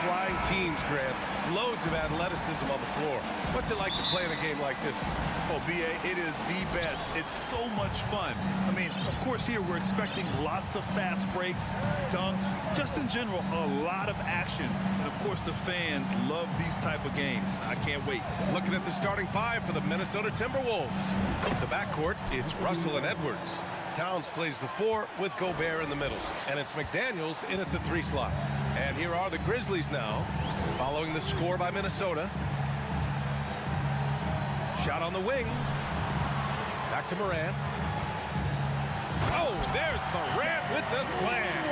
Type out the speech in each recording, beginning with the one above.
high-flying teams, Grant. Loads of athleticism on the floor. What's it like to play in a game like this? Oh, B.A., it is the best. It's so much fun. I mean, of course, here we're expecting lots of fast breaks, dunks, just in general, a lot of action. And, of course, the fans love these type of games. I can't wait. Looking at the starting five for the Minnesota Timberwolves. The backcourt, it's Russell and Edwards. Towns plays the 4 with Gobert in the middle. And it's McDaniels in at the 3 slot. And here are the Grizzlies now, following the score by Minnesota. Shot on the wing. Back to Morant. Oh, there's Morant with the slam.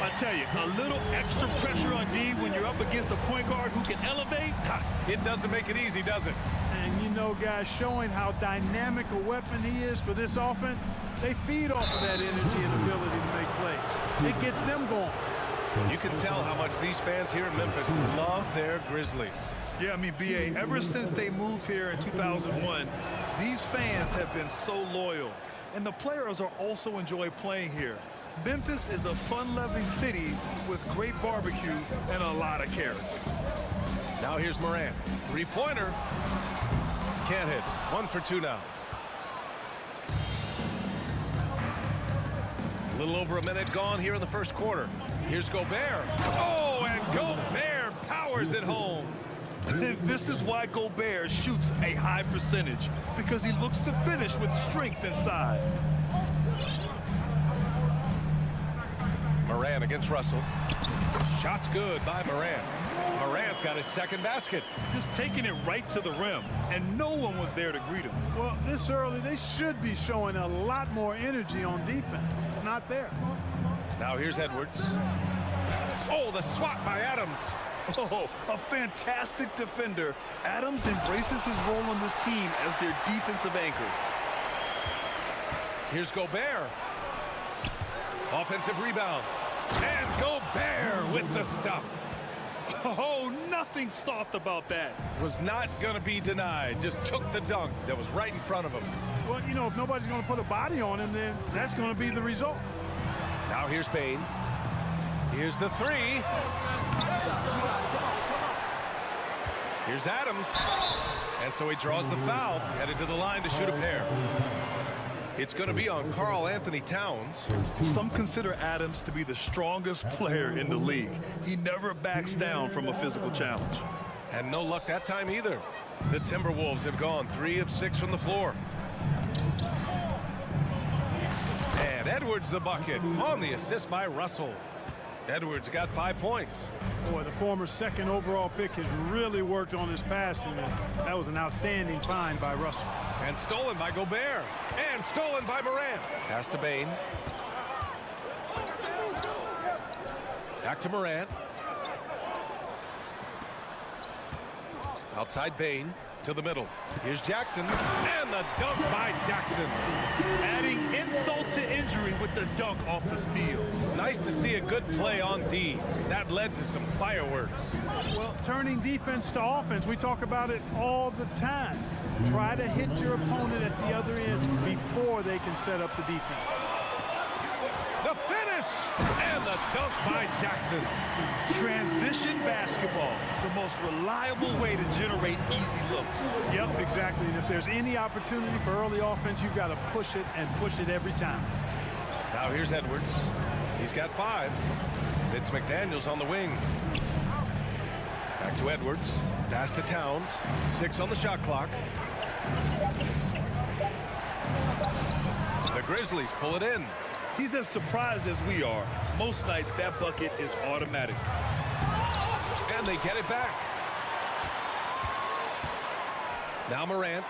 I tell you, a little extra pressure on D when you're up against a point guard who can elevate. It doesn't make it easy, does it? And you know, guys, showing how dynamic a weapon he is for this offense, they feed off of that energy and ability to make plays. It gets them going. You can tell how much these fans here in Memphis love their Grizzlies. Yeah, I mean, B.A., ever since they moved here in 2001, these fans have been so loyal. And the players are also enjoy playing here. Memphis is a fun-loving city with great barbecue and a lot of character. Now here's Morant. Three-pointer. Can't hit. 1 for 2 now. A little over a minute gone here in the first quarter. Here's Gobert. Oh, and Gobert powers it home. This is why Gobert shoots a high percentage, because he looks to finish with strength inside. Morant against Russell. Shot's good by Morant. Morant's got his second basket. Just taking it right to the rim, and no one was there to greet him. Well, this early, they should be showing a lot more energy on defense. It's not there. Now here's Edwards. Oh, the swat by Adams. Oh, a fantastic defender. Adams embraces his role on this team as their defensive anchor. Here's Gobert. Offensive rebound. And Gobert with the stuff. Oh, nothing soft about that. Was not going to be denied. Just took the dunk that was right in front of him. Well, you know, if nobody's going to put a body on him, then that's going to be the result. Now here's Bane. Here's the 3. Here's Adams. And so he draws the foul, headed to the line to shoot a pair. It's going to be on Karl Anthony Towns. Some consider Adams to be the strongest player in the league. He never backs down from a physical challenge. And no luck that time either. The Timberwolves have gone 3 of 6 from the floor. And Edwards the bucket on the assist by Russell. Edwards got 5 points. Boy, the former second overall pick has really worked on his passing. That was an outstanding find by Russell. And stolen by Gobert. And stolen by Morant. Pass to Bane. Back to Morant. Outside Bane to the middle. Here's Jackson. And the dunk by Jackson. Adding insult to injury with the dunk off the steal. Nice to see a good play on D. That led to some fireworks. Well, turning defense to offense, we talk about it all the time. Try to hit your opponent at the other end before they can set up the defense. The finish! And the dunk by Jackson. Transition basketball, the most reliable way to generate easy looks. Yep, exactly. And if there's any opportunity for early offense, you've got to push it and push it every time. Now here's Edwards. He's got 5. It's McDaniels on the wing. Back to Edwards. Pass to Towns. 6 on the shot clock. The Grizzlies pull it in. He's as surprised as we are. Most nights, that bucket is automatic. And they get it back. Now Morant.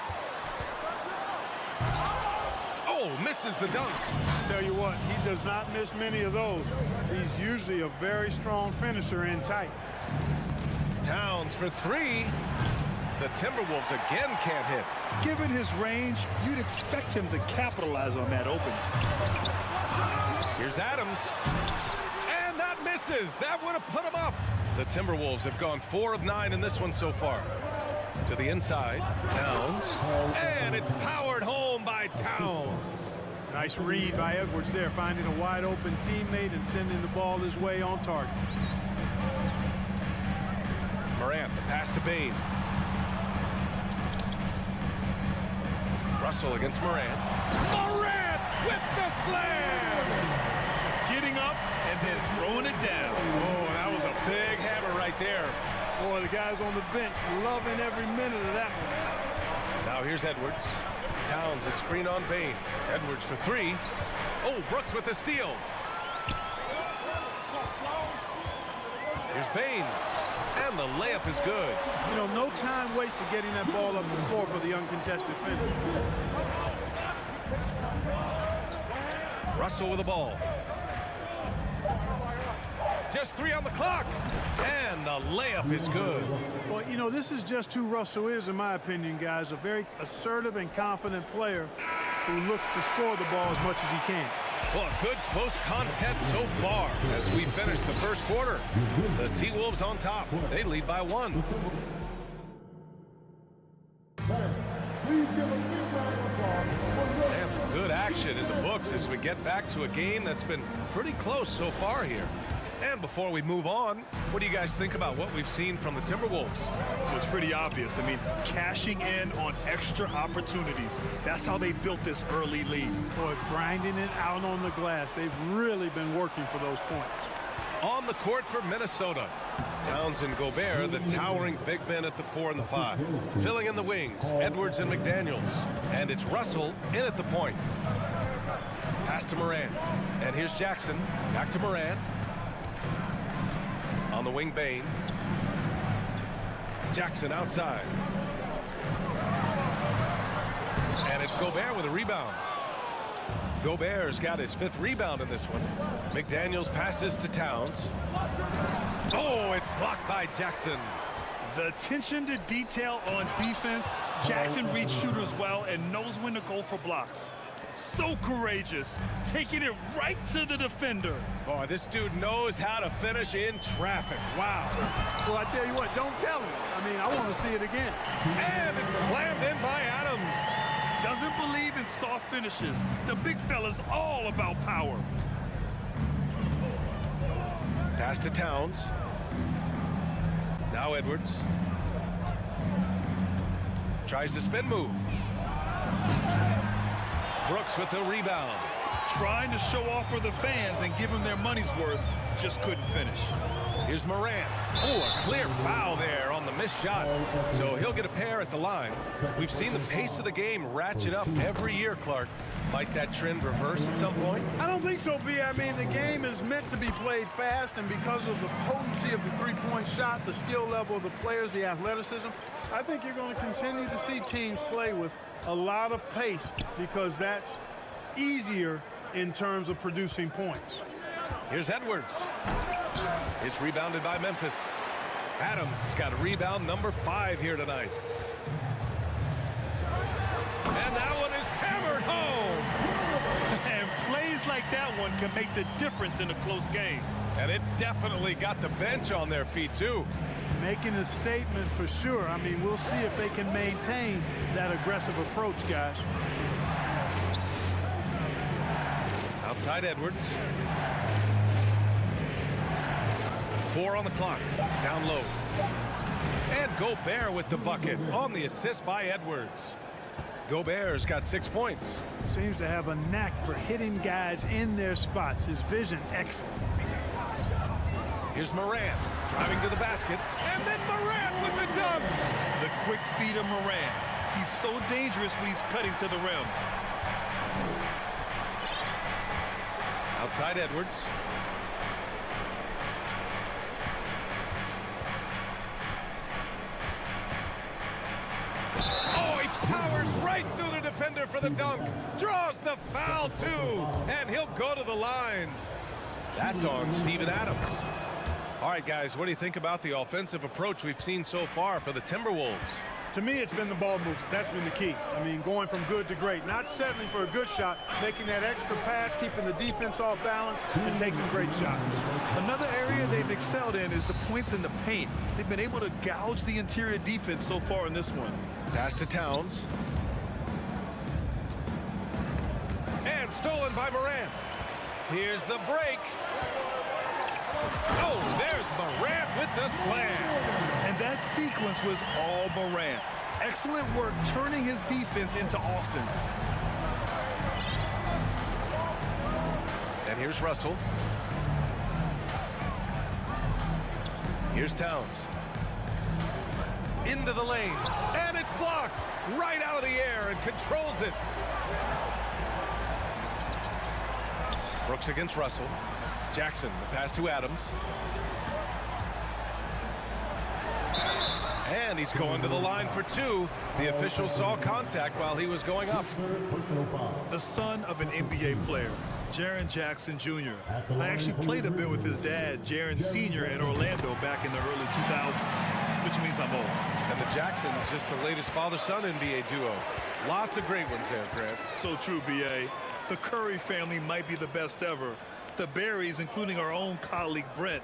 Oh, misses the dunk. Tell you what, he does not miss many of those. He's usually a very strong finisher in tight. Towns for 3. The Timberwolves again can't hit. Given his range, you'd expect him to capitalize on that opening. Here's Adams. And that misses. That would have put him up. The Timberwolves have gone 4 of 9 in this one so far. To the inside. Towns. And it's powered home by Towns. Nice read by Edwards there, finding a wide open teammate and sending the ball his way on target. Morant, the pass to Bane. Russell against Morant. Morant with the slam! Getting up and then throwing it down. Oh, that was a big hammer right there. Boy, the guys on the bench loving every minute of that one. Now here's Edwards. Towns is screen on Bane. Edwards for three. Oh, Brooks with the steal. Here's Bane. And the layup is good. You know, no time wasted getting that ball up the floor for the uncontested finish. Russell with the ball. Just 3 on the clock. And the layup is good. Well, you know, this is just who Russell is, in my opinion, guys. A very assertive and confident player who looks to score the ball as much as he can. Well, a good close contest so far as we finish the first quarter. The T-Wolves on top. They lead by 1. And some good action in the books as we get back to a game that's been pretty close so far here. And before we move on, what do you guys think about what we've seen from the Timberwolves? It's pretty obvious. I mean, cashing in on extra opportunities. That's how they built this early lead. Boy, grinding it out on the glass. They've really been working for those points. On the court for Minnesota, Towns and Gobert, the towering big men at the 4 and the 5. Filling in the wings, Edwards and McDaniels. And it's Russell in at the point. Pass to Morant. And here's Jackson. Back to Morant. On the wing, Bane. Jackson outside. And it's Gobert with a rebound. Gobert's got his 5th rebound in this one. McDaniels passes to Towns. Oh, it's blocked by Jackson. The attention to detail on defense. Jackson reads shooters well and knows when to go for blocks. So courageous, taking it right to the defender. Boy, this dude knows how to finish in traffic. Wow. Well, I tell you what, don't tell him. I mean, I want to see it again. And it's slammed in by Adams. Doesn't believe in soft finishes. The big fella's all about power. Pass to Towns. Now Edwards. Tries the spin move. Brooks with the rebound. Trying to show off for the fans and give them their money's worth. Just couldn't finish. Here's Morant. Oh, a clear foul there on the missed shot. So he'll get a pair at the line. We've seen the pace of the game ratchet up every year, Clark. Might that trend reverse at some point? I don't think so, B. I mean, the game is meant to be played fast, and because of the potency of the three-point shot, the skill level of the players, the athleticism, I think you're going to continue to see teams play with a lot of pace because that's easier in terms of producing points. Here's Edwards. It's rebounded by Memphis. Adams has got a rebound number 5 here tonight. And that one is hammered home. And plays like that one can make the difference in a close game. And it definitely got the bench on their feet, too. Making a statement for sure. I mean, we'll see if they can maintain that aggressive approach, guys. Outside Edwards. 4 on the clock. Down low. And Gobert with the bucket on the assist by Edwards. Gobert's got 6 points. Seems to have a knack for hitting guys in their spots. His vision, excellent. Here's Morant driving to the basket. And then Morant with the dunk. The quick feed of Morant. He's so dangerous when he's cutting to the rim. Outside Edwards. Oh, he powers right through the defender for the dunk. Draws the foul, too. And he'll go to the line. That's on Steven Adams. All right, guys, what do you think about the offensive approach we've seen so far for the Timberwolves? To me, it's been the ball movement. That's been the key. I mean, going from good to great. Not settling for a good shot, making that extra pass, keeping the defense off balance, and taking great shots. Another area they've excelled in is the points in the paint. They've been able to gouge the interior defense so far in this one. Pass to Towns. And stolen by Morant. Here's the break. Oh, there's Morant with the slam. And that's sequence was all Morant. Excellent work turning his defense into offense. And here's Russell. Here's Towns. Into the lane. And it's blocked right out of the air and controls it. Brooks against Russell. Jackson, the pass to Adams. And he's going to the line for two. The official saw contact while he was going up. The son of an NBA player, Jaren Jackson Jr. I actually played a bit with his dad, Jaren Sr. in Orlando back in the early 2000s, which means I'm old. And the Jacksons, just the latest father-son NBA duo. Lots of great ones there, Grant. So true, B.A. The Curry family might be the best ever. The Berries, including our own colleague Brent.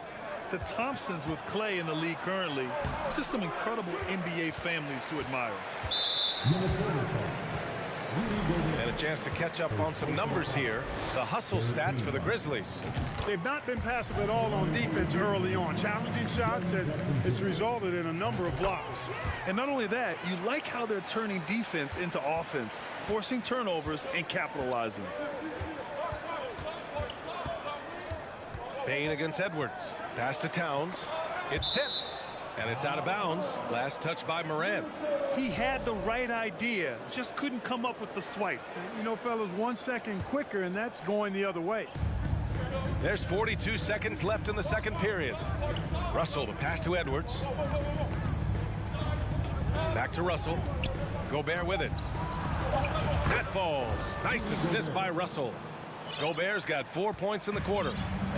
The Thompsons with Clay in the league currently. Just some incredible NBA families to admire. And a chance to catch up on some numbers here. The hustle stats for the Grizzlies. They've not been passive at all on defense early on. Challenging shots, and it's resulted in a number of blocks. And not only that, you like how they're turning defense into offense, forcing turnovers and capitalizing. Payne against Edwards. Pass to Towns. It's tipped. And it's out of bounds. Last touch by Morant. He had the right idea, just couldn't come up with the swipe. You know, fellas, 1 second quicker, and that's going the other way. There's 42 seconds left in the second period. Russell, the pass to Edwards. Back to Russell. Gobert with it. That falls. Nice assist by Russell. Gobert's got 4 points in the quarter.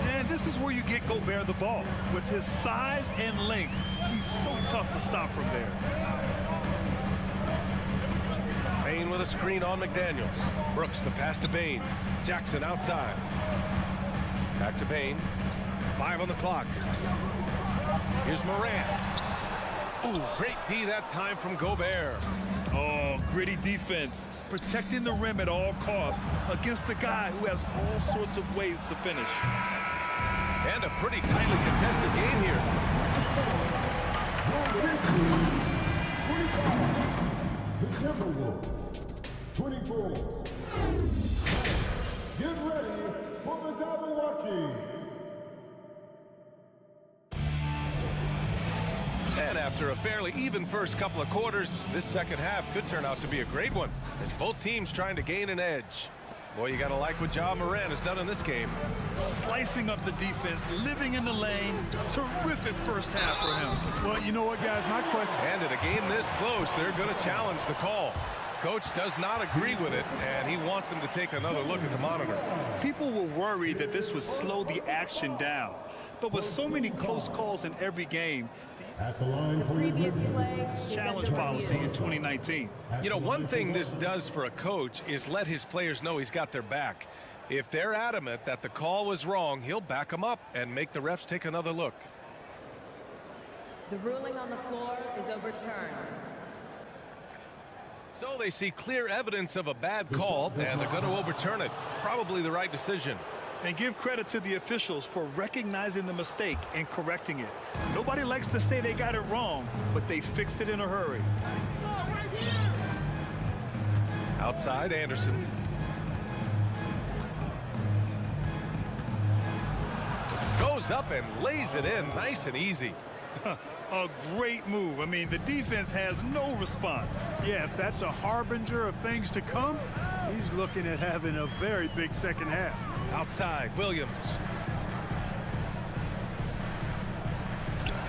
And this is where you get Gobert the ball. With his size and length, he's so tough to stop from there. Payne with a screen on McDaniels. Brooks, the pass to Payne. Jackson outside. Back to Payne. 5 on the clock. Here's Morant. Ooh, great D that time from Gobert. Oh, gritty defense, protecting the rim at all costs against a guy who has all sorts of ways to finish. And a pretty tightly contested game here. The Timberwolves, 24. Get ready for the Cavaliers. And after a fairly even first couple of quarters, this second half could turn out to be a great one, as both teams trying to gain an edge. Boy, you gotta like what Ja Morant has done in this game. Slicing up the defense, living in the lane. Terrific first half for him. Well, you know what, guys, my question. And in a game this close, they're gonna challenge the call. Coach does not agree with it, and he wants him to take another look at the monitor. People were worried that this would slow the action down. But with so many close calls in every game, At the line for the Grizzlies. challenge policy in 2019. You know, one thing this does for a coach is let his players know he's got their back. If they're adamant that the call was wrong, he'll back them up and make the refs take another look. The ruling on the floor is overturned. So they see clear evidence of a bad call, and they're going to overturn it. Probably the right decision. And give credit to the officials for recognizing the mistake and correcting it. Nobody likes to say they got it wrong, but they fixed it in a hurry. Outside, Anderson. Goes up and lays it in nice and easy. A great move. I mean, the defense has no response. Yeah, if that's a harbinger of things to come, he's looking at having a very big second half. Outside, Williams.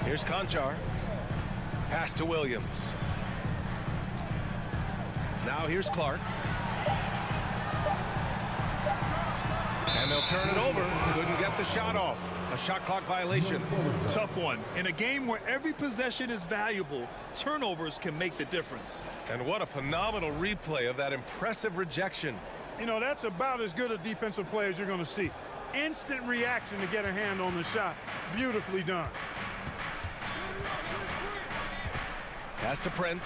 Here's Conchar. Pass to Williams. Now here's Clark. And they'll turn it over. Couldn't get the shot off. A shot clock violation. Tough one. In a game where every possession is valuable, turnovers can make the difference. And what a phenomenal replay of that impressive rejection. You know, that's about as good a defensive play as you're going to see. Instant reaction to get a hand on the shot. Beautifully done. Pass to Prince.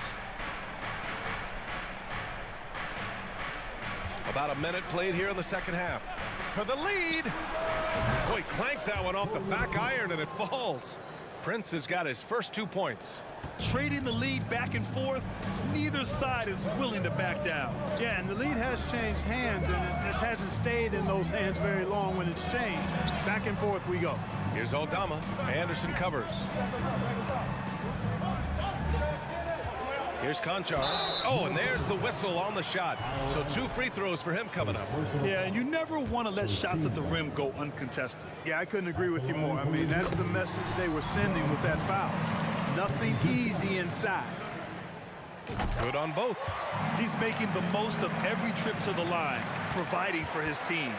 About a minute played here in the second half. For the lead. Boy, clanks that one off the back iron and it falls. Prince has got his first 2 points. Trading the lead back and forth, neither side is willing to back down. Yeah, and the lead has changed hands, and it just hasn't stayed in those hands very long when it's changed. Back and forth we go. Here's Aldama. Anderson covers. Here's Conchar. Oh, and there's the whistle on the shot. So 2 free throws for him coming up. Yeah, and you never want to let shots at the rim go uncontested. Yeah, I couldn't agree with you more. I mean, that's the message they were sending with that foul. Nothing easy inside. Good on both. He's making the most of every trip to the line, providing for his team.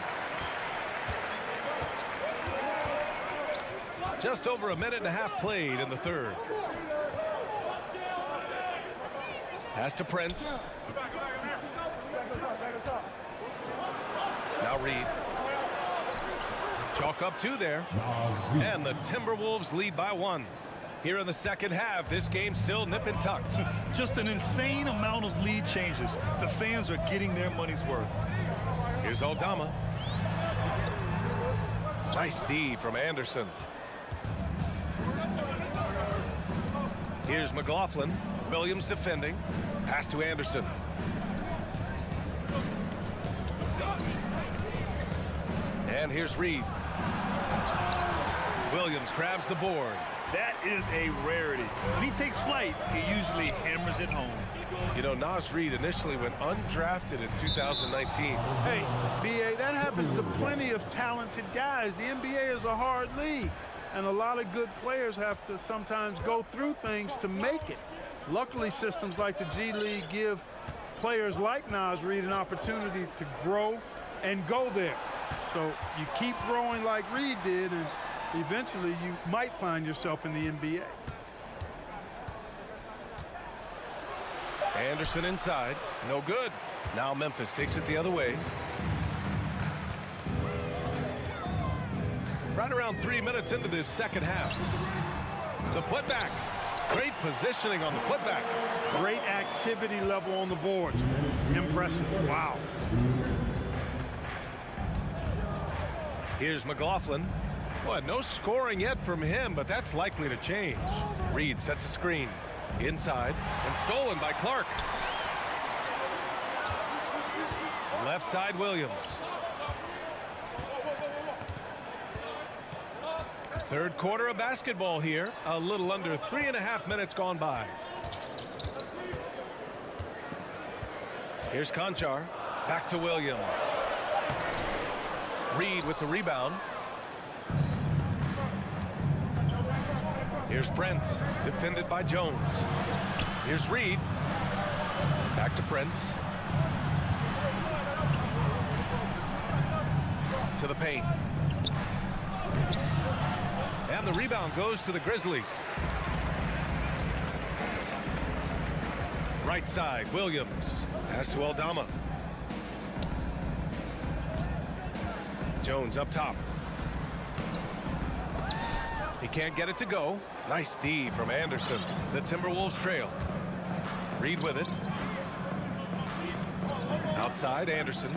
Just over 1.5 minutes played in the third. Pass to Prince. Now Reed. Chalk up 2 there. And the Timberwolves lead by 1. Here in the second half, this game still nip and tuck. Just an insane amount of lead changes. The fans are getting their money's worth. Here's Aldama. Nice D from Anderson. Here's McLaughlin. Williams defending. Pass to Anderson. And here's Reed. Williams grabs the board. That is a rarity. When he takes flight, he usually hammers it home. You know, Nas Reed initially went undrafted in 2019. Hey, B.A., that happens to plenty of talented guys. The NBA is a hard league, and a lot of good players have to sometimes go through things to make it. Luckily, systems like the G League give players like Nas Reed an opportunity to grow and go there. So you keep growing like Reed did, and eventually you might find yourself in the NBA. Anderson inside. No good. Now Memphis takes it the other way. Right around 3 minutes into this second half. The putback. Great positioning on the putback. Great activity level on the boards. Impressive. Wow. Here's McLaughlin. Well, no scoring yet from him, but that's likely to change. Reed sets a screen. Inside and stolen by Clark. Left side Williams. Third quarter of basketball here. A little under 3.5 minutes gone by. Here's Conchar. Back to Williams. Reed with the rebound. Here's Prince, defended by Jones. Here's Reed. Back to Prince. To the paint. And the rebound goes to the Grizzlies. Right side, Williams. Pass to Aldama. Jones up top. He can't get it to go. Nice D from Anderson. The Timberwolves trail. Reed with it. Outside, Anderson.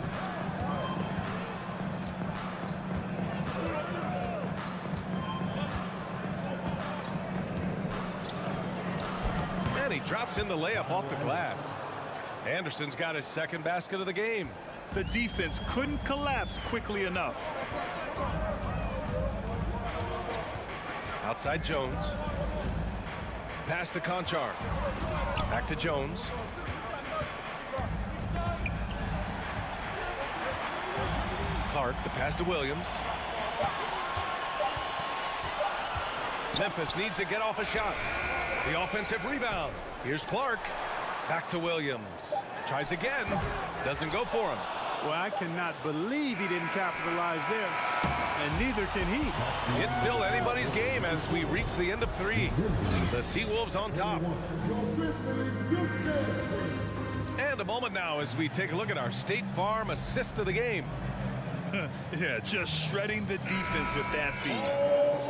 And he drops in the layup off the glass. Anderson's got his second basket of the game. The defense couldn't collapse quickly enough. Outside Jones. Pass to Conchar. Back to Jones. Clark, the pass to Williams. Memphis needs to get off a shot. The offensive rebound. Here's Clark. Back to Williams. Tries again. Doesn't go for him. Well, I cannot believe he didn't capitalize there, and neither can he. It's still anybody's game as we reach the end of 3. The T-Wolves on top. And a moment now as we take a look at our State Farm assist of the game. Yeah, just shredding the defense with that feed.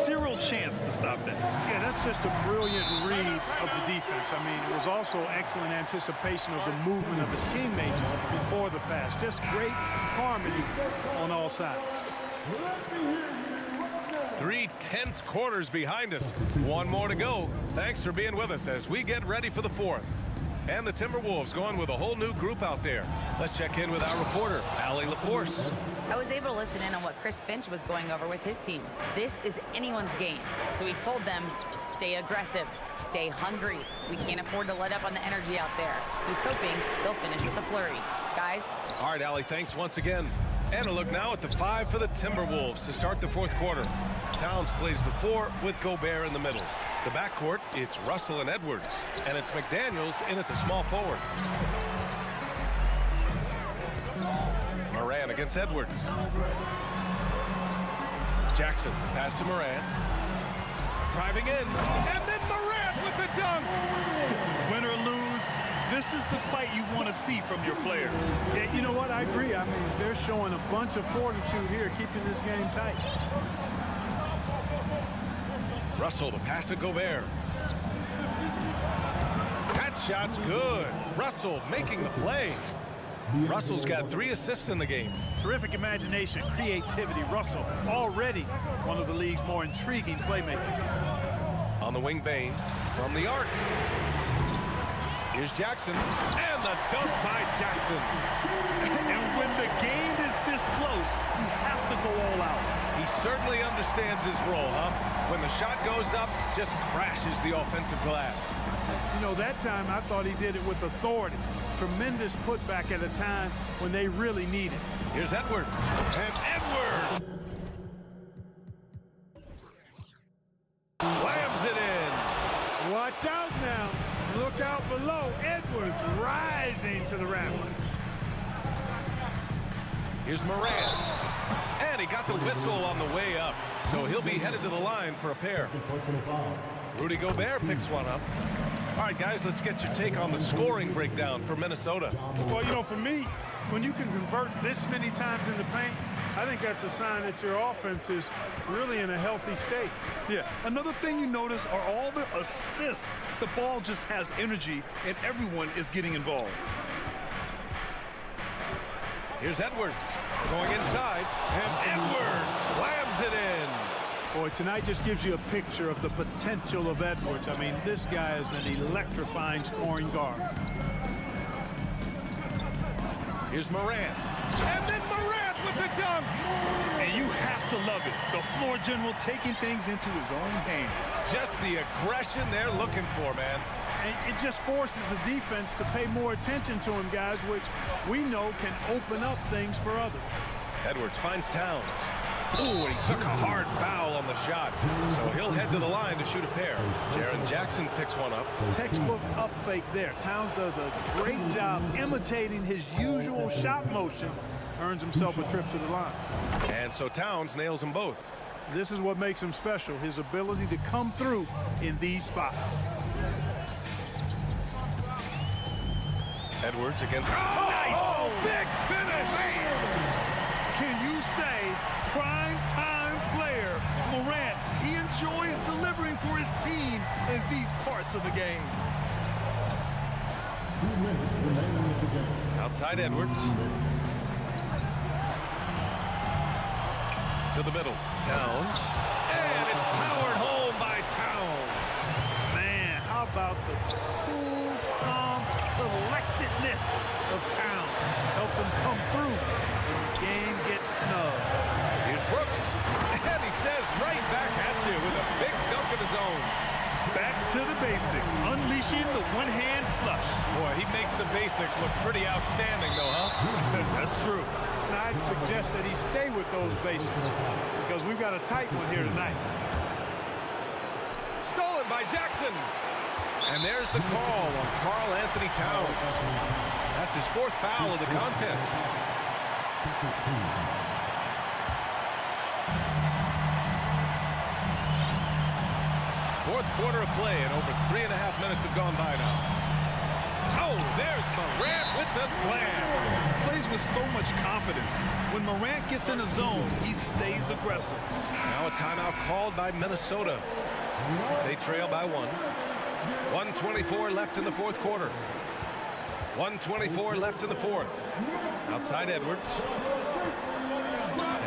Zero chance to stop that. Yeah, that's just a brilliant read of the defense. I mean, it was also excellent anticipation of the movement of his teammates before the pass. Just great harmony on all sides. 3 tense quarters behind us. One more to go. Thanks for being with us as we get ready for the fourth. And the Timberwolves going with a whole new group out there. Let's check in with our reporter, Allie LaForce. I was able to listen in on what Chris Finch was going over with his team. This is anyone's game. So he told them, stay aggressive, stay hungry. We can't afford to let up on the energy out there. He's hoping they'll finish with a flurry. Guys? All right, Allie, thanks once again. And a look now at the 5 for the Timberwolves to start the fourth quarter. Towns plays the 4 with Gobert in the middle. The backcourt, it's Russell and Edwards. And it's McDaniels in at the small forward. Moran against Edwards. Jackson, pass to Moran. Driving in, and then Moran with the dunk! Win or lose, this is the fight you want to see from your players. Yeah, you know what? I agree. I mean, they're showing a bunch of fortitude here, keeping this game tight. Russell, the pass to Gobert. That shot's good. Russell making the play. Russell's got 3 assists in the game. Terrific imagination, creativity. Russell, already one of the league's more intriguing playmakers. On the wing, Bain from the arc. Here's Jackson, and the dunk by Jackson. And when the game is this close, you have to go all out. He certainly understands his role, huh? When the shot goes up, just crashes the offensive glass. You know, that time I thought he did it with authority. Tremendous putback at a time when they really need it. Here's Edwards, and Edwards slams it in. Watch out now. Look out below. Edwards rising to the rack. Here's Moran. And he got the whistle on the way up. So he'll be headed to the line for a pair. Rudy Gobert picks one up. All right, guys, let's get your take on the scoring breakdown for Minnesota. Well, you know, for me, when you can convert this many times in the paint, I think that's a sign that your offense is really in a healthy state. Yeah, another thing you notice are all the assists. The ball just has energy, and everyone is getting involved. Here's Edwards going inside, and Edwards slams it in. Boy, tonight just gives you a picture of the potential of Edwards. I mean, this guy is an electrifying scoring guard. Here's Moran. And then Moran with the dunk. And you have to love it. The floor general taking things into his own hands. Just the aggression they're looking for, man. And it just forces the defense to pay more attention to him, guys, which we know can open up things for others. Edwards finds Towns. Ooh, and he took a hard foul on the shot. So he'll head to the line to shoot a pair. Jaren Jackson picks one up. Textbook up fake there. Towns does a great job imitating his usual shot motion. Earns himself a trip to the line. And so Towns nails them both. This is what makes him special, his ability to come through in these spots. Edwards against... Oh, nice! Big finish! Can you say prime time player Morant? He enjoys delivering for his team in these parts of the game. 2 minutes remaining in the game. Outside Edwards. To the middle. Towns. And it's powered home by Towns. Man, how about the cool, calm, collectedness of Towns? Helps him come through when the game gets snug. Here's Brooks. And he says right back at you with a big dunk of his own. Back to the basics, unleashing the one-hand flush. Boy, he makes the basics look pretty outstanding, though, huh? That's true. And I'd suggest that he stay with those basics because we've got a tight one here tonight. Stolen by Jackson. And there's the call on Karl Anthony Towns. That's his 4th foul of the contest. Second team. Fourth quarter of play, and over 3.5 minutes have gone by now. Oh, there's Morant with the slam. Plays with so much confidence. When Morant gets in the zone, he stays aggressive. Now a timeout called by Minnesota. They trail by 1. 1:24 left in the fourth quarter. 1:24 left in the fourth. Outside Edwards.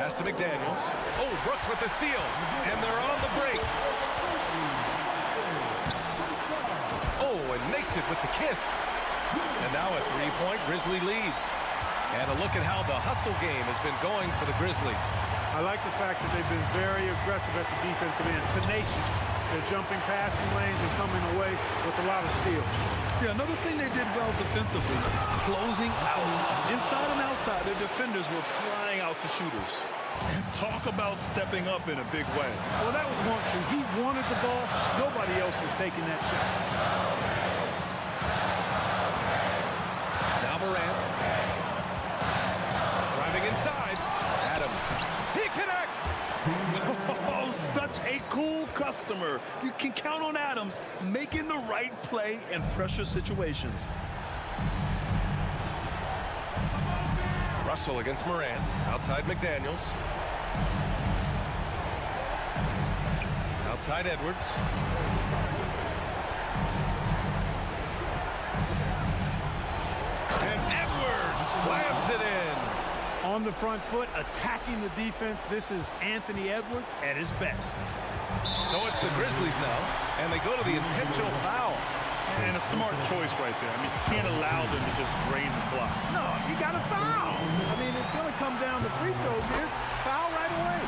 Pass to McDaniels. Oh, Brooks with the steal. And they're on the break. Oh, and makes it with the kiss. And now a three-point Grizzly lead. And a look at how the hustle game has been going for the Grizzlies. I like the fact that they've been very aggressive at the defensive end, tenacious. They're jumping passing lanes and coming away with a lot of steals. Yeah, another thing they did well defensively, closing out. Inside and outside, their defenders were flying out to shooters. And talk about stepping up in a big way. Well, that was want to. He wanted the ball. Nobody else was taking that shot. Now Morant. Driving inside. Adams. He connects. Oh, such a cool customer. You can count on Adams making the right play in pressure situations. Russell against Morant. Outside McDaniels. Outside Edwards. And Edwards slams it in. On the front foot, attacking the defense. This is Anthony Edwards at his best. So it's the Grizzlies now, and they go to the intentional foul. And a smart choice right there. I mean, you can't allow them to just drain the clock. No, you got to foul. I mean, it's going to come down to free throws here. Foul right away.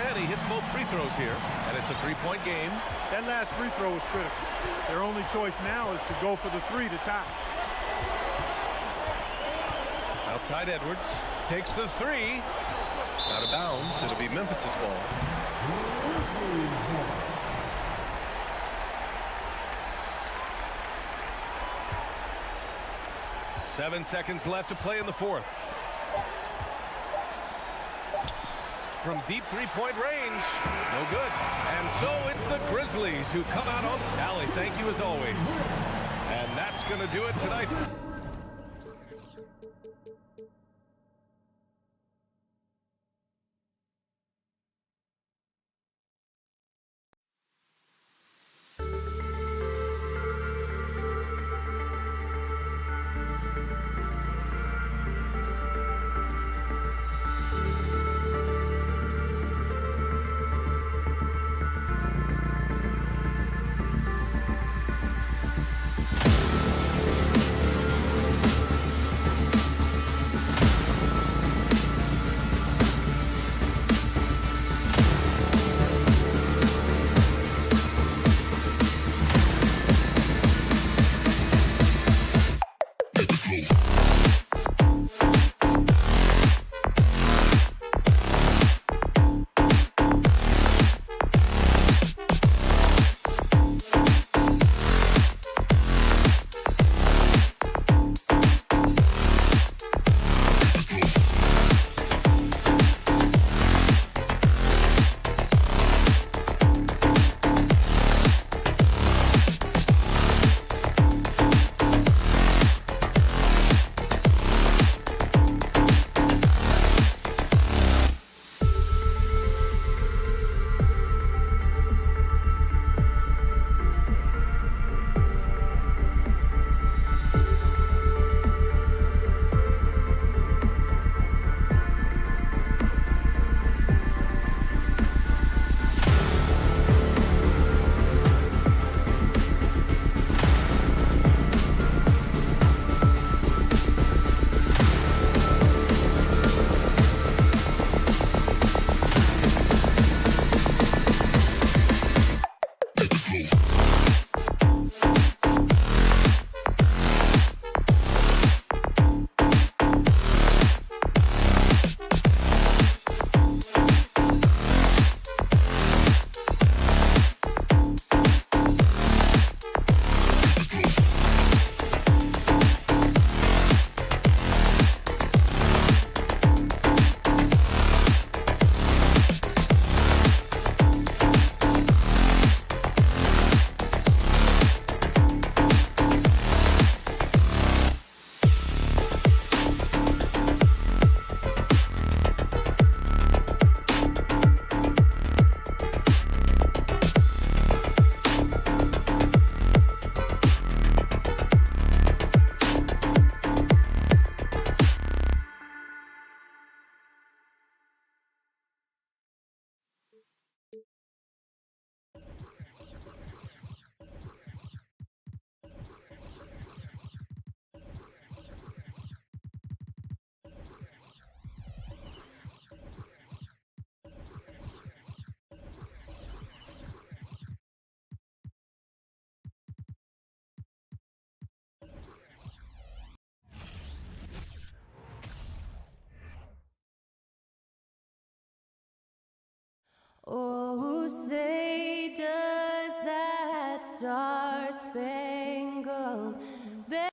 And he hits both free throws here, and it's a three-point game. That last free throw was critical. Their only choice now is to go for the three to tie. Outside Edwards takes the three. Out of bounds. It'll be Memphis's ball. 7 seconds left to play in the fourth. From deep three-point range. No good. And so it's the Grizzlies who come out on. Allie, thank you as always. And that's going to do it tonight. Oh, say does that star-spangled banner.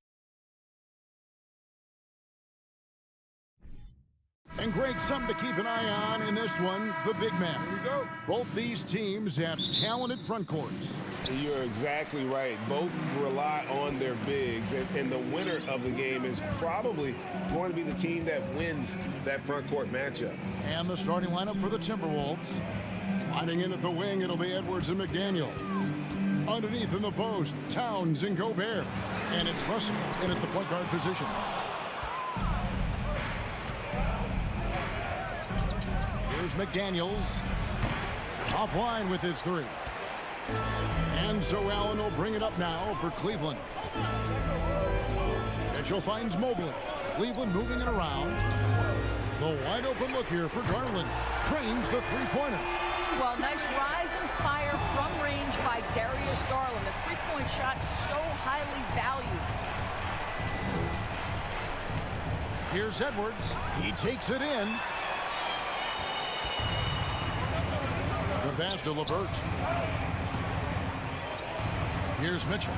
And Greg, something to keep an eye on in this one, the big man. Here we go. Both these teams have talented front courts. You're exactly right. Both rely on their bigs, and the winner of the game is probably going to be the team that wins that front court matchup. And the starting lineup for the Timberwolves. Sliding in at the wing, it'll be Edwards and McDaniel. Underneath in the post, Towns and Gobert. And it's Russell in at the point guard position. Here's McDaniels. Offline with his three. And so Allen will bring it up now for Cleveland. Mitchell finds Mobley. Cleveland moving it around. The wide open look here for Garland. Trains the three-pointer. Well, nice rise and fire from range by Darius Garland. The three-point shot so highly valued. Here's Edwards. He takes it in. The pass to LeVert. Here's Mitchell.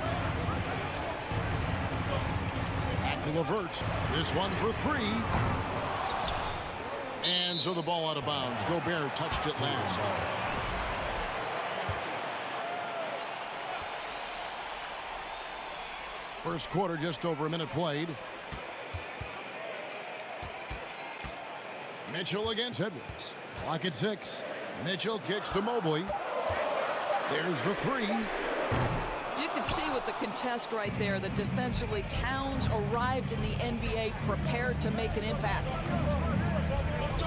Back to LeVert. This one for three. And so the ball out of bounds. Gobert touched it last. First quarter, just over a minute played. Mitchell against Edwards. Clock at 6. Mitchell kicks to Mobley. There's the three. You can see with the contest right there that defensively Towns arrived in the NBA prepared to make an impact.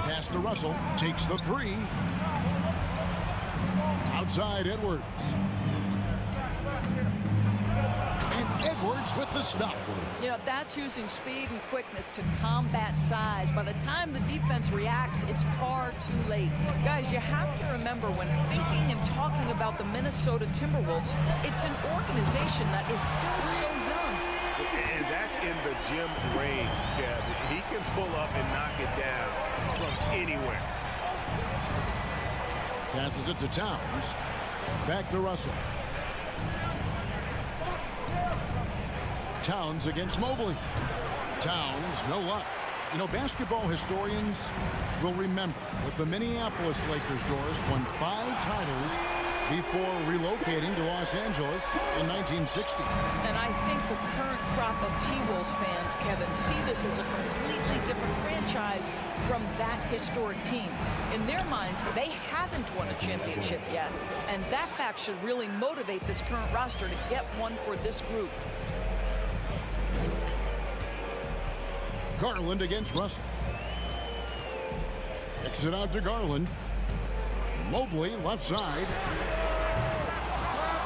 Pass to Russell. Takes the three. Outside Edwards. And Edwards with the stuff. You know, that's using speed and quickness to combat size. By the time the defense reacts, it's far too late. Guys, you have to remember when thinking and talking about the Minnesota Timberwolves, it's an organization that is still so young. And that's in the gym range, Kev. He can pull up and knock it down from anywhere. Passes it to Towns. Back to Russell. Towns against Mobley. Towns, no luck. You know, basketball historians will remember that the Minneapolis Lakers, Doris, won 5 titles before relocating to Los Angeles in 1960. And I think the current crop of T-Wolves fans, Kevin, see this as a completely different franchise from that historic team. In their minds, they haven't won a championship yet. And that fact should really motivate this current roster to get one for this group. Garland against Russell. Kicks it out to Garland. Mobley left side.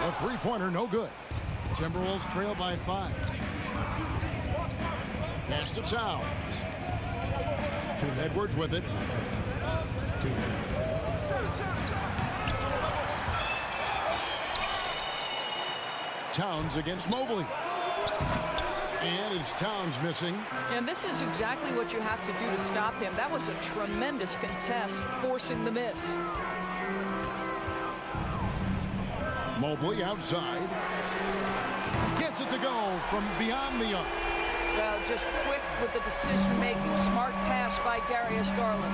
The three-pointer no good. Timberwolves trail by 5. Pass to Towns. Edwards with it. Towns against Mobley. And it's Towns missing. And this is exactly what you have to do to stop him. That was a tremendous contest, forcing the miss. Mobley outside. Gets it to go from beyond the arc. Well, just quick with the decision-making. Smart pass by Darius Garland.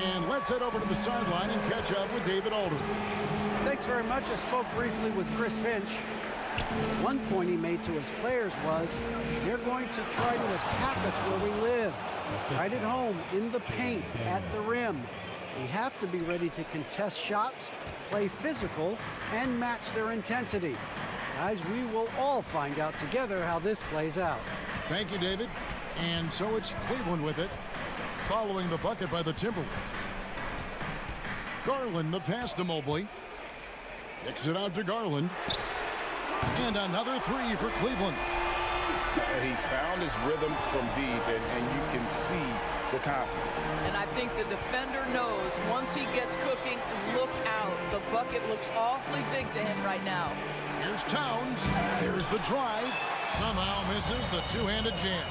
And let's head over to the sideline and catch up with David Aldridge. Thanks very much. I spoke briefly with Chris Finch. One point he made to his players was, they're going to try to attack us where we live. Right at home, in the paint, at the rim. We have to be ready to contest shots, play physical, and match their intensity. Guys, we will all find out together how this plays out. Thank you, David. And so it's Cleveland with it, following the bucket by the Timberwolves. Garland, the pass to Mobley. Kicks it out to Garland. And another three for Cleveland. And he's found his rhythm from deep, and you can see the confidence. And I think the defender knows once he gets cooking, look out. The bucket looks awfully big to him right now. Here's Towns. There's the drive. Somehow misses the two-handed jam.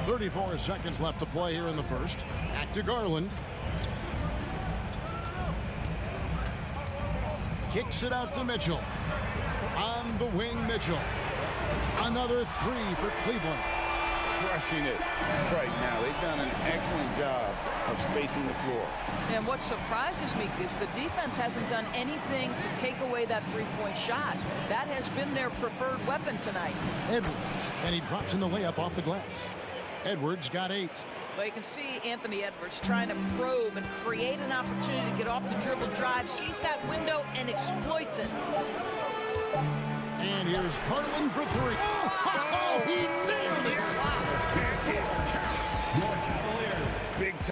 34 seconds left to play here in the first. Back to Garland. Kicks it out to Mitchell. On the wing, Mitchell. Another three for Cleveland. Crushing it right now. They've done an excellent job of spacing the floor. And what surprises me is the defense hasn't done anything to take away that three-point shot. That has been their preferred weapon tonight. Edwards, and he drops in the layup off the glass. Edwards got 8. Well, you can see Anthony Edwards trying to probe and create an opportunity to get off the dribble drive, sees that window, and exploits it. And here's Garland for 3. Oh, he nailed it!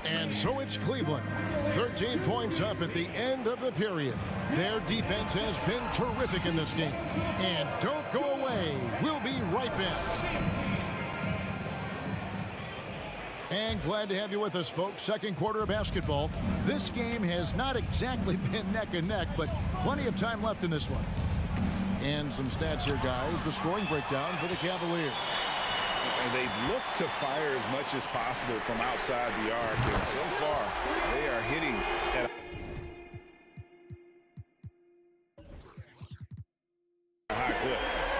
And so it's Cleveland. 13 points up at the end of the period. Their defense has been terrific in this game. And don't go away. We'll be right back. And glad to have you with us, folks. Second quarter of basketball. This game has not exactly been neck and neck, but plenty of time left in this one. And some stats here, guys. The scoring breakdown for the Cavaliers. And they've looked to fire as much as possible from outside the arc, and so far they are hitting at a high clip.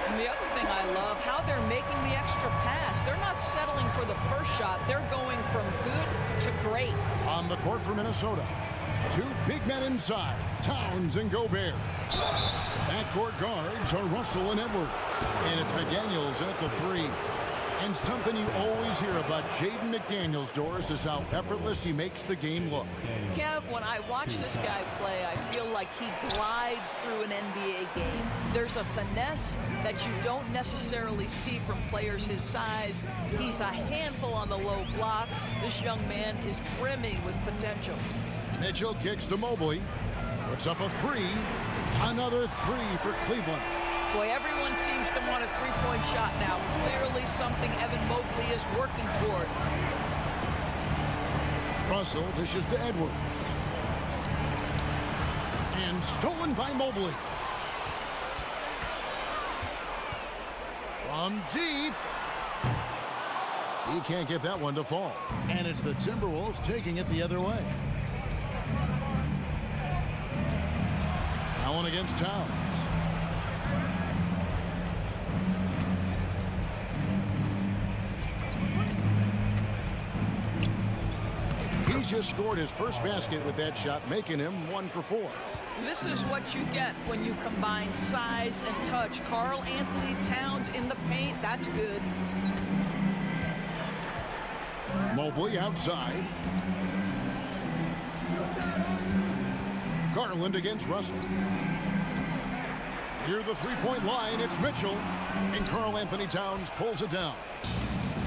And the other thing I love, how they're making the extra pass. They're not settling for the first shot. They're going from good to great. On the court for Minnesota, 2 big men inside, Towns and Gobert. Backcourt guards are Russell and Edwards. And it's McDaniels at the 3. And something you always hear about Jaden McDaniels, Doris, is how effortless he makes the game look. Kev, when I watch this guy play, I feel like he glides through an NBA game. There's a finesse that you don't necessarily see from players his size. He's a handful on the low block. This young man is brimming with potential. Mitchell kicks to Mobley. Puts up a 3. Another 3 for Cleveland. Boy, everyone seems to want a three-point shot now. Clearly something Evan Mobley is working towards. Russell dishes to Edwards. And stolen by Mobley. From deep. He can't get that one to fall. And it's the Timberwolves taking it the other way. Now one against Towns. He's just scored his first basket with that shot, making him 1 for 4. This is what you get when you combine size and touch. Karl Anthony Towns in the paint, that's good. Mobley outside. Garland against Russell. Near the three-point line, it's Mitchell. And Karl Anthony Towns pulls it down.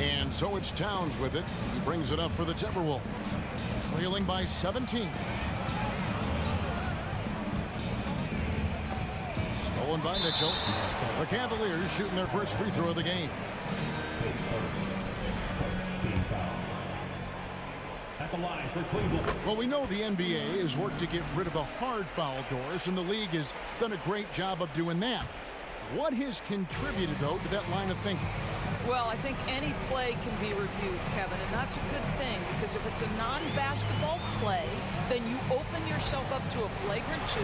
And so it's Towns with it. He brings it up for the Timberwolves. Trailing by 17. Stolen by Mitchell. The Cavaliers shooting their first free throw of the game. At the line for Cleveland. Well, we know the NBA has worked to get rid of the hard foul, Doris, and the league has done a great job of doing that. What has contributed, though, to that line of thinking? Well, I think any play can be reviewed, Kevin, and that's a good thing because if it's a non-basketball play, then you open yourself up to a flagrant 2.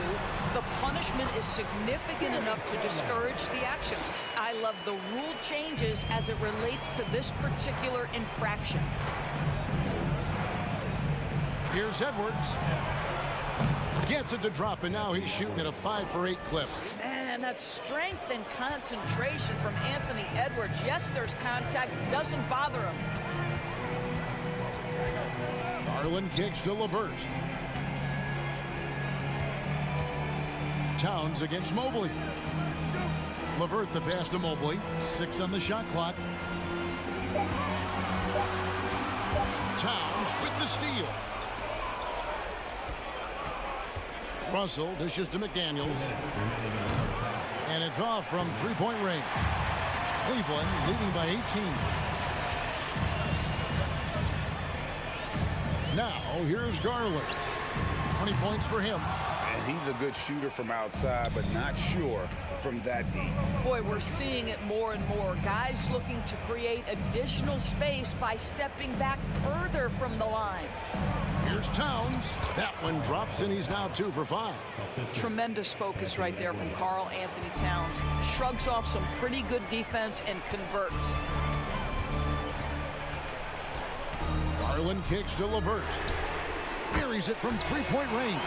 The punishment is significant enough to discourage the action. I love the rule changes as it relates to this particular infraction. Here's Edwards. Gets it to drop, and now he's shooting at a 5 for 8 clip. And that strength and concentration from Anthony Edwards. Yes, there's contact. Doesn't bother him. Garland kicks to LeVert. Towns against Mobley. LeVert the pass to Mobley. 6 on the shot clock. Towns with the steal. Russell dishes to McDaniels. And it's off from three-point range. Cleveland leading by 18. Now here's Garland. 20 points for him. He's a good shooter from outside, but not sure from that deep. Boy, we're seeing it more and more. Guys looking to create additional space by stepping back further from the line. Here's Towns. That one drops, and he's now 2 for 5. Tremendous focus right there from Karl Anthony Towns. Shrugs off some pretty good defense and converts. Garland kicks to LeVert. Buries it from three-point range.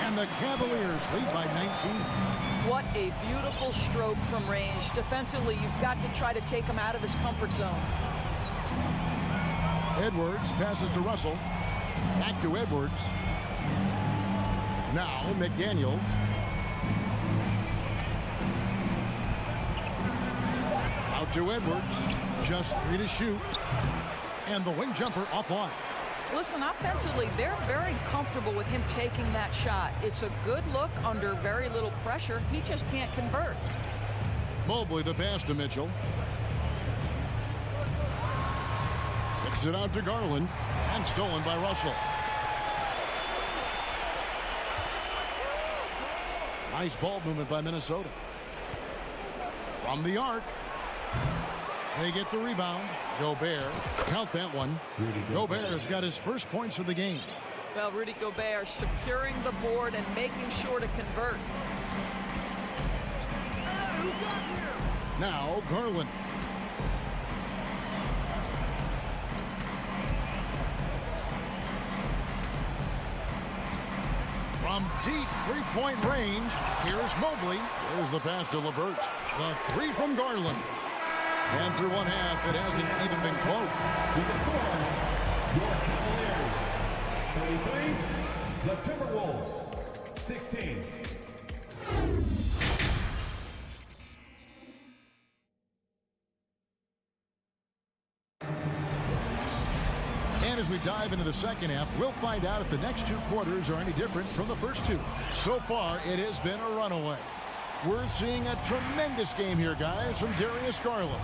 And the Cavaliers lead by 19. What a beautiful stroke from range. Defensively, you've got to try to take him out of his comfort zone. Edwards passes to Russell. Back to Edwards. Now McDaniels. Out to Edwards. Just 3 to shoot. And the wing jumper offline. Listen, offensively, they're very comfortable with him taking that shot. It's a good look under very little pressure. He just can't convert. Mobley the pass to Mitchell. Kicks it out to Garland. And stolen by Russell. Nice ball movement by Minnesota. From the arc. They get the rebound. Gobert. Count that one. Gobert's got his first points of the game. Well, Rudy Gobert securing the board and making sure to convert. Now Garland. From deep three-point range, here's Mobley. There's the pass to LeVert. The 3 from Garland. And through one half, it hasn't even been close. Your Cavaliers, 33. The Timberwolves, 16. And as we dive into the second half, we'll find out if the next 2 quarters are any different from the first 2. So far, it has been a runaway. We're seeing a tremendous game here, guys, from Darius Garland.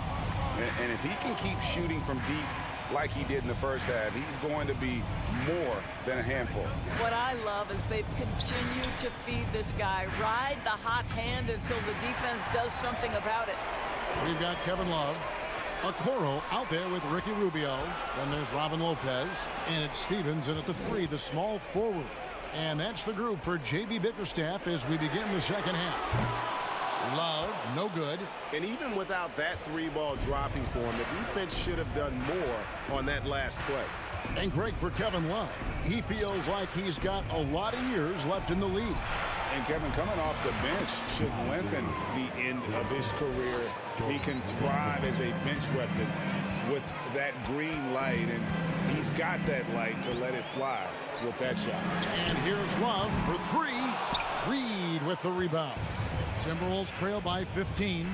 And if he can keep shooting from deep like he did in the first half, he's going to be more than a handful. What I love is they've continued to feed this guy. Ride the hot hand until the defense does something about it. We've got Kevin Love. Okoro out there with Ricky Rubio. Then there's Robin Lopez. And it's Stevens in at the 3, the small forward. And that's the group for J.B. Bickerstaff as we begin the second half. Love, no good. And even without that 3-ball dropping for him, the defense should have done more on that last play. And great for Kevin Love. He feels like he's got a lot of years left in the league. And Kevin, coming off the bench should lengthen the end of his career. He can thrive as a bench weapon with that green light, and he's got that light to let it fly with that shot. And here's Love for 3. Reed with the rebound. Timberwolves trail by 15.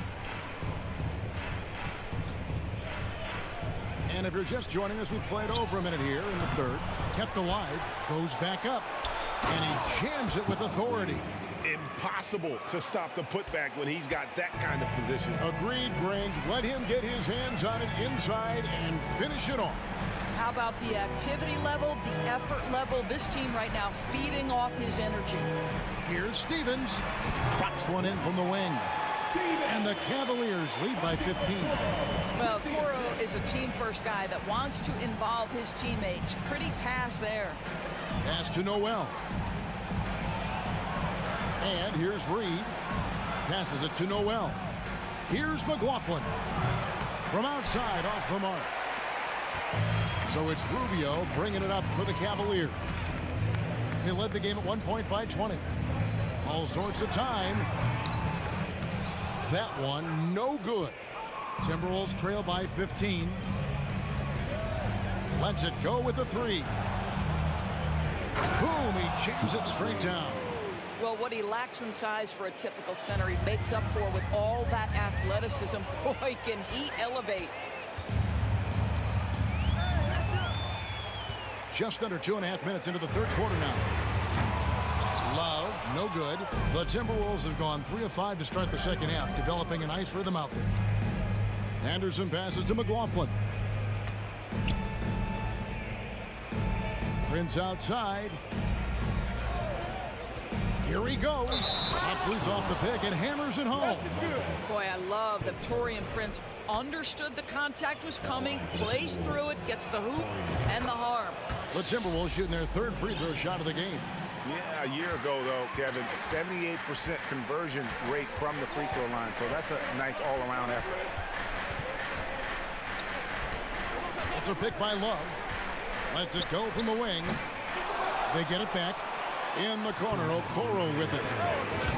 And if you're just joining us, we played over a minute here in the third. Kept alive, goes back up, and he jams it with authority. Impossible to stop the putback when he's got that kind of position. Agreed, Greg. Let him get his hands on it inside and finish it off. How about the activity level, the effort level? This team right now feeding off his energy. Here's Stevens. Drops one in from the wing. And the Cavaliers lead by 15. Well, Okoro is a team-first guy that wants to involve his teammates. Pretty pass there. Pass to Noel. And here's Reed. Passes it to Noel. Here's McLaughlin. From outside, off the mark. So it's Rubio bringing it up for the Cavaliers. They led the game at 1 point by 20. All sorts of time. That one, no good. Timberwolves trail by 15. Lets it go with the 3. Boom, he jams it straight down. Well, what he lacks in size for a typical center, he makes up for with all that athleticism. Boy, can he elevate. Just under 2.5 minutes into the third quarter now. Love, no good. The Timberwolves have gone 3 of 5 to start the second half, developing a nice rhythm out there. Anderson passes to McLaughlin. Prince outside. Here he goes. Pops off the pick and hammers it home. Boy, I love that Taurean Prince understood the contact was coming, plays through it, gets the hoop and the harm. The Timberwolves shooting their third free throw shot of the game. Yeah, a year ago, though, Kevin, 78% conversion rate from the free throw line. So that's a nice all-around effort. That's a pick by Love. Lets it go from the wing. They get it back. In the corner, Okoro with it.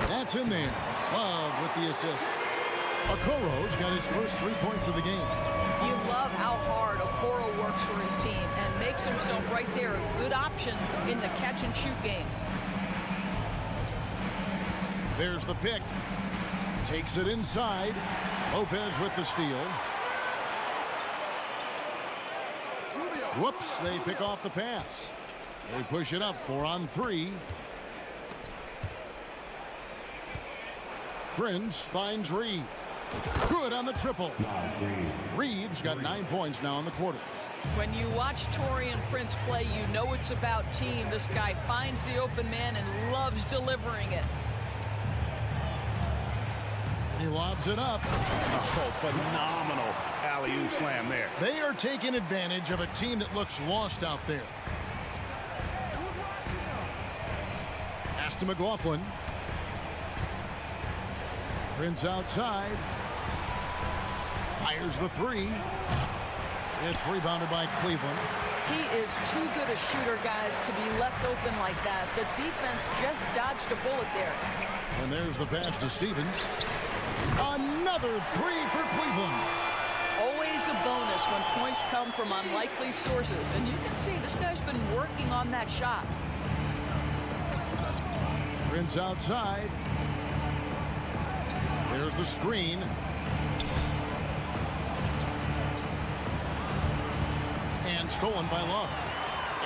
That's in there. Love with the assist. Okoro's got his first 3 points of the game. You love how hard Okoro works for his team and makes himself right there a good option in the catch-and-shoot game. There's the pick. Takes it inside. Lopez with the steal. Whoops, they pick off the pass. They push it up 4-on-3. Prince finds Reed. Good on the triple. Reed's got 9 points now in the quarter. When you watch Taurean Prince play, you know it's about team. This guy finds the open man and loves delivering it. He lobs it up. Oh, phenomenal alley-oop slam there. They are taking advantage of a team that looks lost out there. Pass to McLaughlin. Prince outside. Fires the three. It's rebounded by Cleveland. He is too good a shooter, guys, to be left open like that. The defense just dodged a bullet there. And there's the pass to Stevens. Another three for Cleveland. Always a bonus when points come from unlikely sources. And you can see this guy's been working on that shot. Prince outside. There's the screen. And stolen by Love.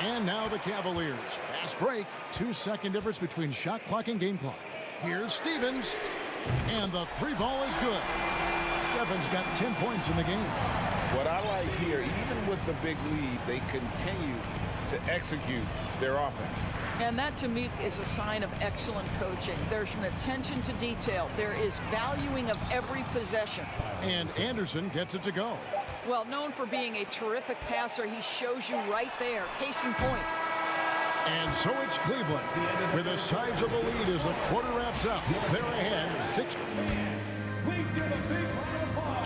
And now the Cavaliers. Fast break. 2-second difference between shot clock and game clock. Here's Stevens. And the three ball is good. Stephens got 10 points in the game. What I like here, even with the big lead, they continue to execute their offense. And that, to me, is a sign of excellent coaching. There's an attention to detail. There is valuing of every possession. And Anderson gets it to go. Well, known for being a terrific passer, he shows you right there. Case in point. And so it's Cleveland with a sizable lead as the quarter wraps up. They're ahead 6.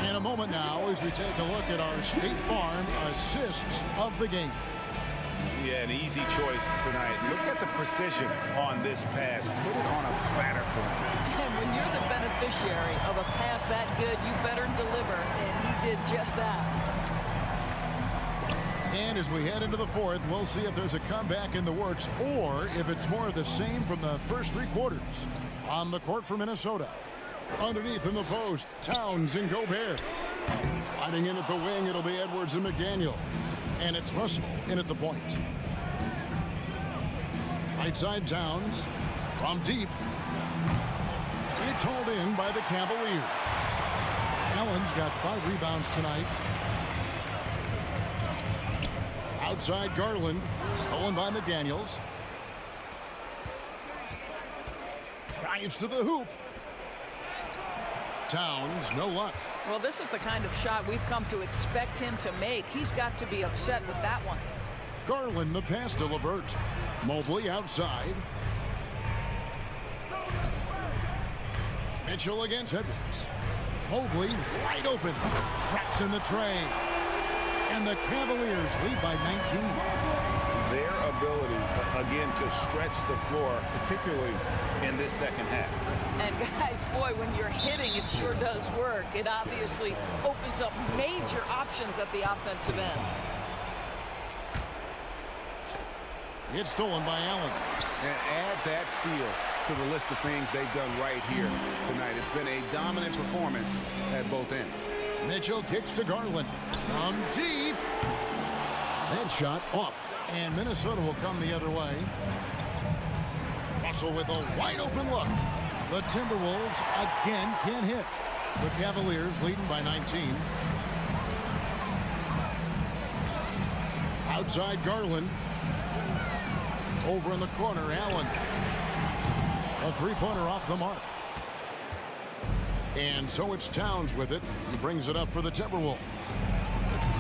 In a moment now as we take a look at our State Farm assists of the game. Yeah, an easy choice tonight. Look at the precision on this pass. Put it on a platter for him. And when you're the beneficiary of a pass that good, you better deliver. And he did just that. And as we head into the fourth, we'll see if there's a comeback in the works or if it's more of the same from the first 3 quarters. On the court for Minnesota. Underneath in the post, Towns and Gobert. Sliding in at the wing, it'll be Edwards and McDaniel. And it's Russell in at the point. Right side Towns. From deep. It's hauled in by the Cavaliers. Allen's got 5 rebounds tonight. Outside Garland. Stolen by McDaniels. Drives to the hoop. Towns, no luck. Well, this is the kind of shot we've come to expect him to make. He's got to be upset with that one. Garland, the pass to LeVert. Mobley outside. Mitchell against Edwards. Mobley wide open. Traps in the tray. And the Cavaliers lead by 19. Their ability, again, to stretch the floor, particularly in this second half. And guys, boy, when you're hitting, it sure does work. It obviously opens up major options at the offensive end. It's stolen by Allen. And add that steal to the list of things they've done right here tonight. It's been a dominant performance at both ends. Mitchell kicks to Garland. From deep. That shot off. And Minnesota will come the other way. Russell with a wide open look. The Timberwolves again can't hit. The Cavaliers leading by 19. Outside Garland. Over in the corner, Allen. A three-pointer off the mark. And so it's Towns with it. He brings it up for the Timberwolves.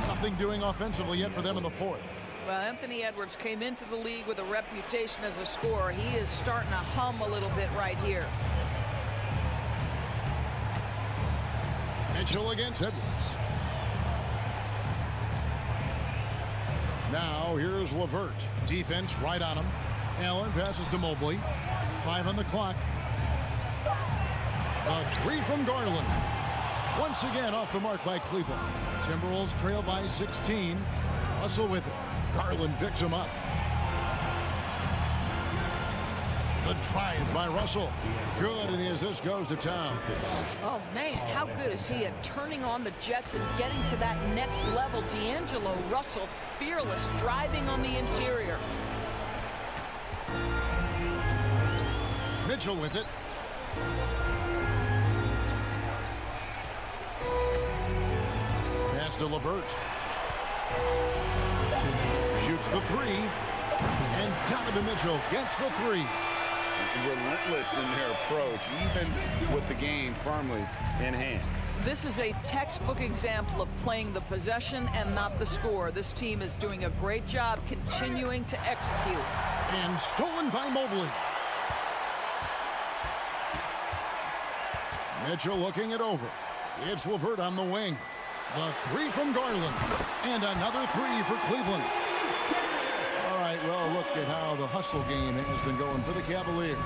Nothing doing offensively yet for them in the fourth. Well, Anthony Edwards came into the league with a reputation as a scorer. He is starting to hum a little bit right here. Mitchell against Edwards. Now here's LeVert. Defense right on him. Allen passes to Mobley. 5 on the clock. A three from Garland. Once again off the mark by Cleveland. Timberwolves trail by 16. Russell with it. Garland picks him up. The drive by Russell. Good, and the assist goes to Towns. Oh, man, how good is he at turning on the Jets and getting to that next level? D'Angelo Russell, fearless, driving on the interior. Mitchell with it. Pass to LeVert. Shoots the three. And Donovan Mitchell gets the three. Relentless in their approach, even with the game firmly in hand. This is a textbook example of playing the possession and not the score. This team is doing a great job continuing to execute. And stolen by Mobley. Mitchell looking it over. It's LeVert on the wing. The three from Garland. And another three for Cleveland. All right, well, look at how the hustle game has been going for the Cavaliers.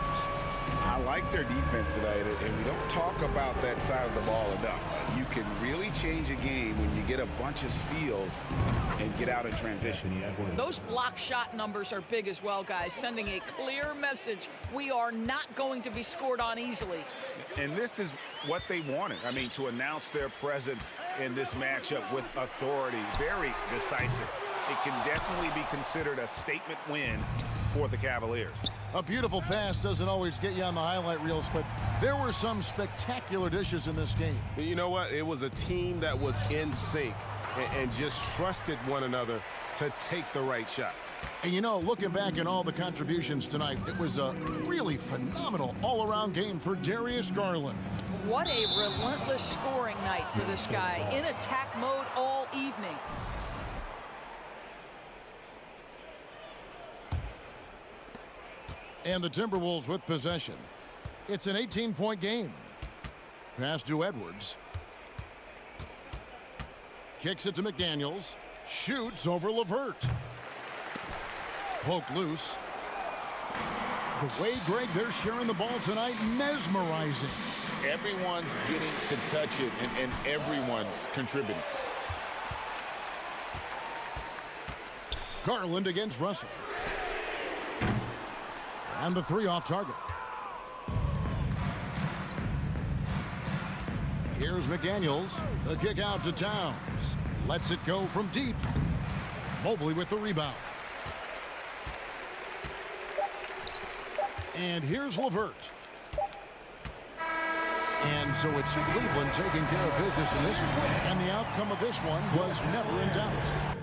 I like their defense tonight, and we don't talk about that side of the ball enough. You can really change a game when you get a bunch of steals and get out in transition. Those block shot numbers are big as well, guys, sending a clear message. We are not going to be scored on easily. And this is what they wanted. I mean, to announce their presence in this matchup with authority, very decisive. It can definitely be considered a statement win for the Cavaliers. A beautiful pass doesn't always get you on the highlight reels, but there were some spectacular dishes in this game. You know what? It was a team that was in sync and just trusted one another to take the right shots. And you know, looking back at all the contributions tonight, it was a really phenomenal all-around game for Darius Garland. What a relentless scoring night for this guy, in attack mode all evening. And the Timberwolves with possession. It's an 18-point game. Pass to Edwards. Kicks it to McDaniels. Shoots over LeVert. Poke loose. The way, Greg, they're sharing the ball tonight, mesmerizing. Everyone's getting to touch it, and everyone's contributing. Garland against Russell. And the three off target. Here's McDaniels. The kick out to Towns. Lets it go from deep. Mobley with the rebound. And here's LeVert. And so it's Cleveland taking care of business in this one. And the outcome of this one was never in doubt.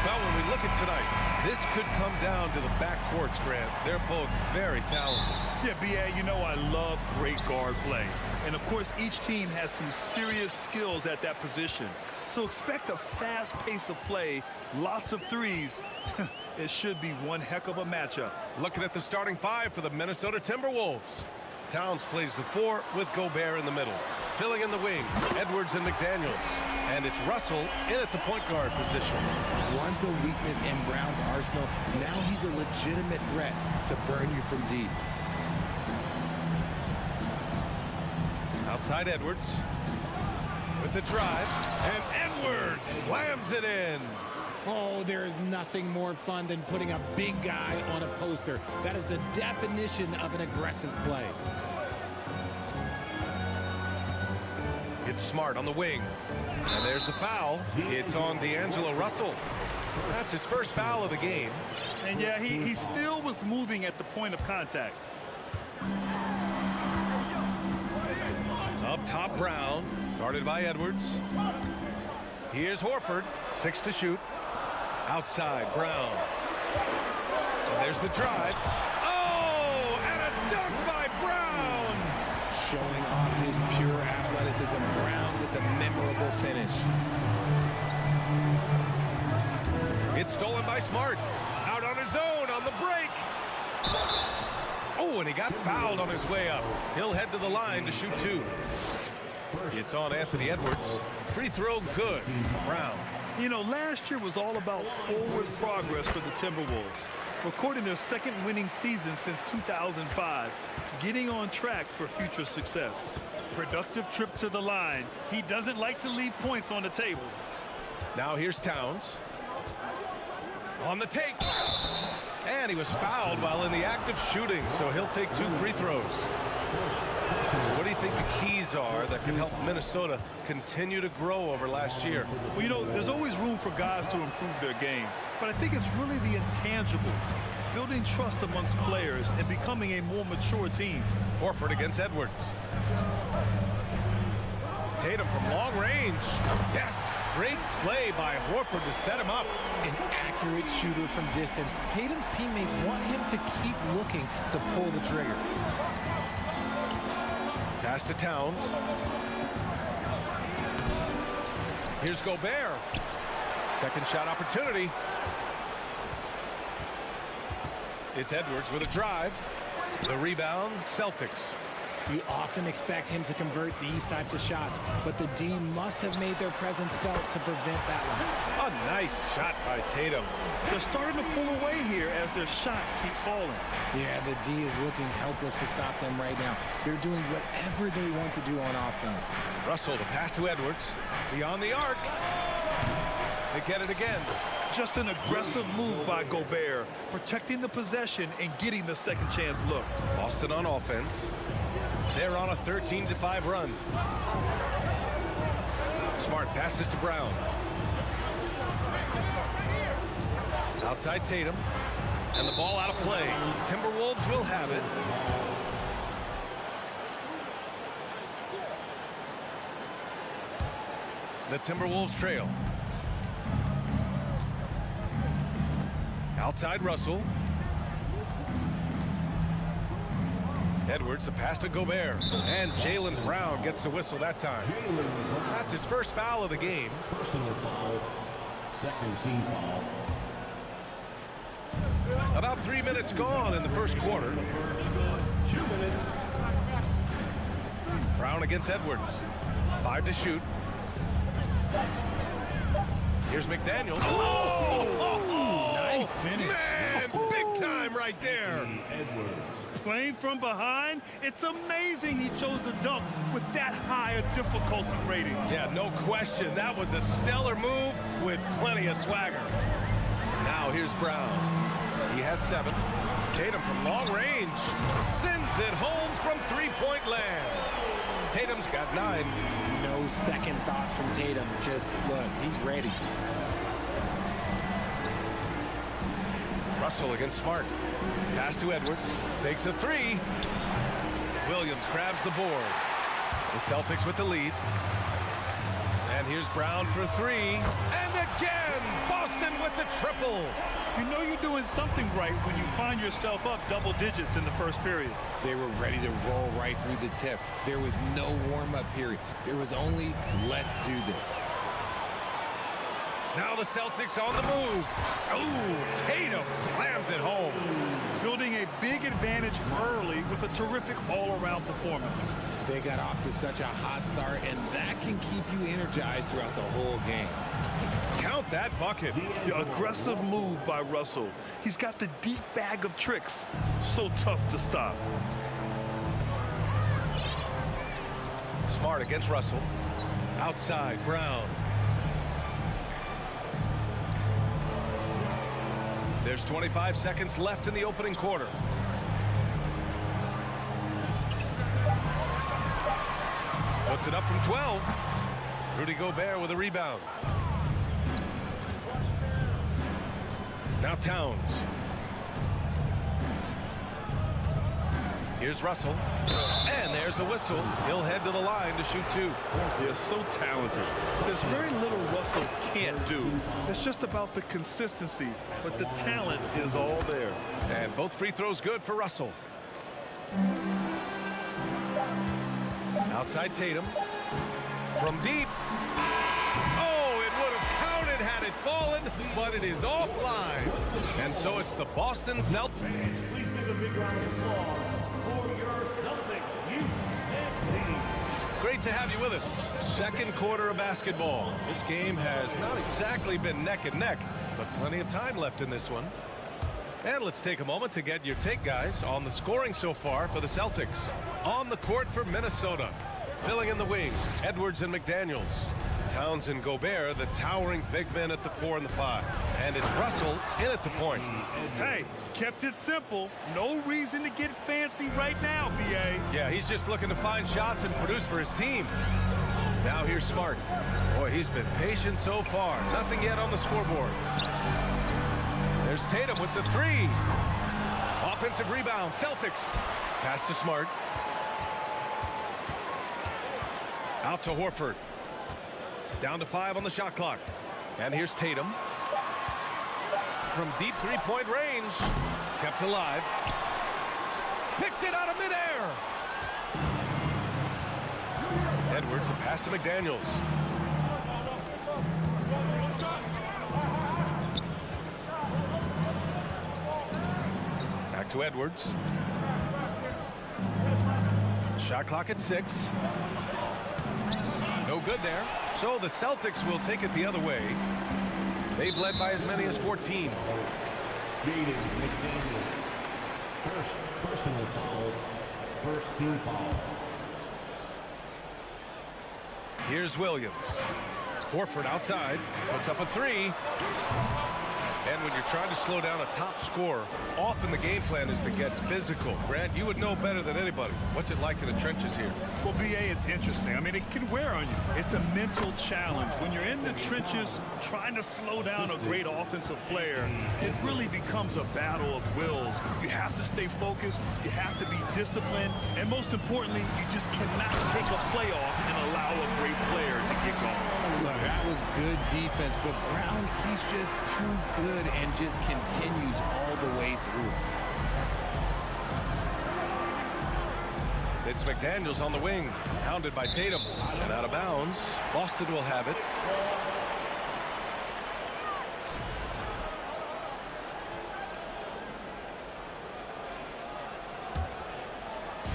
Well, when we look at tonight, this could come down to the backcourts, Grant. They're both very talented. Yeah, B.A., you know I love great guard play. And, of course, each team has some serious skills at that position. So expect a fast pace of play, lots of threes. It should be one heck of a matchup. Looking at the starting five for the Minnesota Timberwolves. Towns plays the 4 with Gobert in the middle. Filling in the wing, Edwards and McDaniels. And it's Russell in at the point guard position. Once a weakness in Brown's arsenal, now he's a legitimate threat to burn you from deep. Outside Edwards with the drive, and Edwards slams it in. Oh, there is nothing more fun than putting a big guy on a poster. That is the definition of an aggressive play. It's Smart on the wing. And there's the foul. It's on D'Angelo Russell. That's his first foul of the game. And, yeah, he still was moving at the point of contact. Up top, Brown. Guarded by Edwards. Here's Horford. 6 to shoot. Outside, Brown. And there's the drive. Oh, and a dunk by Brown. Showing off his pure athleticism. Brown with a memorable finish. It's stolen by Smart. Out on his own on the break. Oh, and he got fouled on his way up. He'll head to the line to shoot 2. It's on Anthony Edwards. Free throw good. Brown. You know, last year was all about forward progress for the Timberwolves, recording their second winning season since 2005, getting on track for future success. Productive trip to the line. He doesn't like to leave points on the table. Now here's Towns. On the take. And he was fouled while in the act of shooting, so he'll take 2 free throws. So what do you think the keys are that can help Minnesota continue to grow over last year? Well, you know, there's always room for guys to improve their game, but I think it's really the intangibles, building trust amongst players and becoming a more mature team. Horford against Edwards. Tatum from long range. Yes, great play by Horford to set him up. An accurate shooter from distance. Tatum's teammates want him to keep looking to pull the trigger. Pass to Towns. Here's Gobert. Second shot opportunity. It's Edwards with a drive. The rebound, Celtics. You often expect him to convert these types of shots, but the D must have made their presence felt to prevent that one. A nice shot by Tatum. They're starting to pull away here as their shots keep falling. Yeah, the D is looking helpless to stop them right now. They're doing whatever they want to do on offense. Russell, the pass to Edwards. Beyond the arc. They get it again. Just an aggressive move by Gobert, protecting the possession and getting the second chance look. Boston on offense. They're on a 13-5 run. Smart passes to Brown. Outside Tatum. And the ball out of play. Timberwolves will have it. The Timberwolves trail. Outside Russell. Edwards, a pass to Gobert. And Jaylen Brown gets the whistle that time. That's his first foul of the game. Personal foul. Second team foul. About 3 minutes gone in the first quarter. 2 minutes. Brown against Edwards. 5 to shoot. Here's McDaniels. Oh! Nice finish. Man, big time right there. Edwards. Playing from behind, it's amazing he chose to dunk with that high a difficulty rating. Yeah, no question. That was a stellar move with plenty of swagger. Now here's Brown. He has 7. Tatum from long range sends it home from three-point land. Tatum's got 9. No second thoughts from Tatum. Just look, he's ready. Russell against Smart. Pass to Edwards. Takes a 3. Williams grabs the board. The Celtics with the lead. And And here's Brown for three. And again, Boston with the triple. You know you're doing something right when you find yourself up double digits in the first period. They were ready to roll right through the tip. There was no warm-up period. There was only, let's do this. Now the Celtics on the move. Oh, Tatum slams it home. Building a big advantage early with a terrific all-around performance. They got off to such a hot start, and that can keep you energized throughout the whole game. Count that bucket. The aggressive move by Russell. He's got the deep bag of tricks. So tough to stop. Smart against Russell. Outside, Brown. There's 25 seconds left in the opening quarter. Puts it up from 12. Rudy Gobert with a rebound. Now Towns. Here's Russell. And there's the whistle. He'll head to the line to shoot two. They're so talented. There's very little Russell can't do. It's just about the consistency, but the talent is all there. And both free throws good for Russell. Outside Tatum. From deep. Oh, it would have counted had it fallen, but it is offline. And so it's the Boston Celtics. Please give a big round of applause for your Celtics youth team. Great to have you with us. Second quarter of basketball. This game has not exactly been neck and neck, but plenty of time left in this one. And let's take a moment to get your take, guys, on the scoring so far for the Celtics. On the court for Minnesota. Filling in the wings, Edwards and McDaniels. Towns and Gobert, the towering big men at the 4 and the 5. And it's Russell in at the point. Hey, kept it simple. No reason to get fancy right now, B.A. Yeah, he's just looking to find shots and produce for his team. Now here's Smart. Boy, he's been patient so far. Nothing yet on the scoreboard. There's Tatum with the three. Offensive rebound, Celtics. Pass to Smart. Out to Horford. Down to 5 on the shot clock. And here's Tatum. From deep three-point range. Kept alive. Picked it out of midair. Edwards, a pass to McDaniels. Back to Edwards. Shot clock at 6. No good there. So the Celtics will take it the other way. They've led by as many as 14. First personal foul. First team foul. Here's Williams. Horford outside. Puts up a three. And when you're trying to slow down a top scorer, often the game plan is to get physical. Grant, you would know better than anybody. What's it like in the trenches here? Well, B.A., it's interesting. I mean, it can wear on you. It's a mental challenge. When you're in the trenches trying to slow down a great offensive player, it really becomes a battle of wills. You have to stay focused. You have to be disciplined. And most importantly, you just cannot take a play off and allow a great player to get going. Look, that was good defense, but Brown, he's just too good and just continues all the way through. It's McDaniels on the wing, hounded by Tatum, and out of bounds. Boston will have it.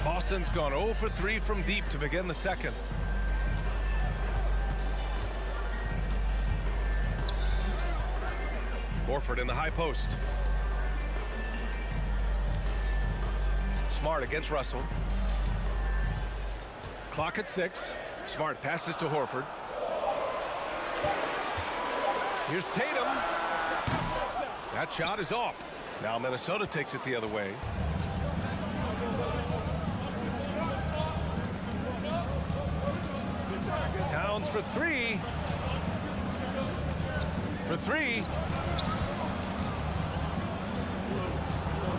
Boston's gone 0 for 3 from deep to begin the second. Horford in the high post. Smart against Russell. Clock at 6. Smart passes to Horford. Here's Tatum. That shot is off. Now Minnesota takes it the other way. Towns for 3. For 3.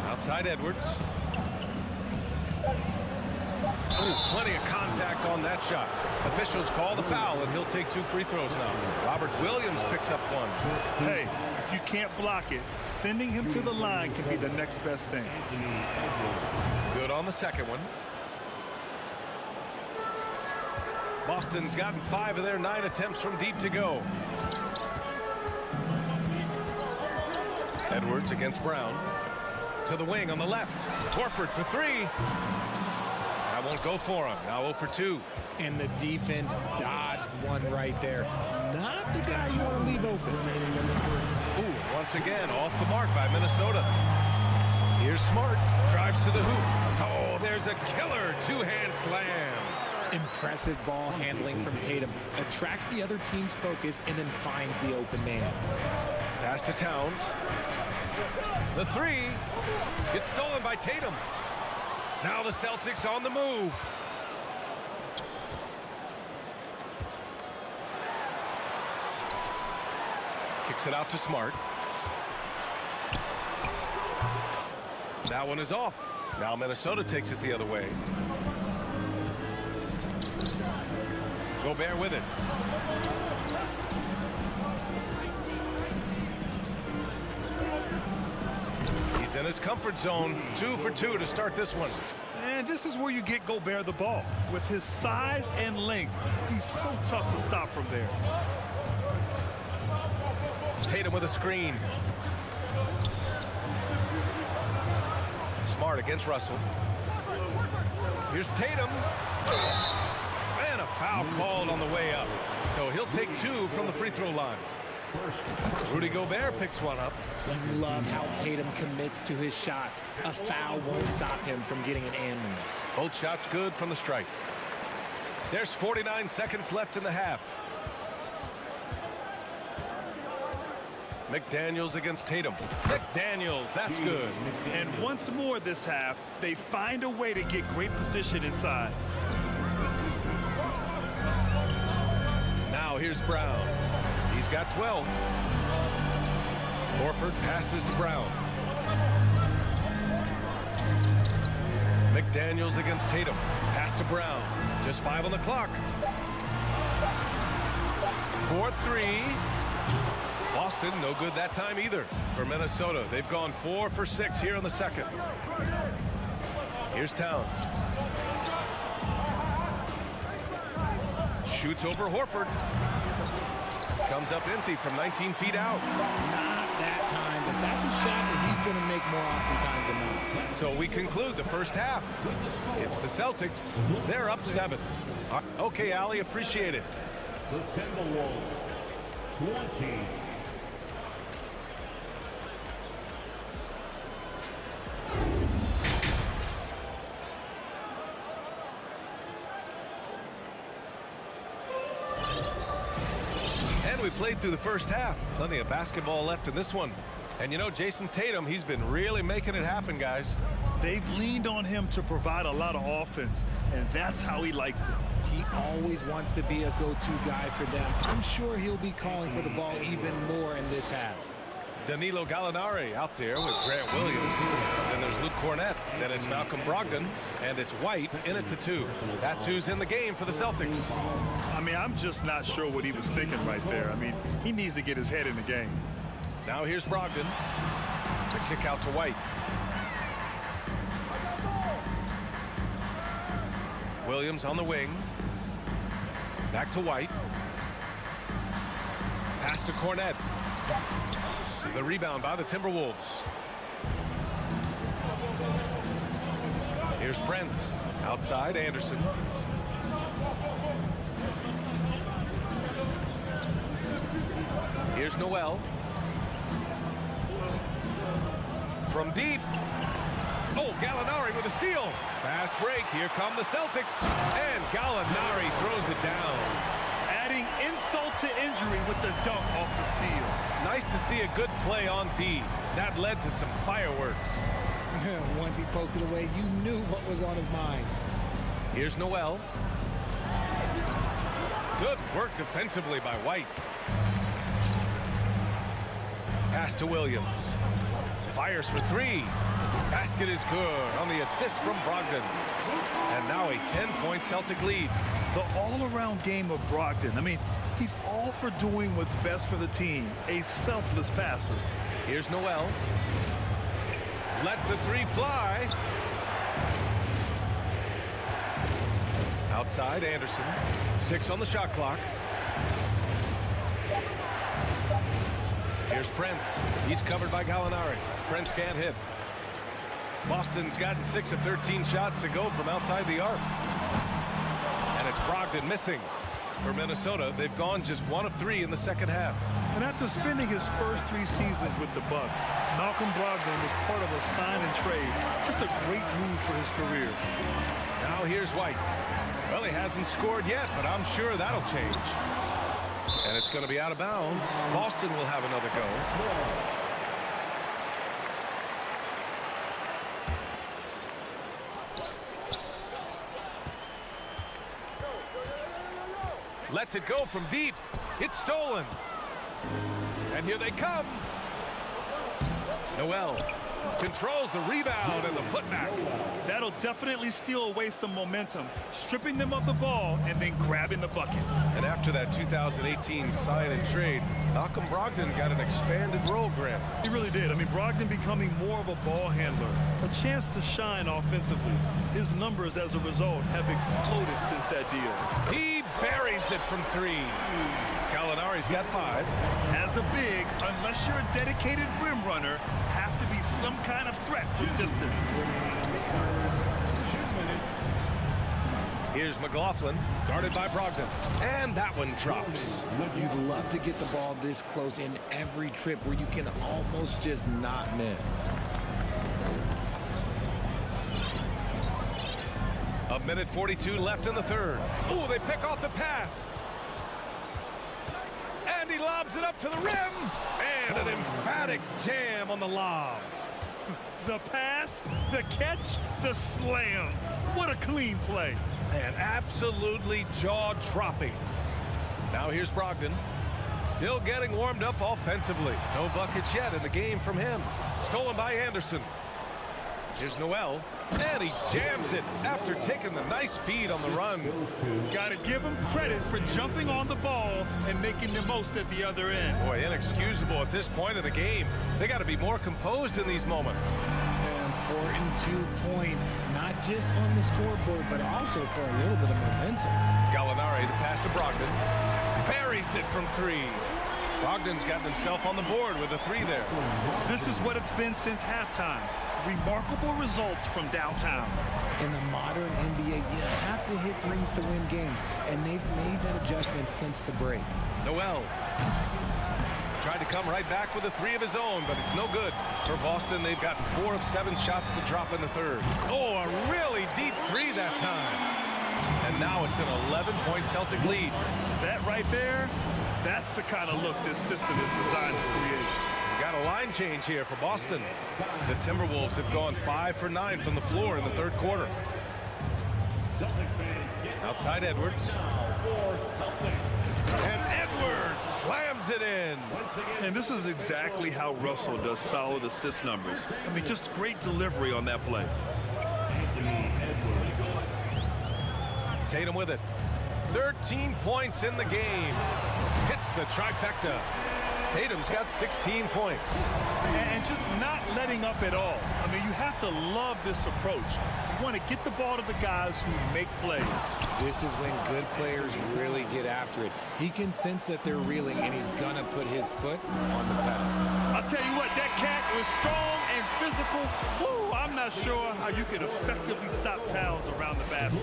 Outside Edwards. Ooh, plenty of contact on that shot. Officials call the foul, and he'll take 2 free throws now. Robert Williams picks up 1. Hey, if you can't block it, sending him to the line can be the next best thing. Good on the second one. Boston's gotten 5 of their 9 attempts from deep to go. Edwards against Brown. To the wing on the left. Horford for 3. That won't go for him. Now 0 for 2. And the defense dodged one right there. Not the guy you want to leave open. Ooh, once again, off the mark by Minnesota. Here's Smart. Drives to the hoop. Oh, there's a killer 2-hand slam. Impressive ball handling from Tatum. Attracts the other team's focus and then finds the open man. Pass to Towns. The 3 gets stolen by Tatum. Now the Celtics on the move. Kicks it out to Smart. That one is off. Now Minnesota takes it the other way. Gobert with it. He's in his comfort zone. 2 for 2 to start this one. And this is where you get Gobert the ball. With his size and length, he's so tough to stop from there. Tatum with a screen. Smart against Russell. Here's Tatum. And a foul called on the way up. So he'll take 2 from the free throw line. Rudy Gobert picks one up. Love how Tatum commits to his shots. A foul won't stop him from getting an and one. Both shots good from the strike. There's 49 seconds left in the half. McDaniels against Tatum. McDaniels, that's good. And once more this half, they find a way to get great position inside. Now here's Brown. He's got 12. Horford passes to Brown. McDaniels against Tatum. Pass to Brown. Just 5 on the clock. 4-3. Boston, no good that time either. For Minnesota, they've gone 4 for 6 here in the second. Here's Towns. Shoots over Horford. Comes up empty from 19 feet out. Not that time, but that's a shot that he's going to make more oftentimes than not. So we conclude the first half. It's the Celtics. They're up 7. Okay, Allie, appreciate it. The Timberwolves, 20. We played through the first half. Plenty of basketball left in this one. And you know, Jason Tatum, he's been really making it happen, guys. They've leaned on him to provide a lot of offense, and that's how he likes it. He always wants to be a go-to guy for them. I'm sure he'll be calling for the ball even more in this half. Danilo Gallinari out there with Grant Williams. Then there's Luke Cornett. Then it's Malcolm Brogdon. And it's White in at the 2. That's who's in the game for the Celtics. I mean, I'm just not sure what he was thinking right there. I mean, he needs to get his head in the game. Now here's Brogdon. It's a kick out to White. Williams on the wing. Back to White. Pass to Cornett. The rebound by the Timberwolves. Here's Prince. Outside, Anderson. Here's Noel. From deep. Oh, Gallinari with a steal. Fast break. Here come the Celtics. And Gallinari throws it down. Adding insult to injury with the dunk off the steal. Nice to see a good play on D. That led to some fireworks. Once he poked it away, you knew what was on his mind. Here's Noel. Good work defensively by White. Pass to Williams. Fires for three. Basket is good on the assist from Brogdon. And now a 10-point Celtic lead. The all-around game of Brogdon. I mean, he's all for doing what's best for the team. A selfless passer. Here's Noel. Lets the three fly. Outside, Anderson. 6 on the shot clock. Here's Prince. He's covered by Gallinari. Prince can't hit. Boston's gotten 6 of 13 shots to go from outside the arc. And it's Brogdon missing. For Minnesota, they've gone just 1 of 3 in the second half. And after spending his first 3 seasons with the Bucks, Malcolm Brogdon was part of a sign and trade. Just a great move for his career. Now here's White. Well, he hasn't scored yet, but I'm sure that'll change. And it's going to be out of bounds. Boston will have another go. Lets it go from deep. It's stolen. And here they come. Noel controls the rebound and the putback. That'll definitely steal away some momentum, stripping them of the ball and then grabbing the bucket. And after that 2018 sign and trade, Malcolm Brogdon got an expanded role, Grant. He really did. I mean, Brogdon becoming more of a ball handler, a chance to shine offensively. His numbers as a result have exploded since that deal. He buries it from 3. Gallinari's got 5. As a big, unless you're a dedicated rim runner, have to be some kind of threat from distance. Here's McLaughlin, guarded by Brogdon. And that one drops. You'd love to get the ball this close in every trip where you can almost just not miss. A minute 42 left in the third. Oh, they pick off the pass. And he lobs it up to the rim. And an emphatic jam on the lob. The pass, the catch, the slam. What a clean play. And absolutely jaw-dropping. Now here's Brogdon. Still getting warmed up offensively. No buckets yet in the game from him. Stolen by Anderson. Here's Noel. And he jams it after taking the nice feed on the run. Got to give him credit for jumping on the ball and making the most at the other end. Boy, inexcusable at this point of the game. They got to be more composed in these moments. An important 2 points, not just on the scoreboard, but also for a little bit of momentum. Gallinari, the pass to Brogdon. Buries it from 3. Brogdon's got himself on the board with a 3 there. This is what it's been since halftime. Remarkable results from downtown. In the modern NBA, you have to hit threes to win games, and they've made that adjustment since the break. Noel tried to come right back with a 3 of his own, but it's no good. For Boston, they've gotten 4 of 7 shots to drop in the third. Oh, a really deep 3 that time. And now it's an 11-point Celtic lead. That right there, that's the kind of look this system is designed to create. Got a line change here for Boston. The Timberwolves have gone 5 for 9 from the floor in the third quarter. Outside Edwards. And Edwards slams it in. And this is exactly how Russell does solid assist numbers. I mean, just great delivery on that play. Tatum with it. 13 points in the game. Hits the trifecta. Tatum's got 16 points. And just not letting up at all. I mean, you have to love this approach. You want to get the ball to the guys who make plays. This is when good players really get after it. He can sense that they're reeling, and he's going to put his foot on the pedal. I'll tell you what, that cat was strong and physical. Woo, I'm not sure how you can effectively stop towels around the basket.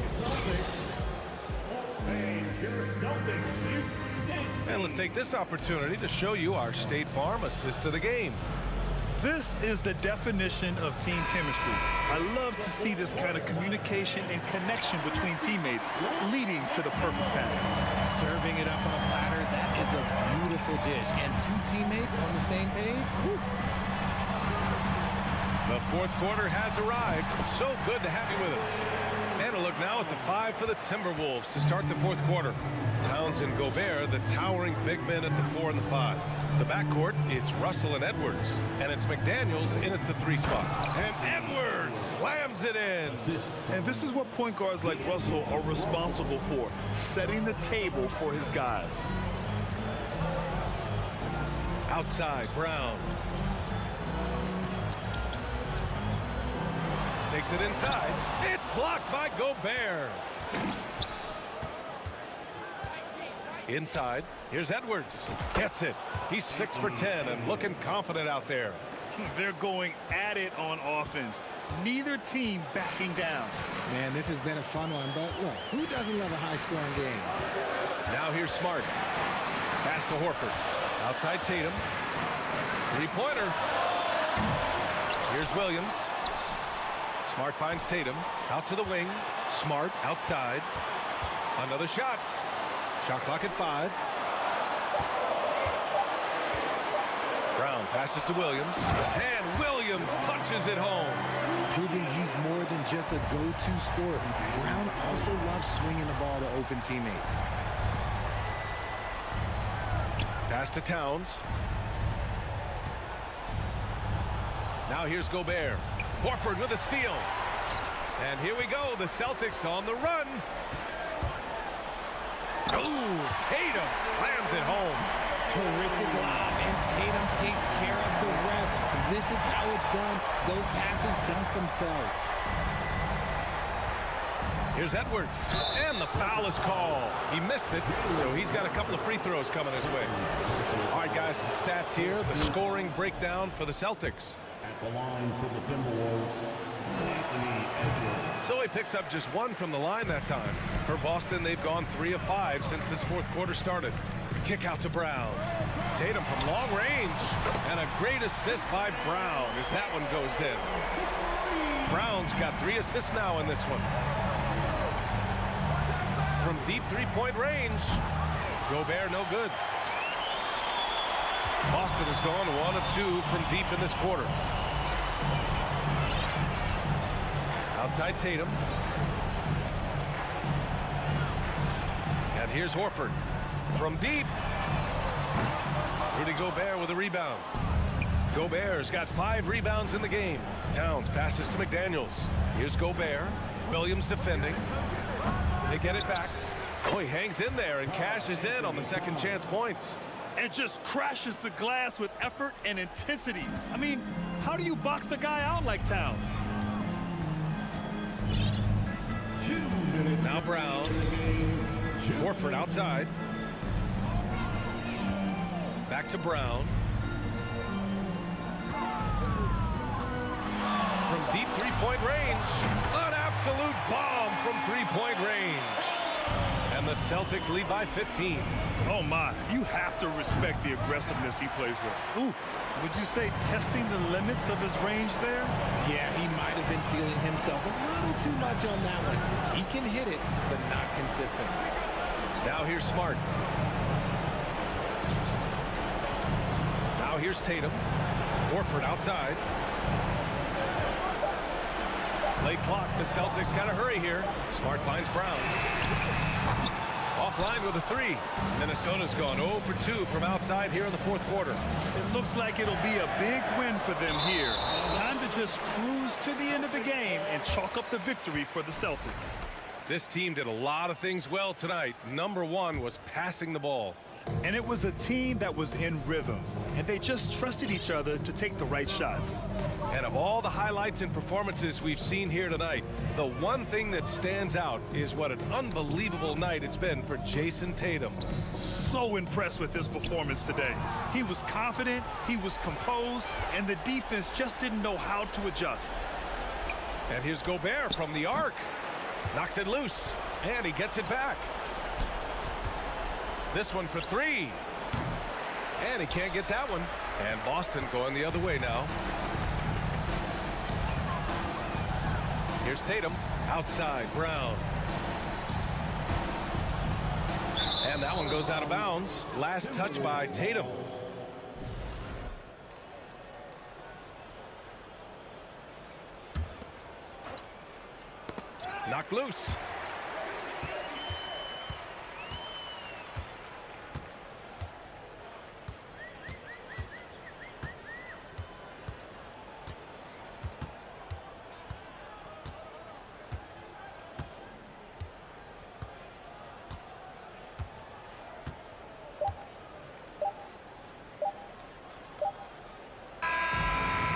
And let's take this opportunity to show you our State Farm assist of the game. This is the definition of team chemistry. I love to see this kind of communication and connection between teammates leading to the perfect pass. Serving it up on a platter, that is a beautiful dish. And 2 teammates on the same page. Woo. The fourth quarter has arrived. So good to have you with us. And a look now at the 5 for the Timberwolves to start the fourth quarter. Towns and Gobert, the towering big men at the 4 and the 5. The backcourt, it's Russell and Edwards. And it's McDaniels in at the 3 spot. And Edwards slams it in. And this is what point guards like Russell are responsible for, setting the table for his guys. Outside, Brown. Takes it inside. It's blocked by Gobert. Inside, here's Edwards. Gets it. He's 6 for 10 and looking confident out there. They're going at it on offense. Neither team backing down. Man, this has been a fun one, but look, who doesn't love a high-scoring game? Now here's Smart. Pass to Horford. Outside Tatum. Three-pointer. Here's Williams. Smart finds Tatum. Out to the wing. Smart outside. Another shot. Shot clock at 5. Brown passes to Williams. And Williams punches it home. Proving he's more than just a go-to scorer. Brown also loves swinging the ball to open teammates. Pass to Towns. Now here's Gobert. Horford with a steal. And here we go. The Celtics on the run. Ooh, Tatum slams it home. Terrific lob, and Tatum takes care of the rest. This is how it's done. Those passes dunk themselves. Here's Edwards, and the foul is called. He missed it, so he's got a couple of free throws coming his way. All right, guys, some stats here. The scoring breakdown for the Celtics. At the line for the Timberwolves, Anthony Edwards. So he picks up just 1 from the line that time. For Boston, they've gone 3 of 5 since this fourth quarter started. Kick out to Brown. Tatum from long range. And a great assist by Brown as that one goes in. Brown's got 3 assists now in this one. From deep three-point range. Gobert no good. Boston has gone 1 of 2 from deep in this quarter. Outside Tatum. And here's Horford. From deep. Rudy Gobert with a rebound. Gobert's got 5 rebounds in the game. Towns passes to McDaniels. Here's Gobert. Williams defending. They get it back. Oh, he hangs in there and cashes in on the second chance points. And just crashes the glass with effort and intensity. I mean, how do you box a guy out like Towns? Now Brown. Horford outside. Back to Brown. From deep three-point range. An absolute bomb from three-point range. And the Celtics lead by 15. Oh, my. You have to respect the aggressiveness he plays with. Ooh, would you say testing the limits of his range there? Yeah, he might have been feeling himself a little too much on that one. He can hit it, but not consistent. Now here's Smart. Now here's Tatum. Horford outside. Late clock. The Celtics got to hurry here. Smart finds Brown. Offline with a 3. Minnesota's gone 0 for 2 from outside here in the fourth quarter. It looks like it'll be a big win for them here. Time to just cruise to the end of the game and chalk up the victory for the Celtics. This team did a lot of things well tonight. Number 1 was passing the ball. And it was a team that was in rhythm, and they just trusted each other to take the right shots. And of all the highlights and performances we've seen here tonight, the one thing that stands out is what an unbelievable night it's been for Jason Tatum. So impressed with his performance today. He was confident, he was composed, and the defense just didn't know how to adjust. And here's Gobert from the arc. Knocks it loose, and he gets it back. This one for 3. And he can't get that one. And Boston going the other way now. Here's Tatum. Outside, Brown. And that one goes out of bounds. Last touch by Tatum. Knocked loose.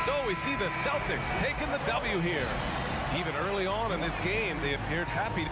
So we see the Celtics taking the W here. Even early on in this game, they appeared happy.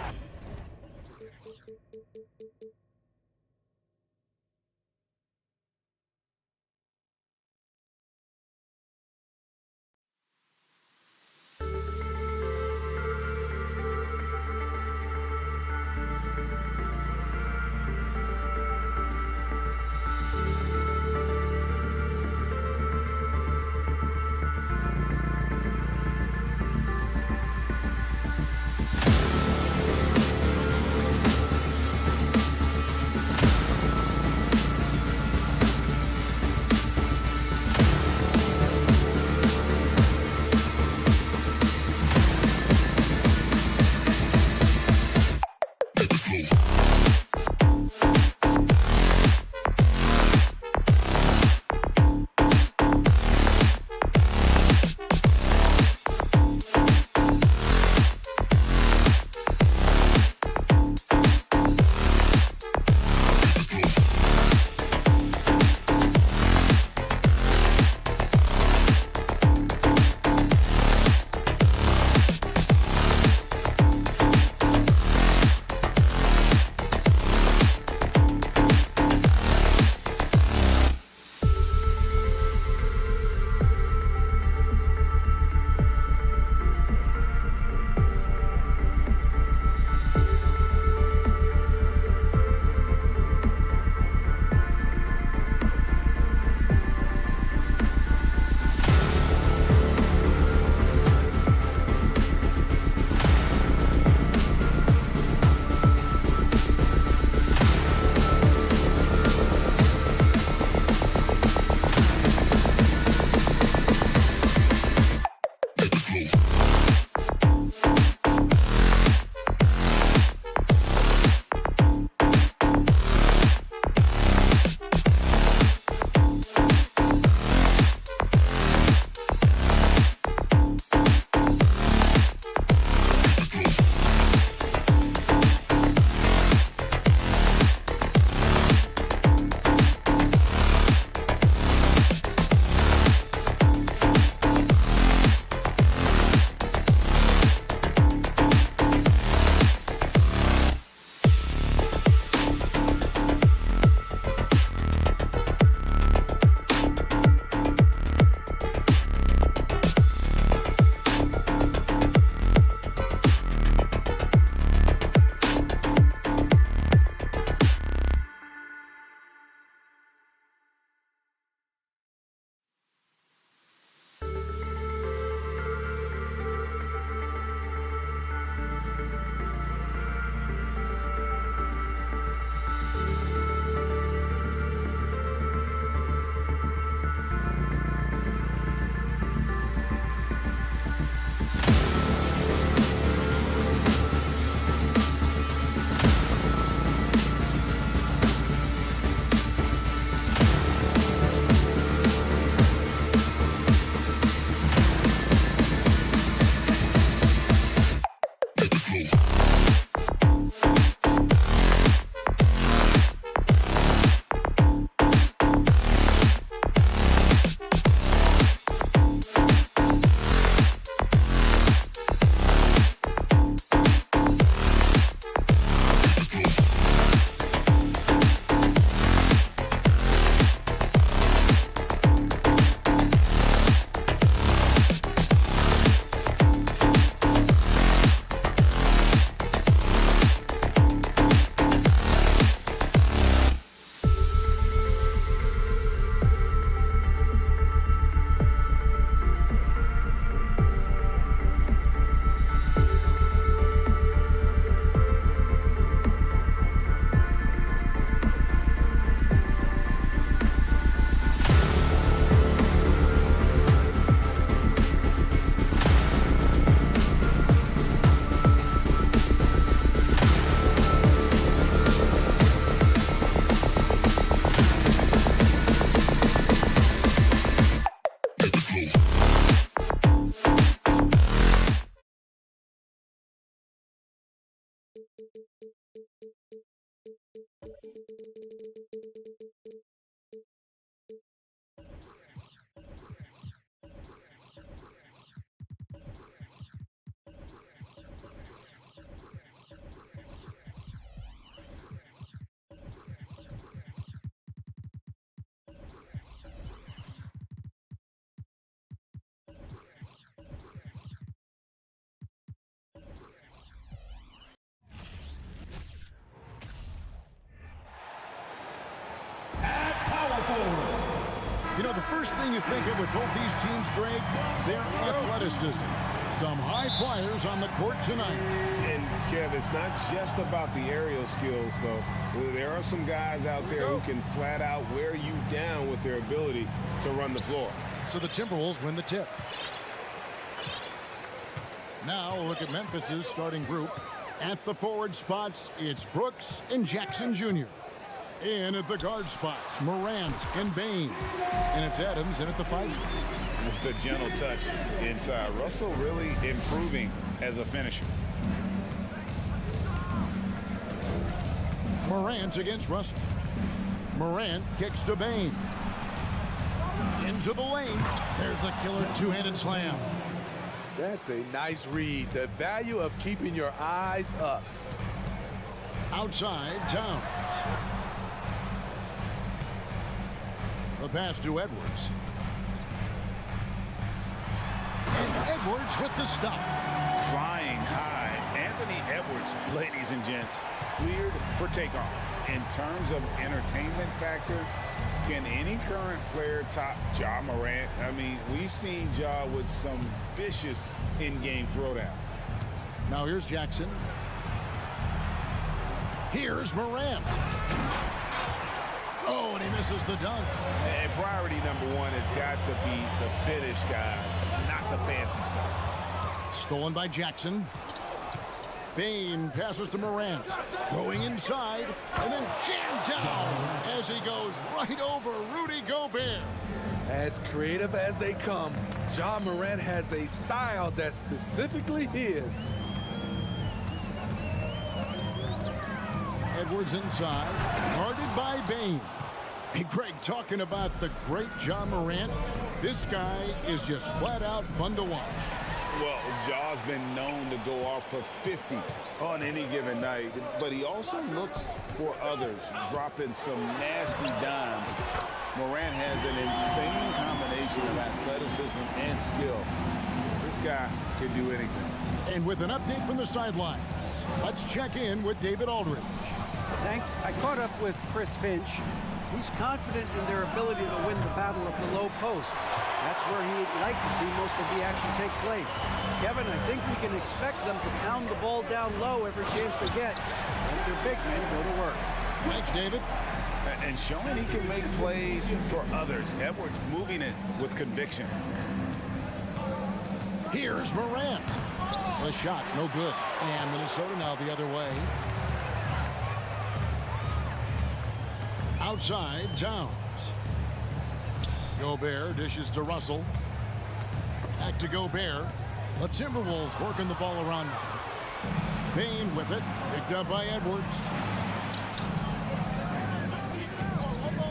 You know, the first thing you think of with both these teams, Greg, their athleticism. Some high flyers on the court tonight. And, Kev, it's not just about the aerial skills, though. There are some guys out there who can flat out wear you down with their ability to run the floor. So the Timberwolves win the tip. Now a look at Memphis's starting group. At the forward spots, it's Brooks and Jackson Jr. In at the guard spots, Morant and Bain. And it's Adams in at the 5 spot. With the gentle touch inside. Russell really improving as a finisher. Morant against Russell. Morant kicks to Bain. Into the lane. There's the killer two-handed slam. That's a nice read. The value of keeping your eyes up. Outside, Towns. The pass to Edwards. And Edwards with the stuff. Flying high. Anthony Edwards, ladies and gents, cleared for takeoff. In terms of entertainment factor, can any current player top Ja Morant? I mean, we've seen Ja with some vicious in-game throwdown. Now here's Jackson. Here's Morant. Oh, and he misses the dunk. And priority number one has got to be the finish, guys, not the fancy stuff. Stolen by Jackson. Bain passes to Morant. Going inside, and then jammed down as he goes right over Rudy Gobert. As creative as they come, Ja Morant has a style that's specifically his. Edwards inside, guarded by Bain. Hey, Greg, talking about the great Ja Morant, this guy is just flat out fun to watch. Well, Ja's been known to go off for 50 on any given night, but he also looks for others, dropping some nasty dimes. Morant has an insane combination of athleticism and skill. This guy can do anything. And with an update from the sidelines, let's check in with David Aldridge. Thanks. I caught up with Chris Finch. He's confident in their ability to win the battle of the low post. That's where he'd like to see most of the action take place. Kevin, I think we can expect them to pound the ball down low every chance they get. And their big men go to work. Thanks, David. And showing he can make plays for others. Edwards moving it with conviction. Here's Morant. The shot, no good. And Minnesota now the other way. Outside, Towns. Gobert dishes to Russell. Back to Gobert. The Timberwolves working the ball around now. Bain with it. Picked up by Edwards.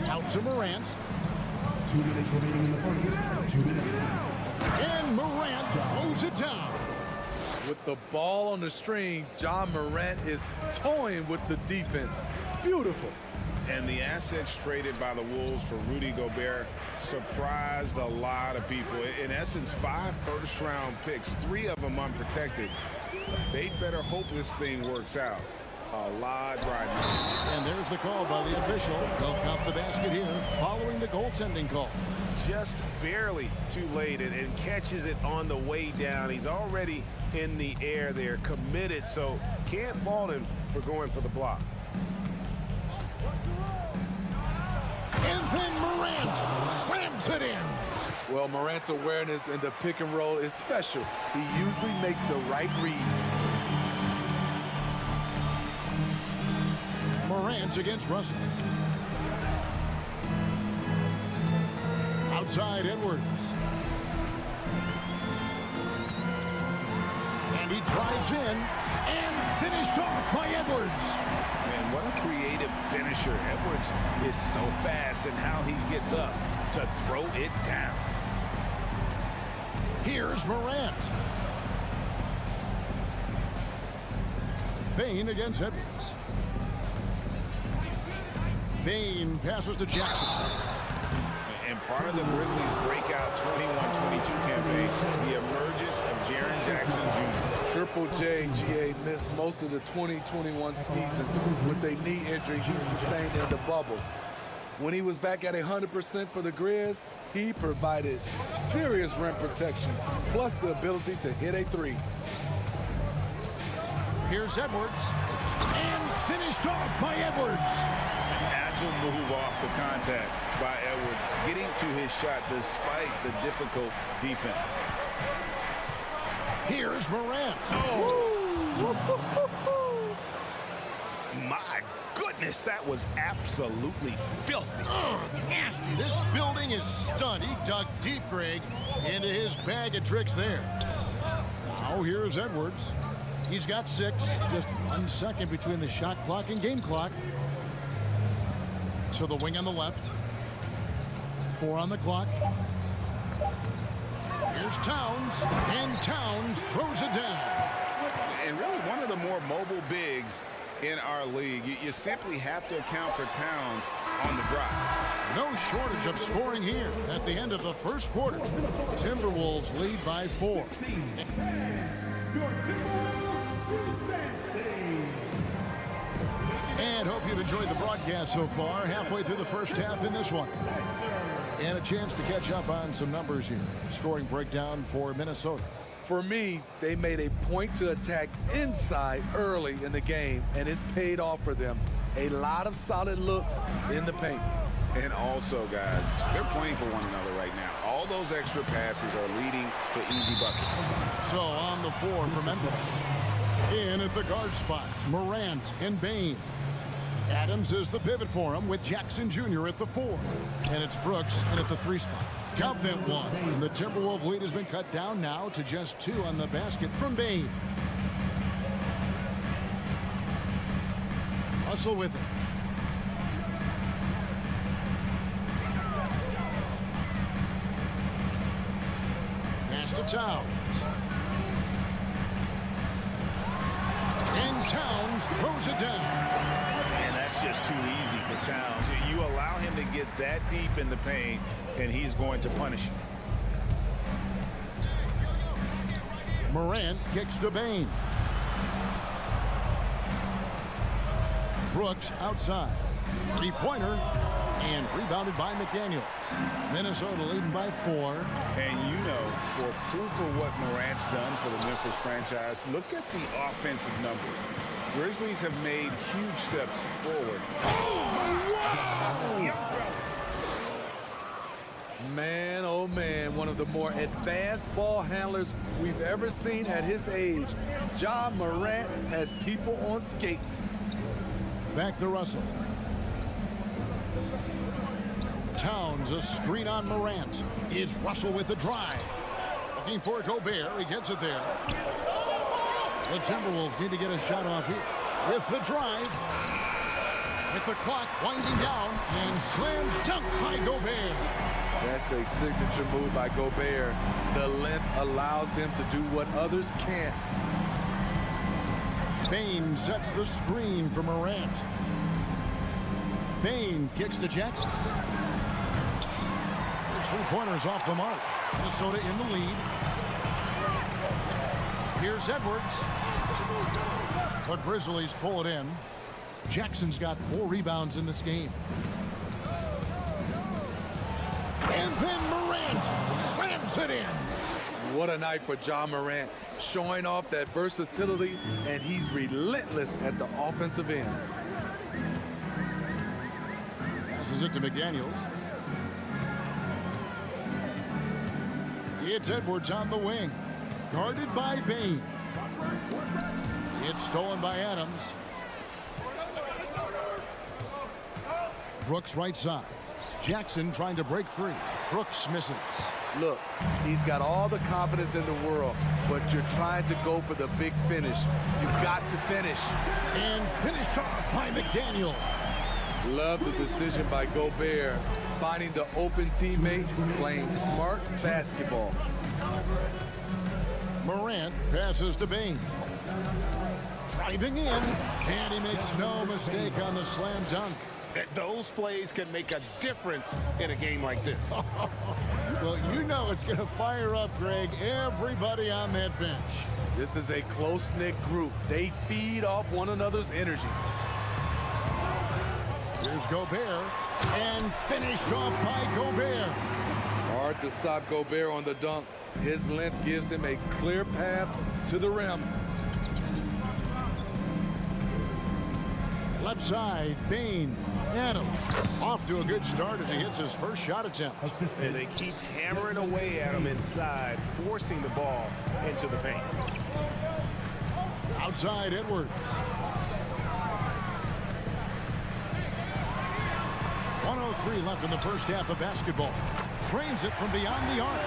Out to Morant. 2 minutes remaining in the first. 2 minutes. And Morant throws it down. With the ball on the string, Ja Morant is toying with the defense. Beautiful. And the assets traded by the Wolves for Rudy Gobert surprised a lot of people. In essence, 5 first-round picks, 3 of them unprotected. They'd better hope this thing works out. A lot right now. And there's the call by the official. They'll count the basket here following the goaltending call. Just barely too late and catches it on the way down. He's already in the air there, committed, so can't fault him for going for the block. And then Morant slams it in. Well, Morant's awareness in the pick and roll is special. He usually makes the right reads. Morant against Russell. Outside Edwards. And he drives in. And finished off by Edwards. Man, what a creative finisher. Edwards is so fast in how he gets up to throw it down. Here's Morant. Bane against Edwards. Bane passes to Jackson. And part of the Grizzlies' breakout 21-22 campaign, the emergence of Jaren Jackson Jr. Triple J, GA, missed most of the 2021 season with a knee injury he sustained in the bubble. When he was back at 100% for the Grizz, he provided serious rim protection, plus the ability to hit a three. Here's Edwards. And finished off by Edwards. Agile move off the contact by Edwards, getting to his shot despite the difficult defense. Here's Morant. My goodness, that was absolutely filthy. Nasty. This building is stunned. He dug deep, Greg, into his bag of tricks there. Now here's Edwards. He's got 6. Just 1 second between the shot clock and game clock. To the wing on the left. 4 on the clock. Here's Towns. And Towns throws it down. And really one of the more mobile bigs in our league. You simply have to account for Towns on the drive. No shortage of scoring here at the end of the first quarter. Timberwolves lead by 4. And hope you've enjoyed the broadcast so far. Halfway through the first half in this one. And a chance to catch up on some numbers here. Scoring breakdown for Minnesota. For me, they made a point to attack inside early in the game, and it's paid off for them. A lot of solid looks in the paint. And also, guys, they're playing for one another right now. All those extra passes are leading to easy buckets. So on the floor for Memphis. In at the guard spots, Morant and Bane. Adams is the pivot for him with Jackson Jr. at the 4. And it's Brooks in at the 3 spot. Count that 1. And the Timberwolves lead has been cut down now to just 2 on the basket from Bane. Russell with it. Pass to Towns. And Towns throws it down. And that's just too easy for Towns. You allow him to get that deep in the paint, and he's going to punish you. Morant kicks to Bane. Brooks outside. 3-pointer. And rebounded by McDaniels. Minnesota leading by 4. And you know, for proof of what Morant's done for the Memphis franchise, look at the offensive numbers. Grizzlies have made huge steps forward. Man, oh man, one of the more advanced ball handlers we've ever seen at his age. Ja Morant has people on skates. Back to Russell. Towns, a screen on Morant. It's Russell with the drive. Looking for Gobert. He gets it there. The Timberwolves need to get a shot off here. With the drive. With the clock winding down. And slam dunk by Gobert. That's a signature move by Gobert. The length allows him to do what others can't. Bane sets the screen for Morant. Bane kicks to Jackson. 3-pointers off the mark. Minnesota in the lead. Here's Edwards. The Grizzlies pull it in. Jackson's got 4 rebounds in this game. And then Morant slams it in. What a night for Ja Morant, showing off that versatility, and he's relentless at the offensive end. Passes it to McDaniels. It's Edwards on the wing. Guarded by Bane. It's stolen by Adams. Brooks right side. Jackson trying to break free. Brooks misses. Look, he's got all the confidence in the world, but you're trying to go for the big finish. You've got to finish. And finished off by McDaniel. Love the decision by Gobert, finding the open teammate, playing smart basketball. Morant passes to Bain. Driving in, and he makes no mistake on the slam dunk. Those plays can make a difference in a game like this. Well, you know it's going to fire up, Greg, everybody on that bench. This is a close-knit group. They feed off one another's energy. Here's Gobert, and finished off by Gobert. Hard to stop Gobert on the dunk. His length gives him a clear path to the rim. Left side, Bain, Adams. Off to a good start as he hits his first shot attempt. And they keep hammering away at him inside, forcing the ball into the paint. Outside, Edwards. 1:03 left in the first half of basketball. Trains it from beyond the arc.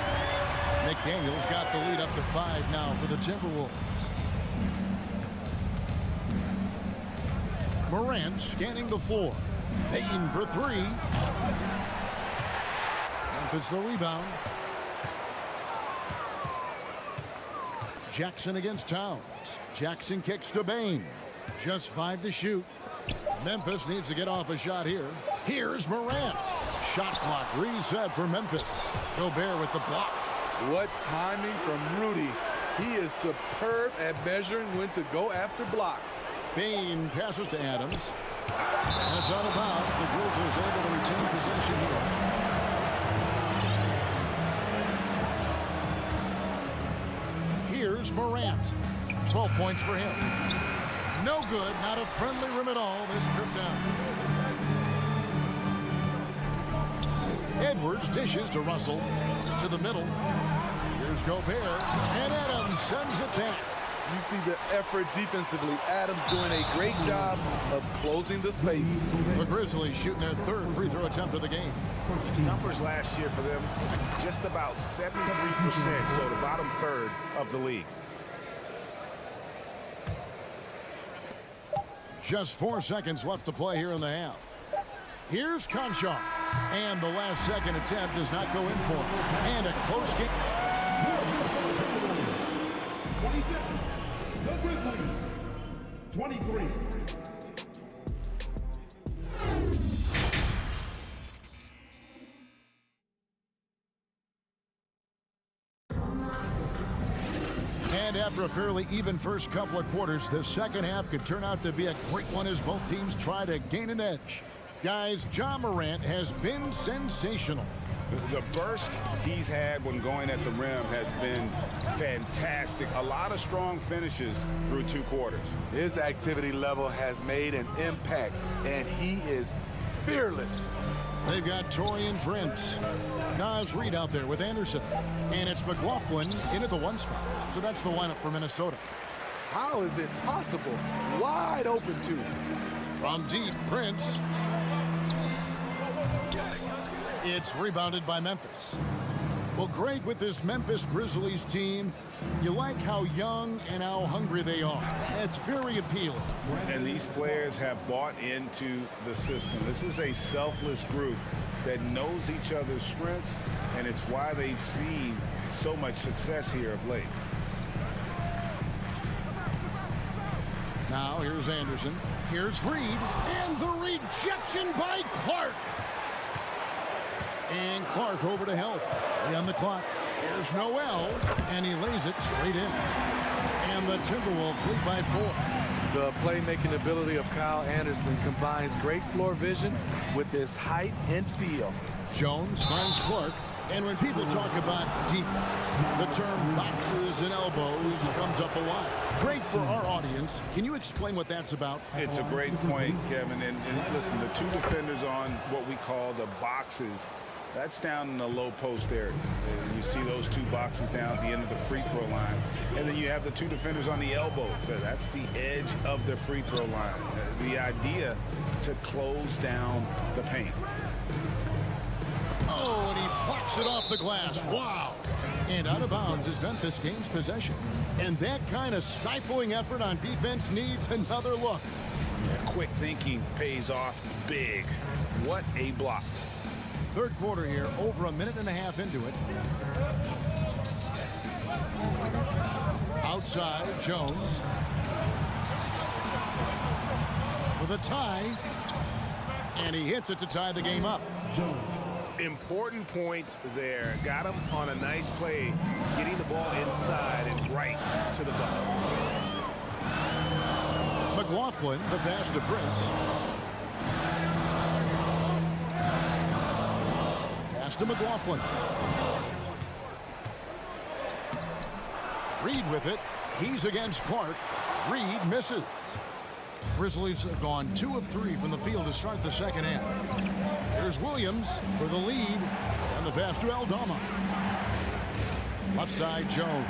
McDaniel's got the lead up to 5 now for the Timberwolves. Morant scanning the floor. Payton for 3. Memphis the rebound. Jackson against Towns. Jackson kicks to Bain. Just 5 to shoot. Memphis needs to get off a shot here. Here's Morant. Shot clock reset for Memphis. Gobert with the block. What timing from Rudy. He is superb at measuring when to go after blocks. Bain passes to Adams. That's out of bounds. The Grizzlies able to retain possession here. Here's Morant. 12 points for him. No good. Not a friendly rim at all this trip down. Edwards dishes to Russell. To the middle. Here's Gobert. And Adams sends it down. You see the effort defensively. Adams doing a great job of closing the space. The Grizzlies shooting their 3rd free throw attempt of the game. Numbers last year for them, just about 73%, so the bottom 1/3 of the league. Just 4 seconds left to play here in the half. Here's Conchar. And the last second attempt does not go in for him. And a close game. 27. The Grizzlies. 23. And after a fairly even first couple of quarters, the second half could turn out to be a great one as both teams try to gain an edge. Guys, Ja Morant has been sensational. The burst he's had when going at the rim has been fantastic. A lot of strong finishes through 2 quarters. His activity level has made an impact, and he is fearless. They've got Torian Prince. Nas Reed out there with Anderson. And it's McLaughlin in at the 1 spot. So that's the lineup for Minnesota. How is it possible? Wide open too. From deep, Prince. It's rebounded by Memphis. Well, Greg, with this Memphis Grizzlies team, you like how young and how hungry they are. It's very appealing. And these players have bought into the system. This is a selfless group that knows each other's strengths, and it's why they've seen so much success here of late. Now, here's Anderson. Here's Reed. And the rejection by Clark. And Clark over to help. 3 on the clock. Here's Noel. And he lays it straight in. And the Timberwolves lead by 4. The playmaking ability of Kyle Anderson combines great floor vision with his height and feel. Jones finds Clark. And when people talk about defense, the term boxes and elbows comes up a lot. Great for our audience. Can you explain what that's about? It's a great point, Kevin. And listen, the 2 defenders on what we call the boxes, that's down in the low post area. And you see those 2 boxes down at the end of the free throw line. And then you have the 2 defenders on the elbows. So that's the edge of the free throw line. The idea to close down the paint. Oh, and he blocks it off the glass. Wow. And out of bounds as Memphis gains possession. And that kind of stifling effort on defense needs another look. Yeah, quick thinking pays off big. What a block. Third quarter here, over a minute and a half into it. Outside, Jones. With a tie. And he hits it to tie the game up. Important points there. Got him on a nice play, getting the ball inside and right to the bucket. McLaughlin, the pass to Prince. Pass to McLaughlin. Reed with it. He's against Clark. Reed misses. Grizzlies have gone 2 of 3 from the field to start the second half. Here's Williams for the lead. And the pass to Aldama. Left side, Jones.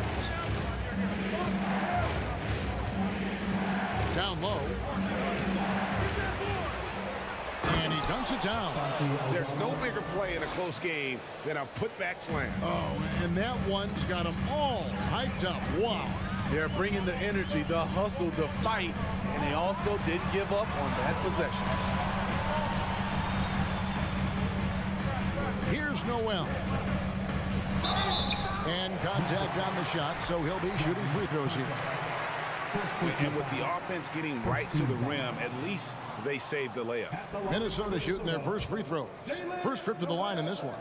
Down low. And he dunks it down. There's no bigger play in a close game than a putback slam. Oh, and that one's got them all hyped up. Wow. They're bringing the energy, the hustle, the fight, and they also didn't give up on that possession. Here's Noel. And contact on the shot, so he'll be shooting free throws here. And with the offense getting right to the rim, at least they saved the layup. Minnesota shooting their first free throws. First trip to the line in this one.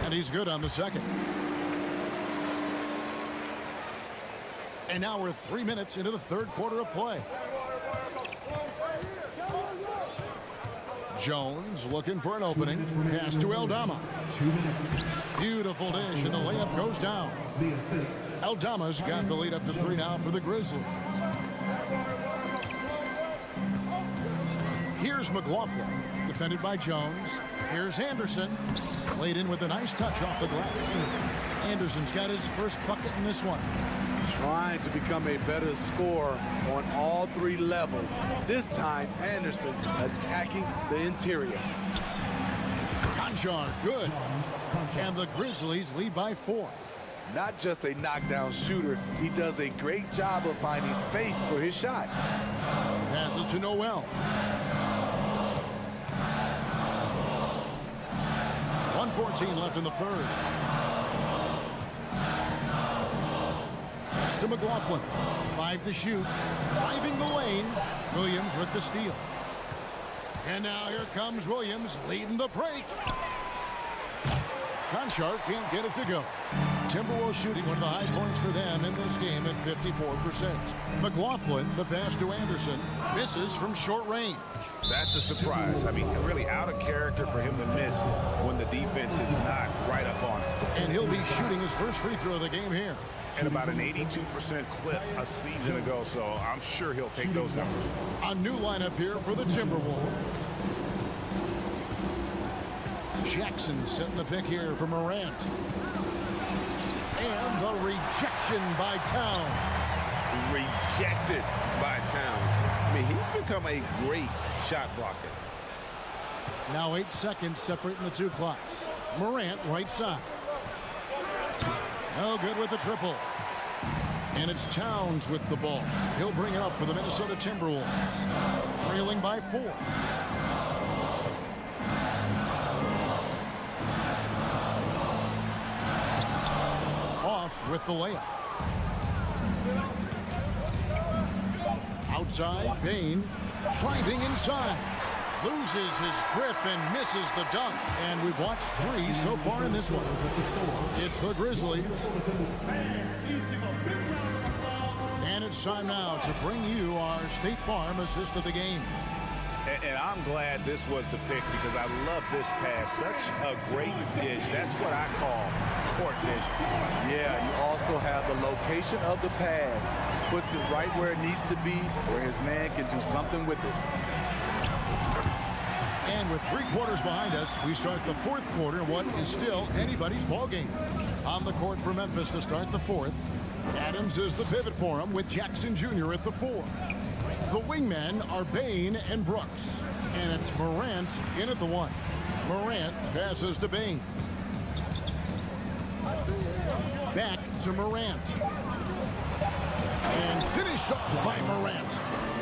And he's good on the second. And now we're 3 minutes into the third quarter of play. Jones looking for an opening. Pass to Aldama. Beautiful dish, and the layup goes down. Aldama's got the lead up to 3 now for the Grizzlies. Here's McLaughlin, defended by Jones. Here's Anderson, laid in with a nice touch off the glass. Anderson's got his first bucket in this one. Trying to become a better scorer on all 3 levels. This time, Anderson attacking the interior. Conchar, good. And the Grizzlies lead by 4. Not just a knockdown shooter, he does a great job of finding space for his shot. Passes to Noel. 1:14 left in the third. To McLaughlin. 5 to shoot. Driving the lane. Williams with the steal. And now here comes Williams leading the break. Conchar can't get it to go. Timberwolves shooting one of the high points for them in this game at 54%. McLaughlin, the pass to Anderson, misses from short range. That's a surprise. I mean, really out of character for him to miss when the defense is not right up on him. And he'll be shooting his first free throw of the game here. At about an 82% clip a season ago, so I'm sure he'll take those numbers. A new lineup here for the Timberwolves. Jackson setting the pick here for Morant. And the rejection by Towns. Rejected by Towns. I mean, he's become a great shot blocker. Now 8 seconds separating the 2 clocks. Morant right side. No good with the triple. And it's Towns with the ball. He'll bring it up for the Minnesota Timberwolves. Trailing by 4. Off with the layup. Outside, Bain driving inside. Loses his grip and misses the dunk. And we've watched 3 so far in this one. It's the Grizzlies. And it's time now to bring you our State Farm assist of the game. And I'm glad this was the pick because I love this pass. Such a great dish. That's what I call court vision. Yeah, you also have the location of the pass. Puts it right where it needs to be, where his man can do something with it. And with 3 quarters behind us, we start the 4th quarter in what is still anybody's ball game. On the court for Memphis to start the 4th. Adams is the pivot for him with Jackson Jr. at the 4. The wingmen are Bain and Brooks. And it's Morant in at the 1. Morant passes to Bain. Back to Morant. And finished off by Morant.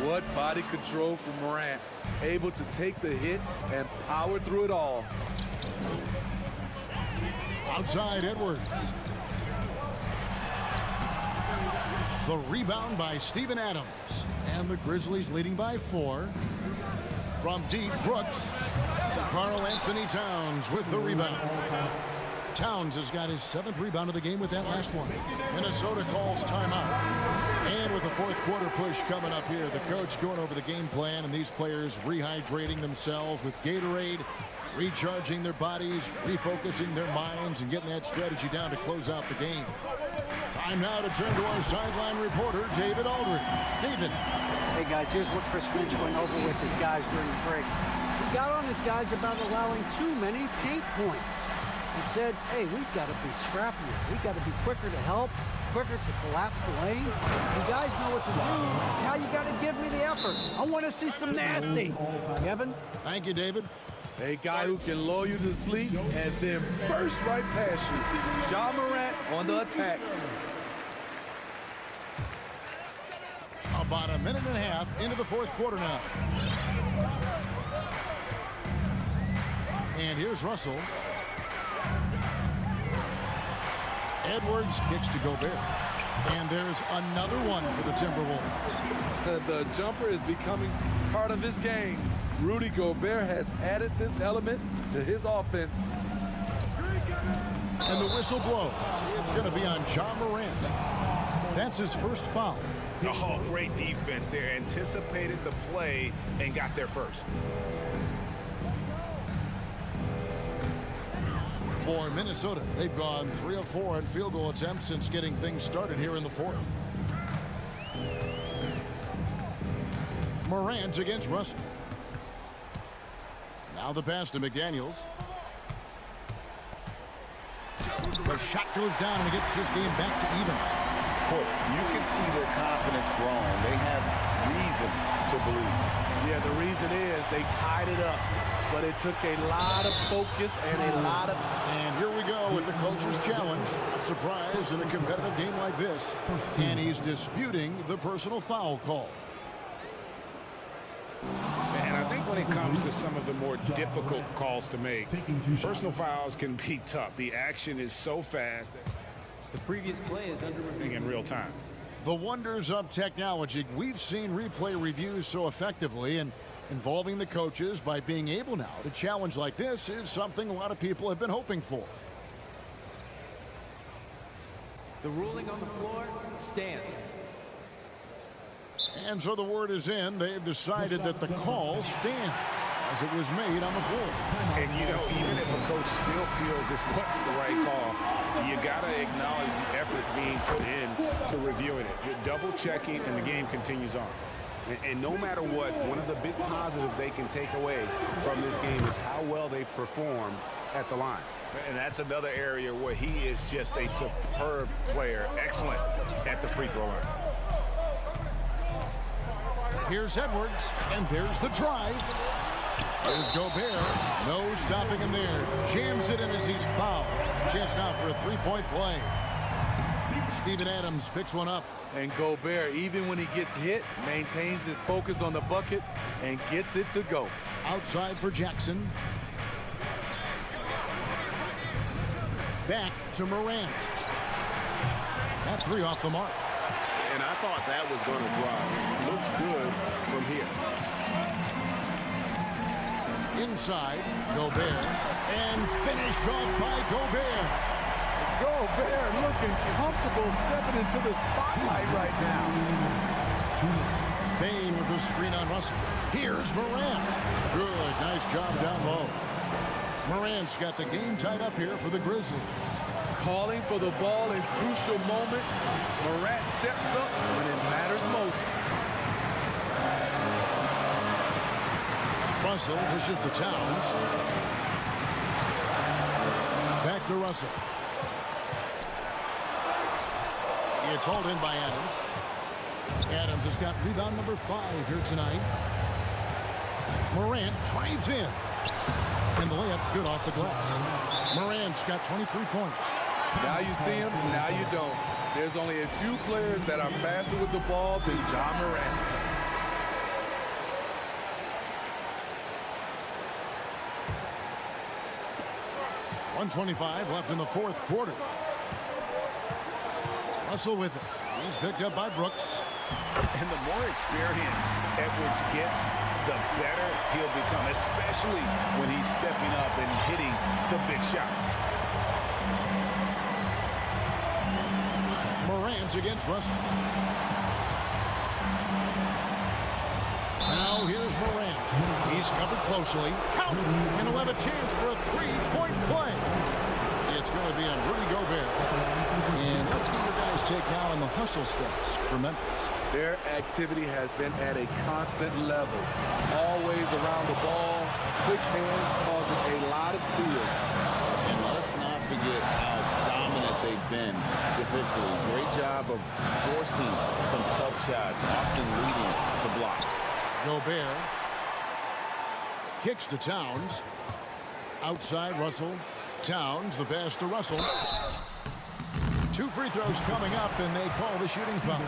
What body control from Morant. Able to take the hit and power through it all. Outside Edwards. The rebound by Steven Adams. And the Grizzlies leading by 4. From deep, Brooks. Karl Anthony Towns with the rebound. Towns has got his 7th rebound of the game with that last one. Minnesota calls timeout. And with the fourth quarter push coming up here, the coach going over the game plan and these players rehydrating themselves with Gatorade, recharging their bodies, refocusing their minds, and getting that strategy down to close out the game. Time now to turn to our sideline reporter, David Aldridge. David. Hey, guys, here's what Chris Finch went over with his guys during the break. He got on his guys about allowing too many paint points. He said, hey, we've got to be scrappier. We've got to be quicker to help, quicker to collapse the lane. You guys know what to do. Now you got to give me the effort. I want to see some nasty. Kevin? Thank you, David. A guy who can lull you to sleep and then burst right past you. Ja Morant on the attack. About a minute and a half into the fourth quarter now. And here's Russell. Edwards kicks to Gobert. And there's another one for the Timberwolves. The jumper is becoming part of his game. Rudy Gobert has added this element to his offense. And the whistle blows. It's going to be on Ja Morant. That's his first foul. Oh, great defense there. Anticipated the play and got there first. For Minnesota, they've gone 3 of 4 on field goal attempts since getting things started here in the fourth. Morant against Russell. Now the pass to McDaniels. The shot goes down and gets this game back to even. Look, you can see their confidence growing. They have reason to believe. Yeah, the reason is they tied it up. But it took a lot of focus and a lot of... And here we go with the coach's challenge. Surprise in a competitive game like this. And he's disputing the personal foul call. And I think when it comes to some of the more difficult calls to make, personal fouls can be tough. The action is so fast. The previous play is under review in real time. The wonders of technology. We've seen replay reviews so effectively, and involving the coaches by being able now to challenge like this is something a lot of people have been hoping for. The ruling on the floor stands. And so the word is in. They've decided that the call stands as it was made on the floor. And, you know, even if a coach still feels this wasn't the right call, you got to acknowledge the effort being put in to reviewing it. You're double checking, and the game continues on. And no matter what, one of the big positives they can take away from this game is how well they perform at the line. And that's another area where he is just a superb player, excellent at the free throw line. Here's Edwards, and there's the drive. There's Gobert. No stopping him there. Jams it in as he's fouled. Chance now for a three-point play. Steven Adams picks one up. And Gobert, even when he gets hit, maintains his focus on the bucket and gets it to go. Outside for Jackson. Back to Morant. That three off the mark. And I thought that was going to drive. Looked good from here. Inside, Gobert. And finished off by Gobert. Gobert looking comfortable stepping into the spotlight right now. Bain with the screen on Russell. Here's Morant. Good, nice job down low. Morant's got the game tied up here for the Grizzlies. Calling for the ball in crucial moments. Morant steps up when it matters most. Russell pushes to Towns. Back to Russell. It's hauled in by Adams. Adams has got rebound number 5 here tonight. Morant drives in. And the layup's good off the glass. Morant's got 23 points. Now you see him, now you don't. There's only a few players that are faster with the ball than Ja Morant. .125 left in the fourth quarter. Russell with it. He's picked up by Brooks. And the more experience Edwards gets, the better he'll become, especially when he's stepping up and hitting the big shots. Morant's against Russell. Now here's Morant. He's covered closely. Count! And he'll have a chance for a three-point play. It's going to be on Rudy Gobert. And let's get your guys' take now on the hustle stats for Memphis. Their activity has been at a constant level. Always around the ball. Quick hands causing a lot of steals. And let's not forget how dominant they've been defensively. Great job of forcing some tough shots, often leading to blocks. Gobert kicks to Towns. Outside Russell. Towns, the pass to Russell. 2 free throws coming up, and they call the shooting foul.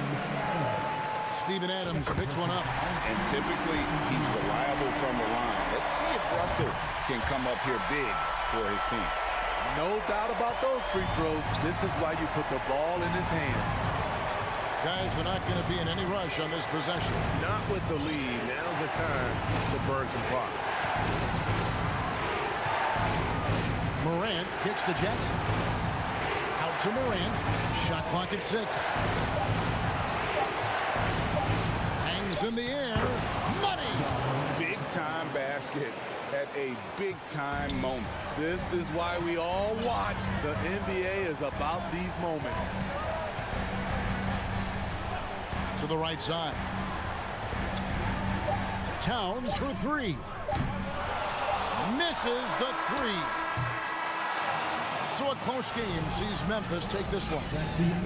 Steven Adams picks one up. And typically, he's reliable from the line. Let's see if Russell can come up here big for his team. No doubt about those free throws. This is why you put the ball in his hands. Guys are not going to be in any rush on this possession. Not with the lead. Now's the time to burn some clock. Morant kicks to Jackson. Out to Morant. Shot clock at 6. Hangs in the air. Money! Big time basket at a big time moment. This is why we all watch. The NBA is about these moments. To the right side. Towns for 3. Misses the 3. So a close game sees Memphis take this one.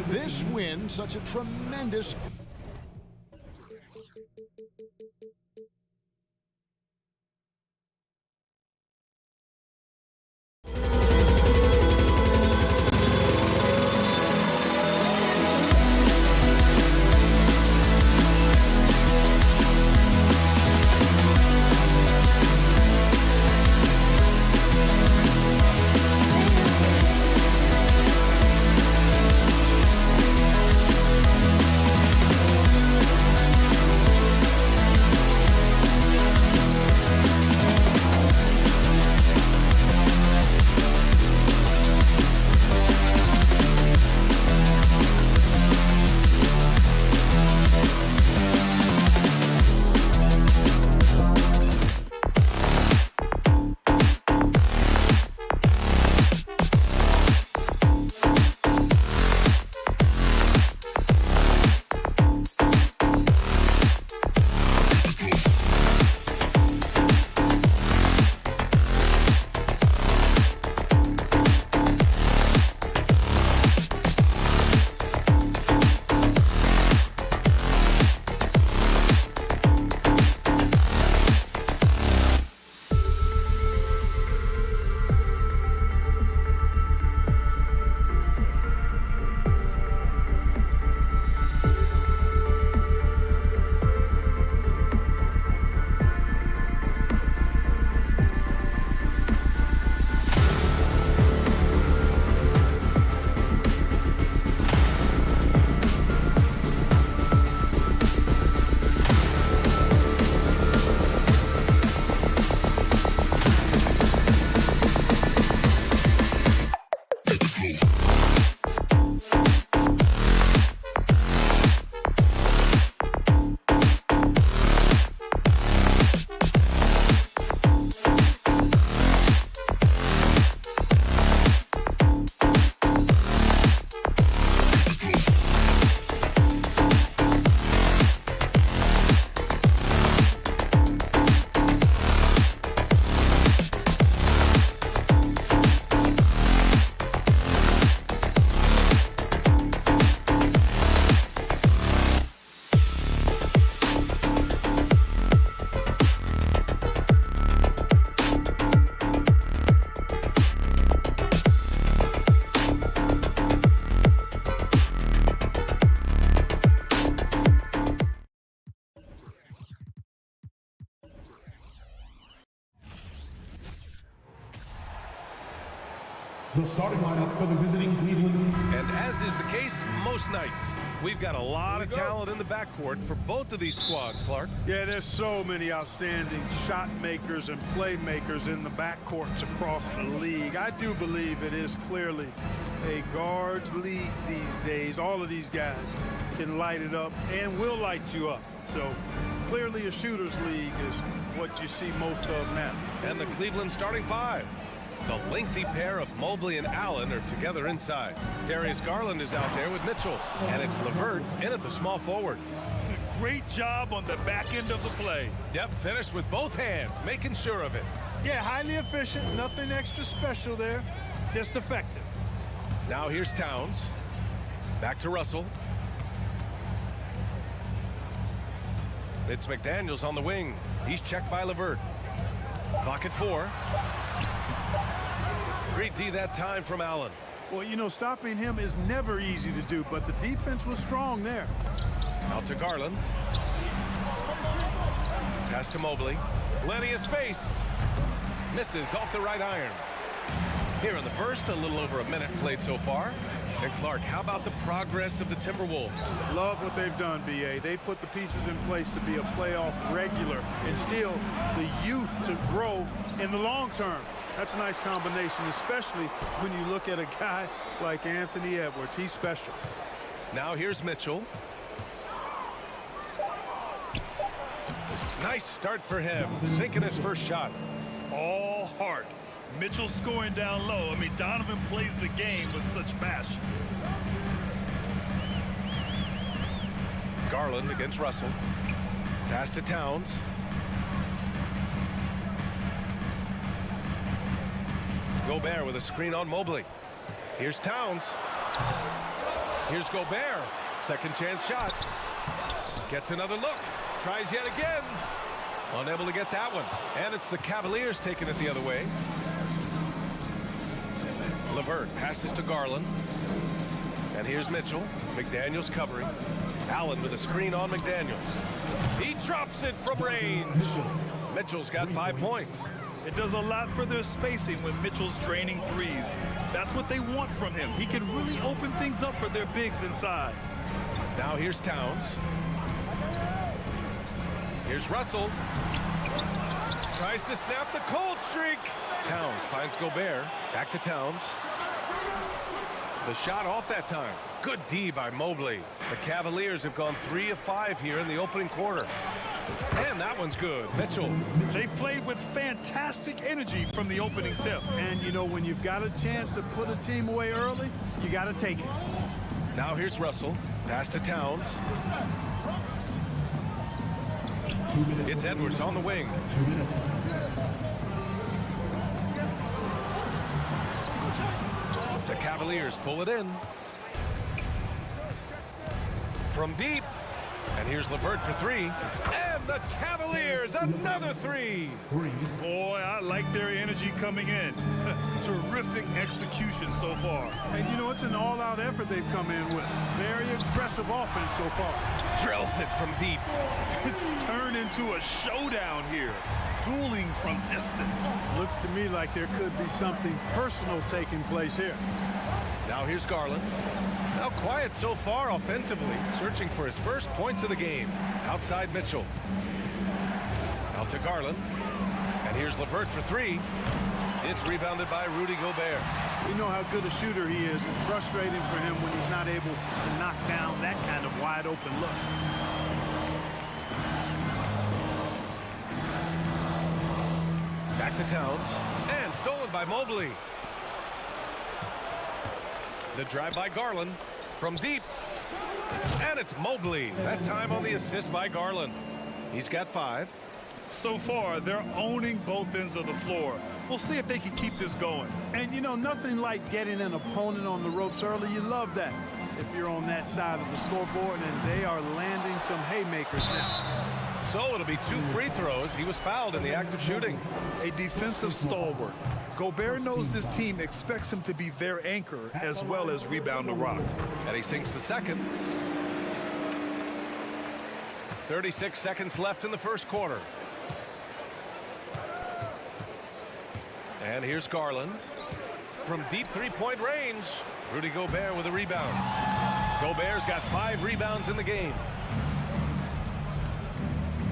This win, such a tremendous the starting lineup for the visiting Cleveland. And as is the case most nights, we've got a lot of talent in the backcourt for both of these squads, Clark. Yeah, there's so many outstanding shot makers and playmakers in the backcourts across the league. I do believe it is clearly a guards league these days. All of these guys can light it up and will light you up. So clearly a shooter's league is what you see most of now. And the Cleveland starting five. The lengthy pair of Mobley and Allen are together inside. Darius Garland is out there with Mitchell. And it's LeVert in at the small forward. Great job on the back end of the play. Yep, finished with both hands, making sure of it. Yeah, highly efficient. Nothing extra special there. Just effective. Now here's Towns. Back to Russell. It's McDaniels on the wing. He's checked by LeVert. Clock at 4. Great D that time from Allen. Well, you know, stopping him is never easy to do, but the defense was strong there. Out to Garland. Pass to Mobley. Plenty of space. Misses off the right iron. Here in the first, a little over a minute played so far. And Clark, how about the progress of the Timberwolves? Love what they've done, B.A. They've put the pieces in place to be a playoff regular and still the youth to grow in the long term. That's a nice combination, especially when you look at a guy like Anthony Edwards. He's special. Now here's Mitchell. Nice start for him, sinking his first shot. All heart. Mitchell scoring down low. I mean, Donovan plays the game with such passion. Garland against Russell. Pass to Towns. Gobert with a screen on Mobley. Here's Towns. Here's Gobert. Second chance shot. Gets another look. Tries yet again. Unable to get that one. And it's the Cavaliers taking it the other way. LeVert passes to Garland. And here's Mitchell. McDaniels covering. Allen with a screen on McDaniels. He drops it from range. Mitchell's got 5 points. It does a lot for their spacing when Mitchell's draining threes. That's what they want from him. He can really open things up for their bigs inside. Now here's Towns. Here's Russell. Tries to snap the cold streak. Towns finds Gobert. Back to Towns. The shot off that time. Good D by Mobley. The Cavaliers have gone 3 of 5 here in the opening quarter. And that one's good. Mitchell. They played with fantastic energy from the opening tip. And, you know, when you've got a chance to put a team away early, you got to take it. Now here's Russell. Pass to Towns. It's Edwards on the wing. 2 minutes. The Cavaliers pull it in. From deep. And here's LeVert for 3. And the Cavaliers, another 3. Boy, I like their energy coming in. Terrific execution so far. And, you know, it's an all-out effort they've come in with. Very aggressive offense so far. Drills it from deep. It's turned into a showdown here. Dueling from distance. Looks to me like there could be something personal taking place here. Now here's Garland. Now quiet so far offensively, searching for his first points of the game. Outside Mitchell. Out to Garland. And here's LeVert for 3. It's rebounded by Rudy Gobert. We know how good a shooter he is, and frustrating for him when he's not able to knock down that kind of wide open look. Back to Towns. And stolen by Mobley. The drive by Garland from deep. And it's Mobley. That time on the assist by Garland. He's got 5. So far, they're owning both ends of the floor. We'll see if they can keep this going. And, you know, nothing like getting an opponent on the ropes early. You love that if you're on that side of the scoreboard, and they are landing some haymakers now. So it'll be 2 free throws. He was fouled in the act of shooting. A defensive stalwart. Gobert knows this team expects him to be their anchor as well as rebound the rock. And he sinks the second. 36 seconds left in the first quarter. And here's Garland. from deep three-point range. Rudy Gobert with a rebound. Gobert's got 5 rebounds in the game.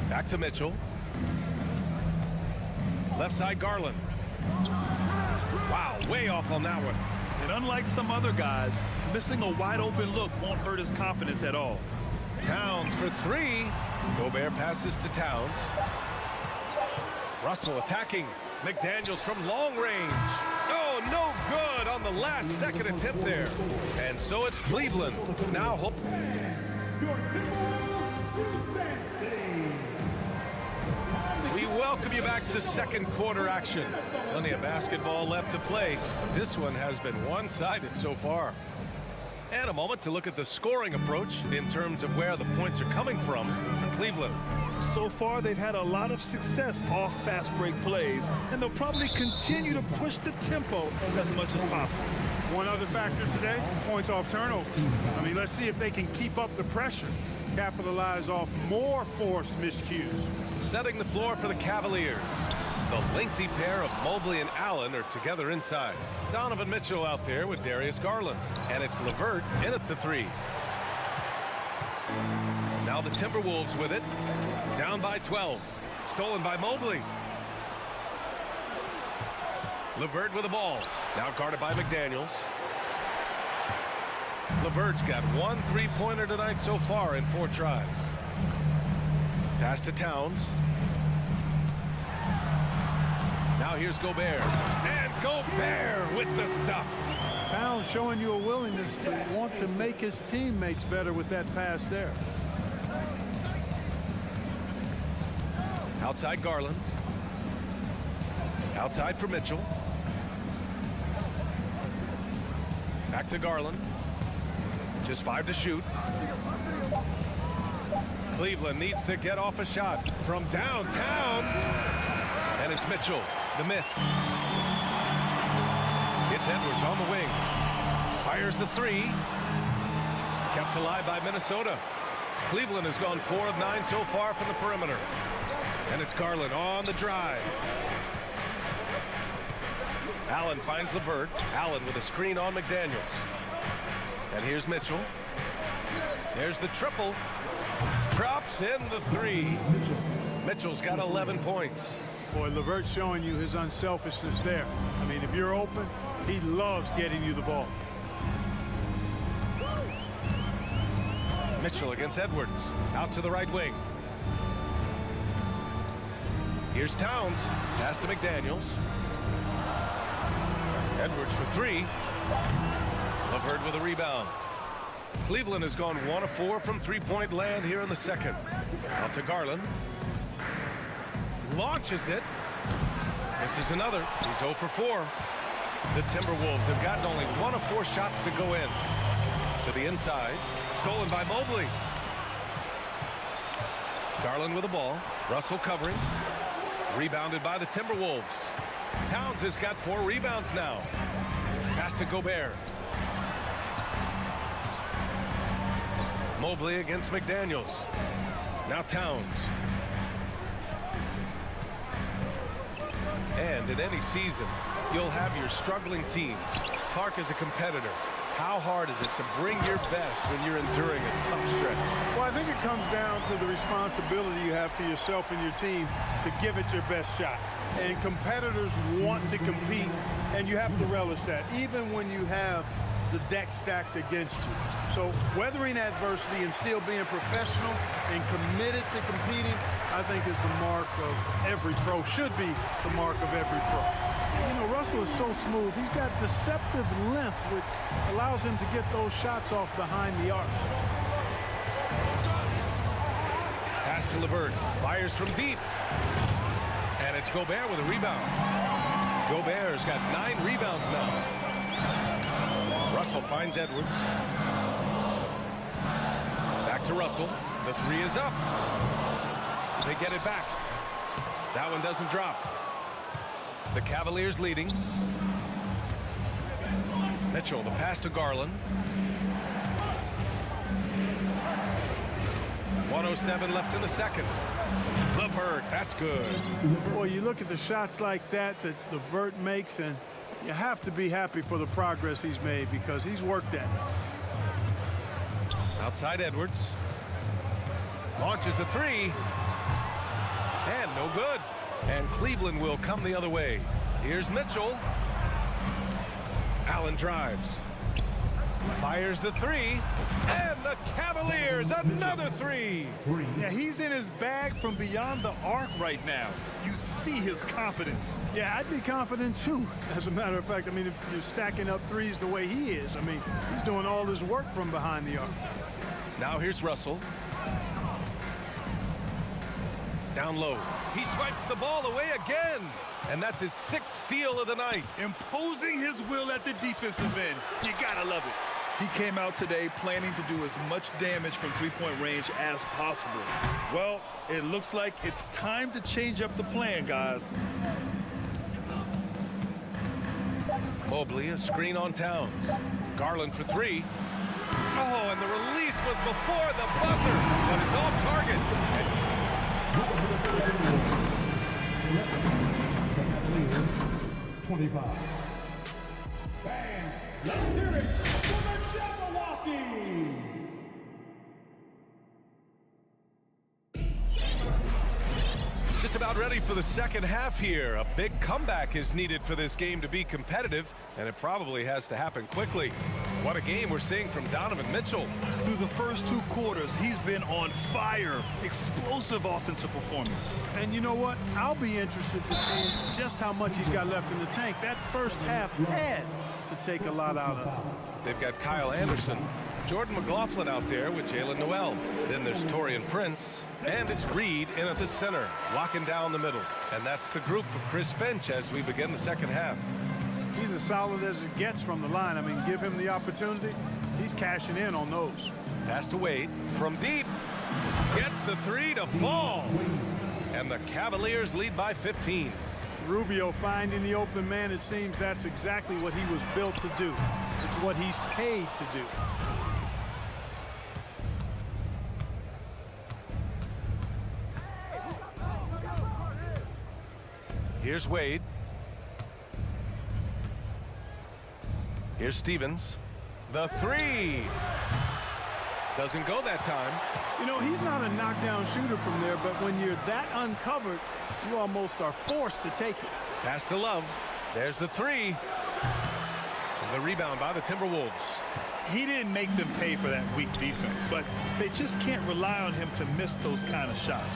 Back to Mitchell. Left side Garland. Wow, way off on that one. And unlike some other guys, missing a wide open look won't hurt his confidence at all. Towns for 3. Gobert passes to Towns. Russell attacking. McDaniels from long range. Oh, no good on the last second attempt there. And so it's Cleveland. Now hope. We welcome you back to second quarter action. Plenty of basketball left to play. This one has been one-sided so far. And a moment to look at the scoring approach in terms of where the points are coming from for Cleveland. So far, they've had a lot of success off fast break plays, and they'll probably continue to push the tempo as much as possible. One other factor today, points off turnover. I mean, let's see if they can keep up the pressure, capitalize off more forced miscues. Setting the floor for the Cavaliers. The lengthy pair of Mobley and Allen are together inside. Donovan Mitchell out there with Darius Garland. And it's LeVert in at the 3. Now the Timberwolves with it. Down by 12. Stolen by Mobley. LeVert with the ball. Now guarded by McDaniels. LeVert's got 1 3-pointer tonight so far in 4 tries. Pass to Towns. Now here's Gobert. And Gobert with the stuff. Towns showing you a willingness to want to make his teammates better with that pass there. Outside Garland. Outside for Mitchell. Back to Garland. Just 5 to shoot. Cleveland needs to get off a shot from downtown. And it's Mitchell. The miss. It's Edwards on the wing. Fires the 3. Kept alive by Minnesota. Cleveland has gone 4 of 9 so far from the perimeter. And it's Garland on the drive. Allen finds LeVert. Allen with a screen on McDaniels. And here's Mitchell. There's the triple. Drops in the 3. Mitchell's got 11 points. Boy, LeVert's showing you his unselfishness there. I mean, if you're open, he loves getting you the ball. Mitchell against Edwards. Out to the right wing. Here's Towns. Pass to McDaniels. Edwards for 3. LeVert with a rebound. Cleveland has gone 1 of 4 from three-point land here in the second. Out to Garland. Launches it. This is another. He's 0 for 4. The Timberwolves have gotten only 1 of 4 shots to go in. To the inside. Stolen by Mobley. Garland with the ball. Russell covering. Rebounded by the Timberwolves. Towns has got 4 rebounds now. Pass to Gobert. Mobley against McDaniels. Now Towns. And in any season, you'll have your struggling teams. Clark is a competitor. How hard is it to bring your best when you're enduring a tough stretch? Well, I think it comes down to the responsibility you have to yourself and your team to give it your best shot. And competitors want to compete, and you have to relish that, even when you have the deck stacked against you. So weathering adversity and still being professional and committed to competing, I think is the mark of every pro, should be the mark of every pro. You know, Russell is so smooth. He's got deceptive length, which allows him to get those shots off behind the arc. Pass to LeVert. Fires from deep. And it's Gobert with a rebound. Gobert's got 9 rebounds now. Russell finds Edwards. Back to Russell. The 3 is up. They get it back. That one doesn't drop. The Cavaliers leading. Mitchell, the pass to Garland. 1:07 left in the second. LeVert, that's good. Boy, you look at the shots like that LeVert makes, and You have to be happy for the progress he's made because he's worked at it. Outside Edwards. Launches a three. And no good. And Cleveland will come the other way. Here's Mitchell. Allen drives. Fires the three. And the Cavaliers, another three. Yeah, he's in his bag from beyond the arc right now. You see his confidence. Yeah, I'd be confident too. As a matter of fact, I mean, if you're stacking up threes the way he is, I mean, he's doing all this work from behind the arc. Now here's Russell. Down low. He swipes the ball away again. And that's his 6th steal of the night. Imposing his will at the defensive end. You gotta love it. He came out today planning to do as much damage from three-point range as possible. Well, it looks like it's time to change up the plan, guys. Mobley, a screen on Towns. Garland for three. Oh, and the release was before the buzzer, but it's off target. 25. Fans, let's hear it for the Jabberwockies! Just about ready for the second half here. A big comeback is needed for this game to be competitive, and it probably has to happen quickly. What a game we're seeing from Donovan Mitchell. Through the first 2 quarters, he's been on fire. Explosive offensive performance. And you know what? I'll be interested to see just how much he's got left in the tank. That first half had to take a lot out of it. They've got Kyle Anderson, Jordan McLaughlin out there with Jalen Noel. Then there's Torian Prince, and it's Reed in at the center, locking down the middle. And that's the group for Chris Finch as we begin the second half. He's as solid as it gets from the line. I mean, give him the opportunity. He's cashing in on those. Pass to Wade from deep. Gets the three to fall. And the Cavaliers lead by 15. Rubio finding the open man. It seems that's exactly what he was built to do. It's what he's paid to do. Here's Wade. Here's Stevens. The three. Doesn't go that time. You know, he's not a knockdown shooter from there, but when you're that uncovered, you almost are forced to take it. Pass to Love. There's the three. The rebound by the Timberwolves. He didn't make them pay for that weak defense, but they just can't rely on him to miss those kind of shots.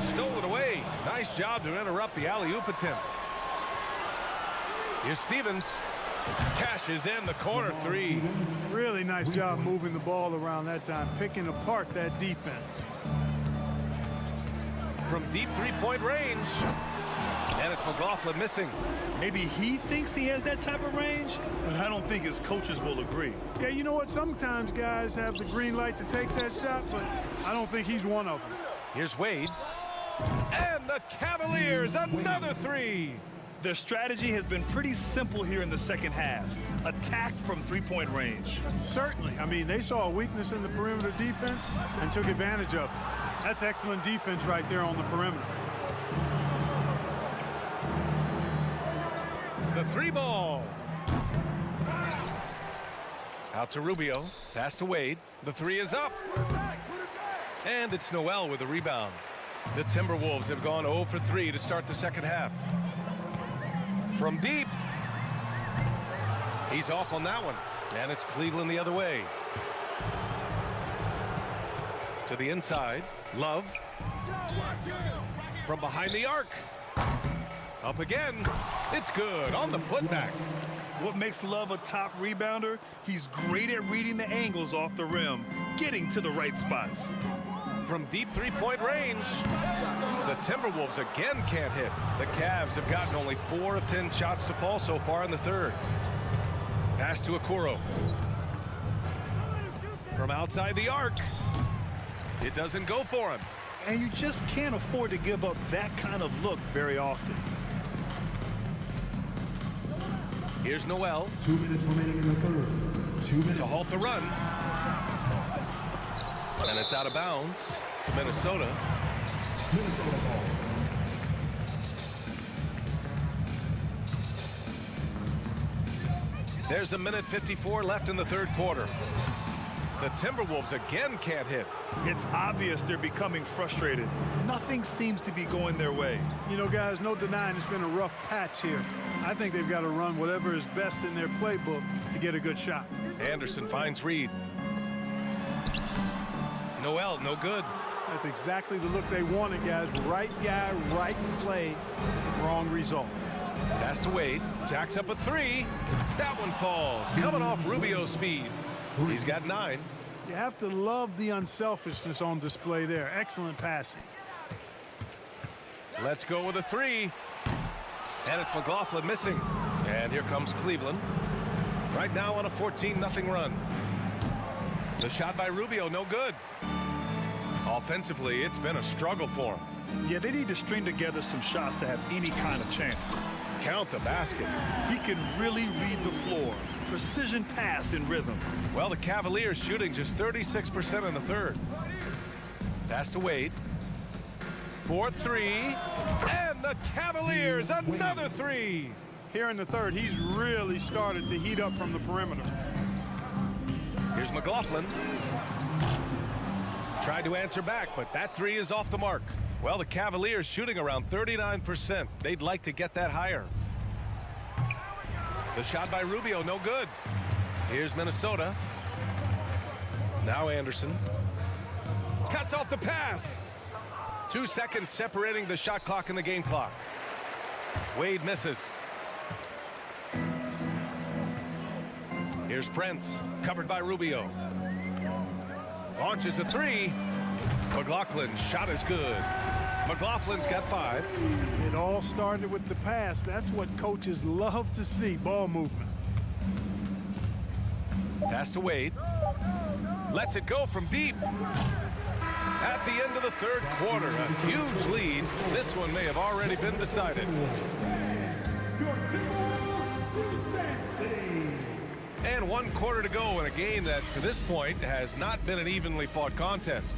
Stole it away. Nice job to interrupt the alley-oop attempt. Here's Stevens. Cashes in the corner three. Really nice job moving the ball around that time, picking apart that defense. From deep three-point range. And it's McLaughlin missing. Maybe he thinks he has that type of range, but I don't think his coaches will agree. Yeah, you know what? Sometimes guys have the green light to take that shot, but I don't think he's one of them. Here's Wade. And the Cavaliers, another three. Their strategy has been pretty simple here in the second half. Attack from three-point range. Certainly. I mean, they saw a weakness in the perimeter defense and took advantage of it. That's excellent defense right there on the perimeter. The three ball. Out to Rubio. Pass to Wade. The three is up. And it's Noel with a rebound. The Timberwolves have gone 0 for 3 to start the second half. From deep. He's off on that one. And it's Cleveland the other way. To the inside. Love. From behind the arc. Up again. It's good on the putback. What makes Love a top rebounder? He's great at reading the angles off the rim, getting to the right spots. From deep three-point range, the Timberwolves again can't hit. The Cavs have gotten only 4 of 10 shots to fall so far in the third. Pass to Okoro. From outside the arc. It doesn't go for him. And you just can't afford to give up that kind of look very often. Here's Noel. 2 minutes remaining in the third. 2 minutes. To halt the run. And it's out of bounds to Minnesota. Minnesota ball. There's a minute 54 left in the third quarter. The Timberwolves again can't hit. It's obvious they're becoming frustrated. Nothing seems to be going their way. You know, guys, no denying it's been a rough patch here. I think they've got to run whatever is best in their playbook to get a good shot. Anderson finds Reed. Noel, no good. That's exactly the look they wanted, guys. Right guy, right play, wrong result. Pass to Wade. Jacks up a three. That one falls. Coming off Rubio's feed. He's got 9. You have to love the unselfishness on display there. Excellent passing. Let's go with a 3. And it's McLaughlin missing. And here comes Cleveland. Right now on a 14-0 run. The shot by Rubio, no good. Offensively, it's been a struggle for him. Yeah, they need to string together some shots to have any kind of chance. Count the basket. He can really read the floor. Precision pass in rhythm. Well, the Cavaliers shooting just 36% in the third. Pass to Wade. 4-3. And the Cavaliers, another 3. Here in the third, he's really started to heat up from the perimeter. Here's McLaughlin. Tried to answer back, but that 3 is off the mark. Well, the Cavaliers shooting around 39%. They'd like to get that higher. The shot by Rubio, no good. Here's Minnesota. Now Anderson. Cuts off the pass. 2 seconds separating the shot clock and the game clock. Wade misses. Here's Prince, covered by Rubio. Launches a 3. McLaughlin's shot is good. McLaughlin's got 5. It all started with the pass. That's what coaches love to see, ball movement. Pass to Wade. Lets it go from deep. At the end of the third quarter, a huge lead. This one may have already been decided. And 1 quarter to go in a game that, to this point, has not been an evenly fought contest.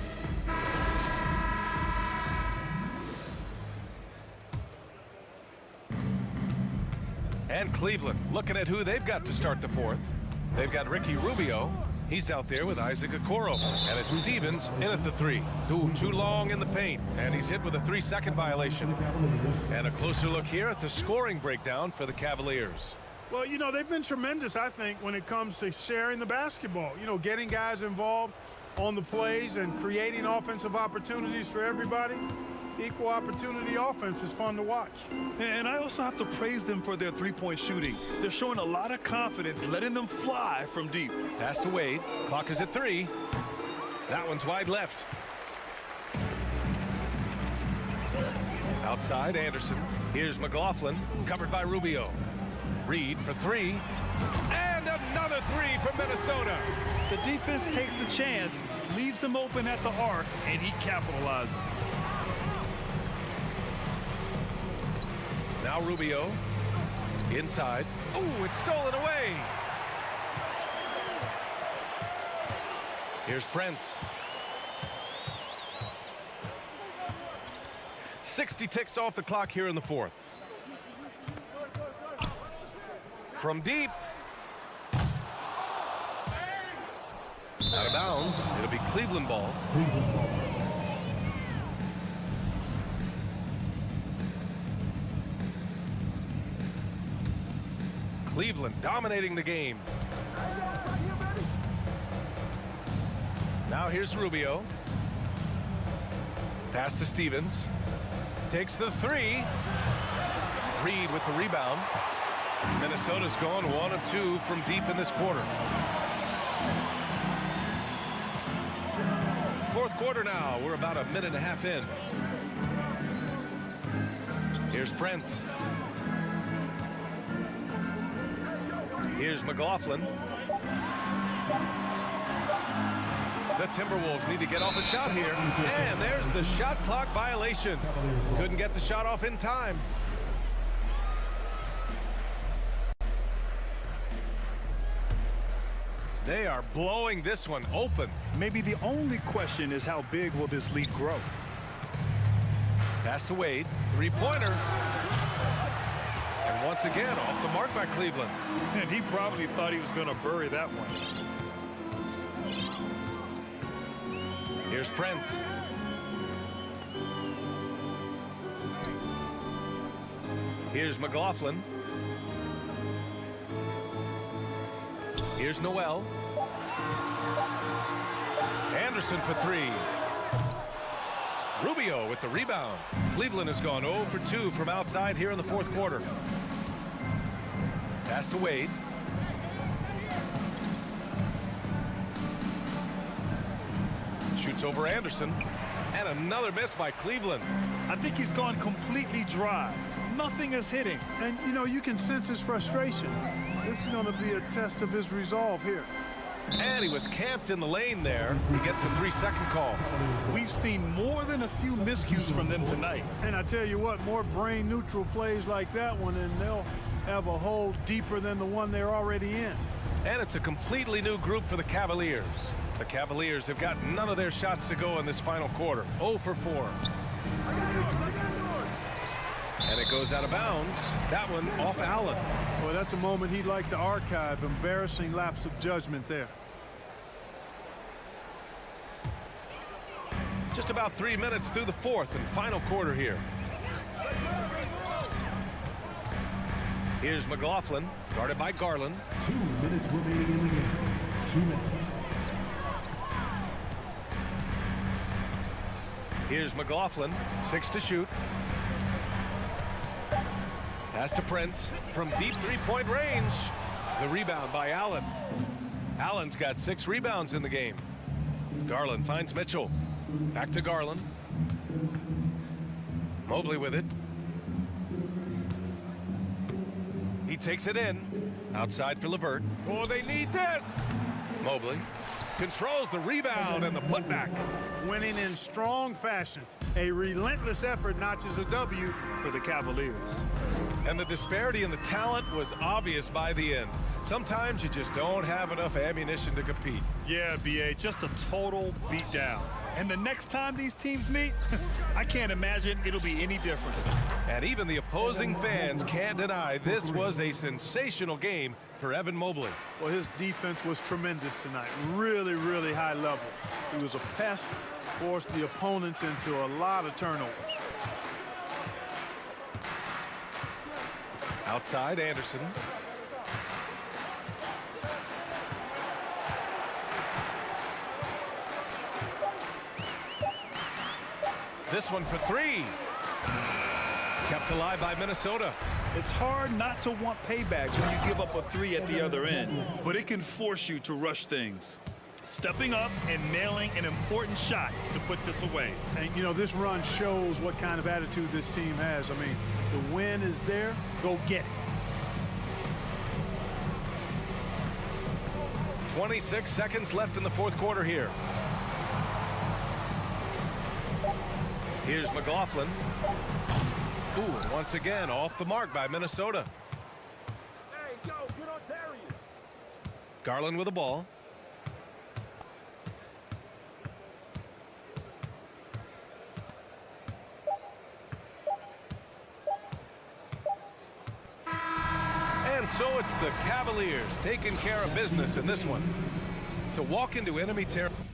And Cleveland looking at who they've got to start the fourth. They've got Ricky Rubio. He's out there with Isaac Okoro. And it's Stevens in at the 3. Too long in the paint. And he's hit with a 3-second violation. And a closer look here at the scoring breakdown for the Cavaliers. Well, you know, they've been tremendous, I think, when it comes to sharing the basketball. You know, getting guys involved on the plays and creating offensive opportunities for everybody. Equal opportunity offense is fun to watch. And I also have to praise them for their three-point shooting. They're showing a lot of confidence, letting them fly from deep. Pass to Wade. Clock is at 3. That one's wide left. Outside, Anderson. Here's McLaughlin, covered by Rubio. Reed for 3. And another 3 from Minnesota. The defense takes a chance, leaves him open at the arc, and he capitalizes. Now Rubio. Inside. Oh, it's stolen away. Here's Prince. 60 ticks off the clock here in the fourth. From deep. Out of bounds. It'll be Cleveland ball. Cleveland dominating the game. Now here's Rubio. Pass to Stevens. Takes the 3. Reed with the rebound. Minnesota's gone 1 of 2 from deep in this quarter. Fourth quarter now. We're about a minute and a half in. Here's Prince. Here's McLaughlin. The Timberwolves need to get off a shot here. And there's the shot clock violation. Couldn't get the shot off in time. They are blowing this one open. Maybe the only question is how big will this lead grow? Pass to Wade. 3-pointer. And once again off the mark by Cleveland. And he probably thought he was going to bury that one. Here's Prince. Here's McLaughlin. Here's Noel. Anderson for three. Rubio with the rebound. Cleveland has gone 0 for 2 from outside here in the fourth quarter. Pass to Wade. Shoots over Anderson. And another miss by Cleveland. I think he's gone completely dry. Nothing is hitting. And, you know, you can sense his frustration. This is going to be a test of his resolve here. And he was camped in the lane there. He gets a 3-second call. We've seen more than a few miscues from them tonight. And I tell you what, more brain-neutral plays like that one, and they'll have a hole deeper than the one they're already in. And it's a completely new group for the Cavaliers. The Cavaliers have got none of their shots to go in this final quarter. 0 for 4. And it goes out of bounds. That one off Allen. Well, that's a moment he'd like to archive. Embarrassing lapse of judgment there. Just about 3 minutes through the fourth and final quarter here. Here's McLaughlin, guarded by Garland. 2 minutes remaining in the game. 2 minutes. Here's McLaughlin, 6 to shoot. Pass to Prince from deep three-point range. The rebound by Allen. Allen's got 6 rebounds in the game. Garland finds Mitchell. Back to Garland. Mobley with it. He takes it in. Outside for LeVert. Oh, they need this. Mobley controls the rebound and the putback. Winning in strong fashion. A relentless effort notches a W for the Cavaliers. And the disparity in the talent was obvious by the end. Sometimes you just don't have enough ammunition to compete. Yeah, B.A., just a total beatdown. And the next time these teams meet, I can't imagine it'll be any different. And even the opposing fans can't deny this was a sensational game for Evan Mobley. Well, his defense was tremendous tonight. Really, really high level. He was a pest, forced the opponents into a lot of turnovers. Outside, Anderson. This one for 3. Kept alive by Minnesota. It's hard not to want payback when you give up a 3 at the other end, but it can force you to rush things. Stepping up and nailing an important shot to put this away. And, you know, this run shows what kind of attitude this team has. I mean, the win is there. Go get it. 26 seconds left in the fourth quarter here. Here's McLaughlin. Ooh, once again off the mark by Minnesota. Hey, yo, get on Darius. Garland with the ball. And so it's the Cavaliers taking care of business in this one. To walk into enemy territory.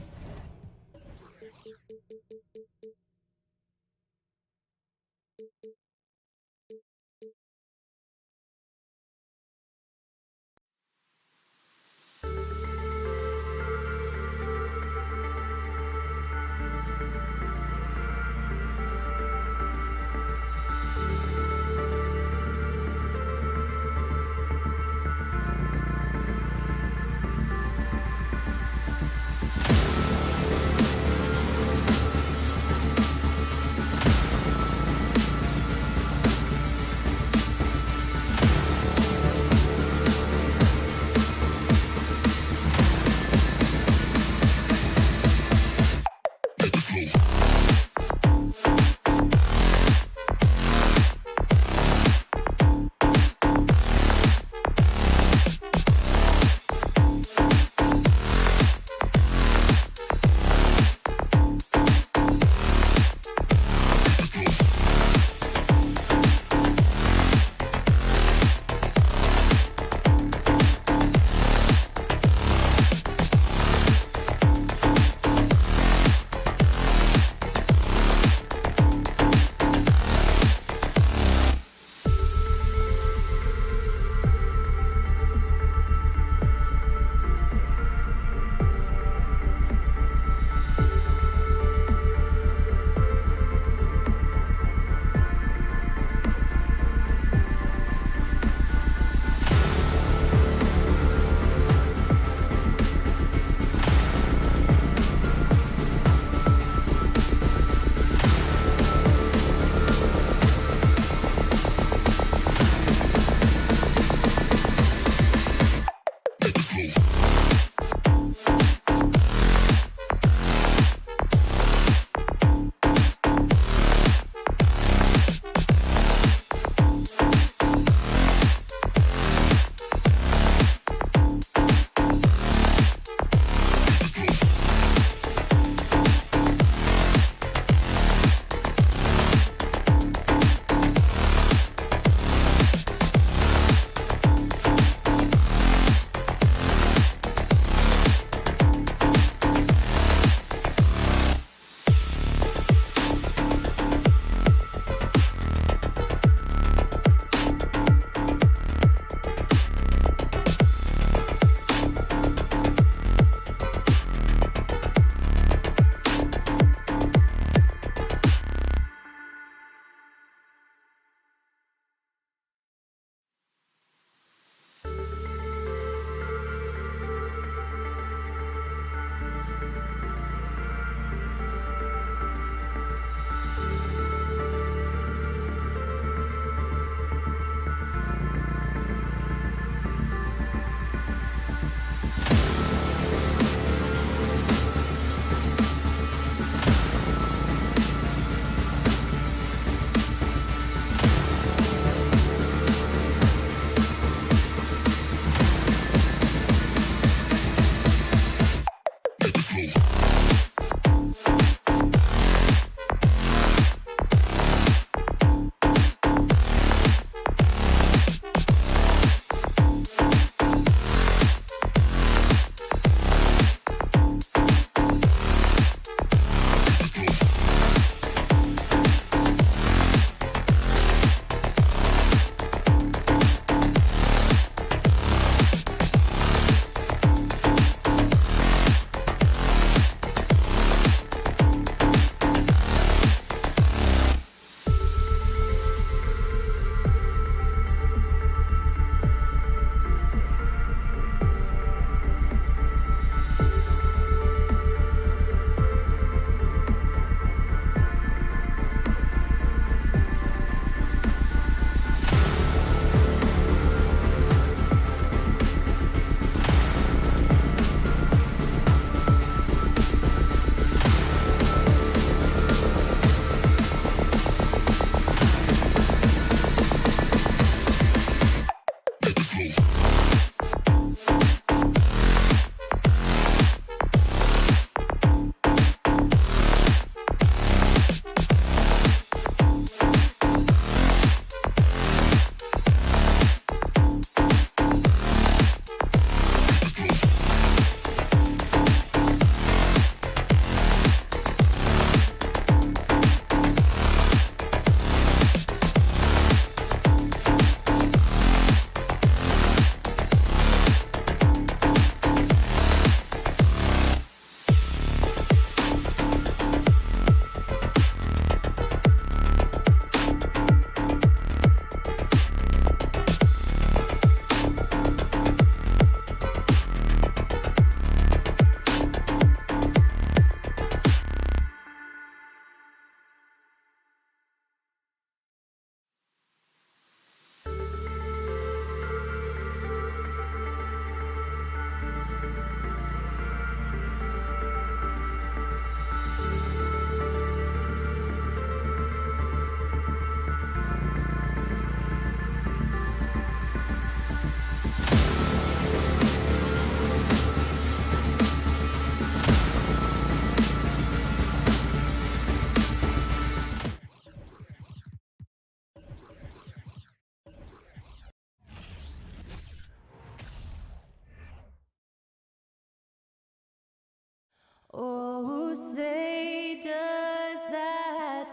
Oh, say does that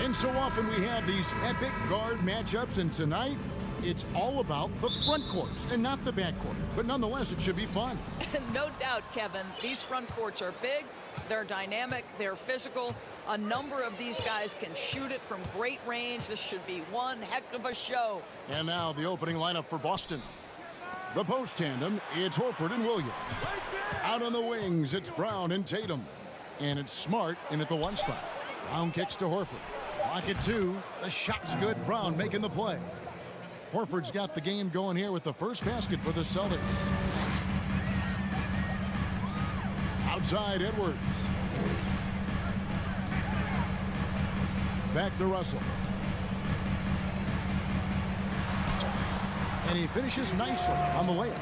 And so often we have these epic guard matchups, and tonight it's all about the front courts and not the back court. But nonetheless, it should be fun. No doubt, Kevin. These front courts are big, they're dynamic, they're physical. A number of these guys can shoot it from great range. This should be one heck of a show. And now the opening lineup for Boston. The post tandem, it's Horford and Williams. Out on the wings, it's Brown and Tatum. And it's Smart in at the one spot. Brown kicks to Horford. Clock at 2. The shot's good. Brown making the play. Horford's got the game going here with the first basket for the Celtics. Outside, Edwards. Back to Russell. And he finishes nicely on the layup.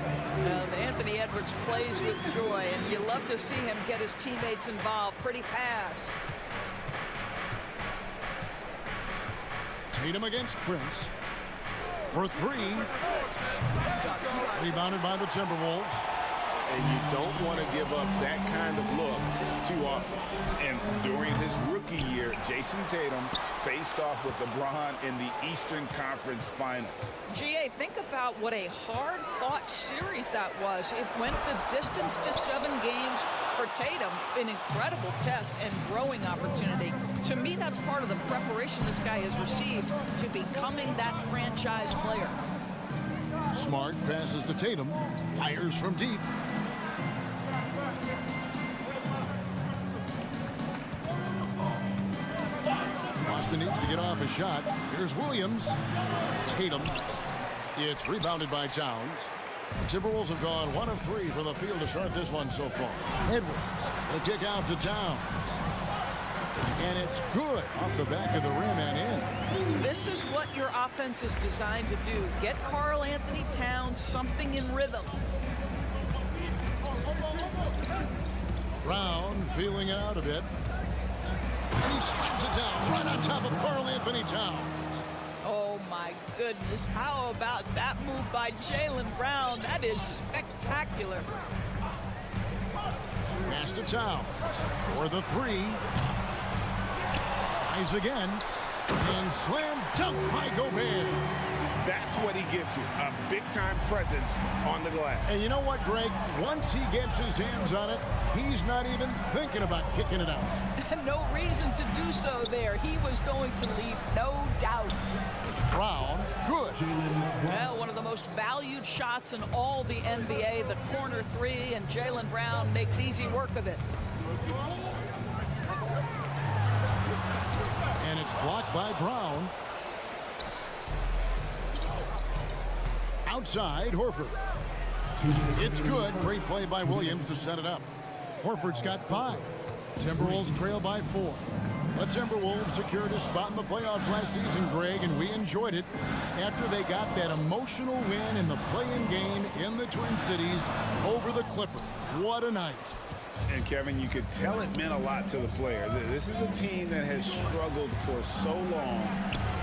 Anthony Edwards plays with joy, and you love to see him get his teammates involved. Pretty pass. Tatum against Prince. For 3. Rebounded by the Timberwolves. And you don't want to give up that kind of look too often. And during his rookie year, Jason Tatum faced off with LeBron in the Eastern Conference Finals. GA, think about what a hard-fought series that was. It went the distance to 7 games for Tatum. An incredible test and growing opportunity. To me, that's part of the preparation this guy has received to becoming that franchise player. Smart passes to Tatum. Fires from deep. Boston needs to get off a shot. Here's Williams. Tatum. It's rebounded by Towns. The Timberwolves have gone 1 of 3 from the field to start this one so far. Edwards. The kick out to Towns. And it's good off the back of the rim and in. This is what your offense is designed to do. Get Karl Anthony Towns something in rhythm. Brown feeling it out a bit. And he slams it down right on top of Karl Anthony Towns. Oh, my goodness. How about that move by Jaylen Brown? That is spectacular. Pass to Towns for the 3. Tries again. And slam dunk by Gobert. That's what he gives you, a big-time presence on the glass. And you know what, Greg? Once he gets his hands on it, he's not even thinking about kicking it out. No reason to do so there. He was going to leave, no doubt. Brown, good. Well, one of the most valued shots in all the NBA, the corner 3, and Jaylen Brown makes easy work of it. And it's blocked by Brown. Outside, Horford. It's good. Great play by Williams to set it up. Horford's got 5. Timberwolves trail by 4. The Timberwolves secured a spot in the playoffs last season, Greg, and we enjoyed it after they got that emotional win in the play-in game in the Twin Cities over the Clippers. What a night. And, Kevin, you could tell it meant a lot to the players. This is a team that has struggled for so long,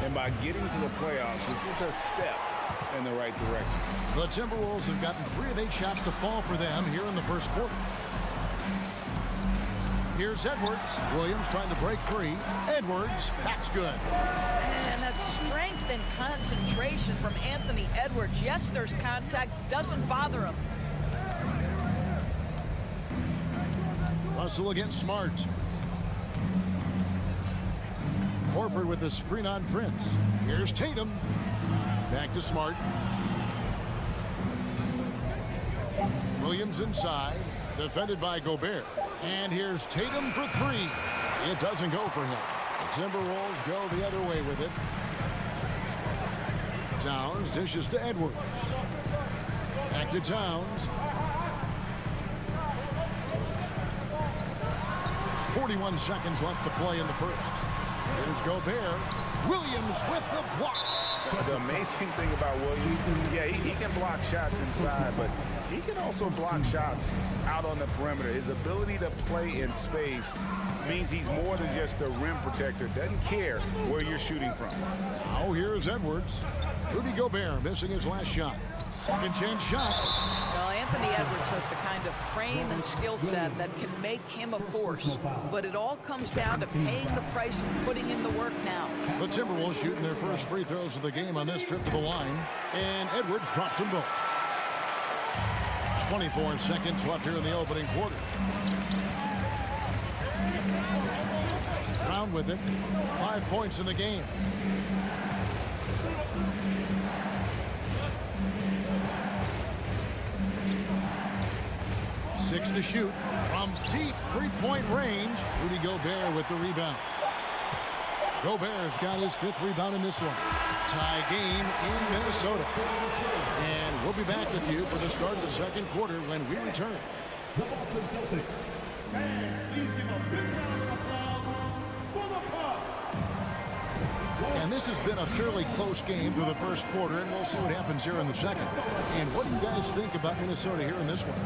and by getting to the playoffs, this is a step in the right direction. The Timberwolves have gotten 3 of 8 shots to fall for them here in the first quarter. Here's Edwards. Williams trying to break free. Edwards, that's good. And that strength and concentration from Anthony Edwards. Yes, there's contact, doesn't bother him. Russell against Smart. Horford with a screen on Prince. Here's Tatum. Back to Smart. Williams inside. Defended by Gobert. And here's Tatum for 3. It doesn't go for him. The Timberwolves go the other way with it. Towns dishes to Edwards. Back to Towns. 41 seconds left to play in the first. Here's Gobert. Williams with the block. The amazing thing about Williams, yeah, he can block shots inside, but he can also block shots out on the perimeter. His ability to play in space means he's more than just a rim protector. Doesn't care where you're shooting from. Now here's Edwards. Rudy Gobert missing his last shot. Second chance shot. Well, Anthony Edwards has the kind of frame and skill set that can make him a force. But it all comes down to paying the price and putting in the work now. The Timberwolves shooting their first free throws of the game on this trip to the line. And Edwards drops them both. 24 seconds left here in the opening quarter. Brown with it. 5 points in the game. Six to shoot from deep three-point range. Rudy Gobert with the rebound. Gobert's got his 5th rebound in this one. Tie game in Minnesota. And we'll be back with you for the start of the second quarter when we return. The Boston Celtics. And please give a big round of applause for the Bucks. And this has been a fairly close game through the first quarter, and we'll see what happens here in the second. And what do you guys think about Minnesota here in this one?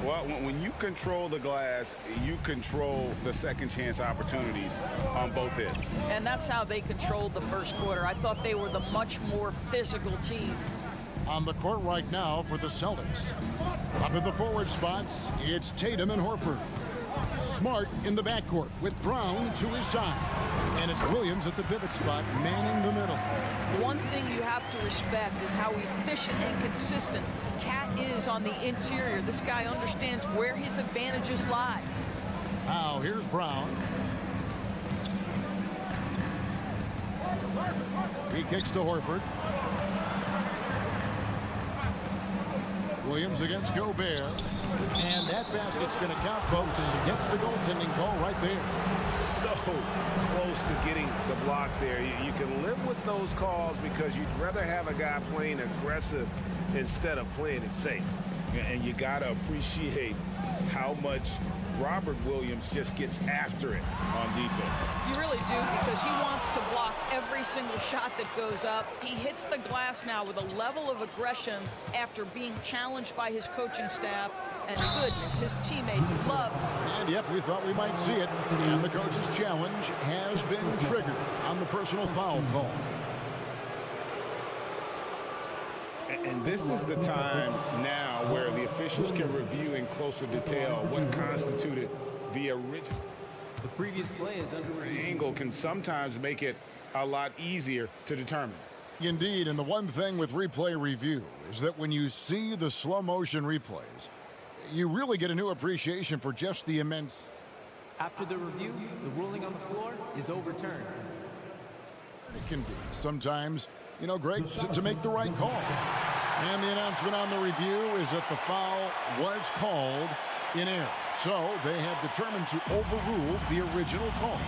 Well, when you control the glass, you control the second chance opportunities on both ends. And that's how they controlled the first quarter. I thought they were the much more physical team. On the court right now for the Celtics. Up at the forward spots, it's Tatum and Horford. Smart in the backcourt with Brown to his side. And it's Williams at the pivot spot, manning the middle. One thing you have to respect is how efficient and consistent Cat is on the interior. This guy understands where his advantages lie. Now here's Brown. He kicks to Horford. Williams against Gobert. And that basket's going to count, folks. Gets the goaltending call right there. So close to getting the block there. You can live with those calls because you'd rather have a guy playing aggressive instead of playing it safe. And you got to appreciate how much Robert Williams just gets after it on defense. You really do, because he wants to block every single shot that goes up. He hits the glass now with a level of aggression after being challenged by his coaching staff. And goodness, his teammates love. And yep, we thought we might see it. And the coach's challenge has been triggered on the personal foul call. And this is the time now where the officials can review in closer detail what constituted the original. The previous play is under review. Angle can sometimes make it a lot easier to determine. Indeed, and the one thing with replay review is that when you see the slow motion replays, you really get a new appreciation for just the immense. After the review, the ruling on the floor is overturned. It can be sometimes, you know, Greg, to make the right call. And the announcement on the review is that the foul was called in error. So they have determined to overrule the original call.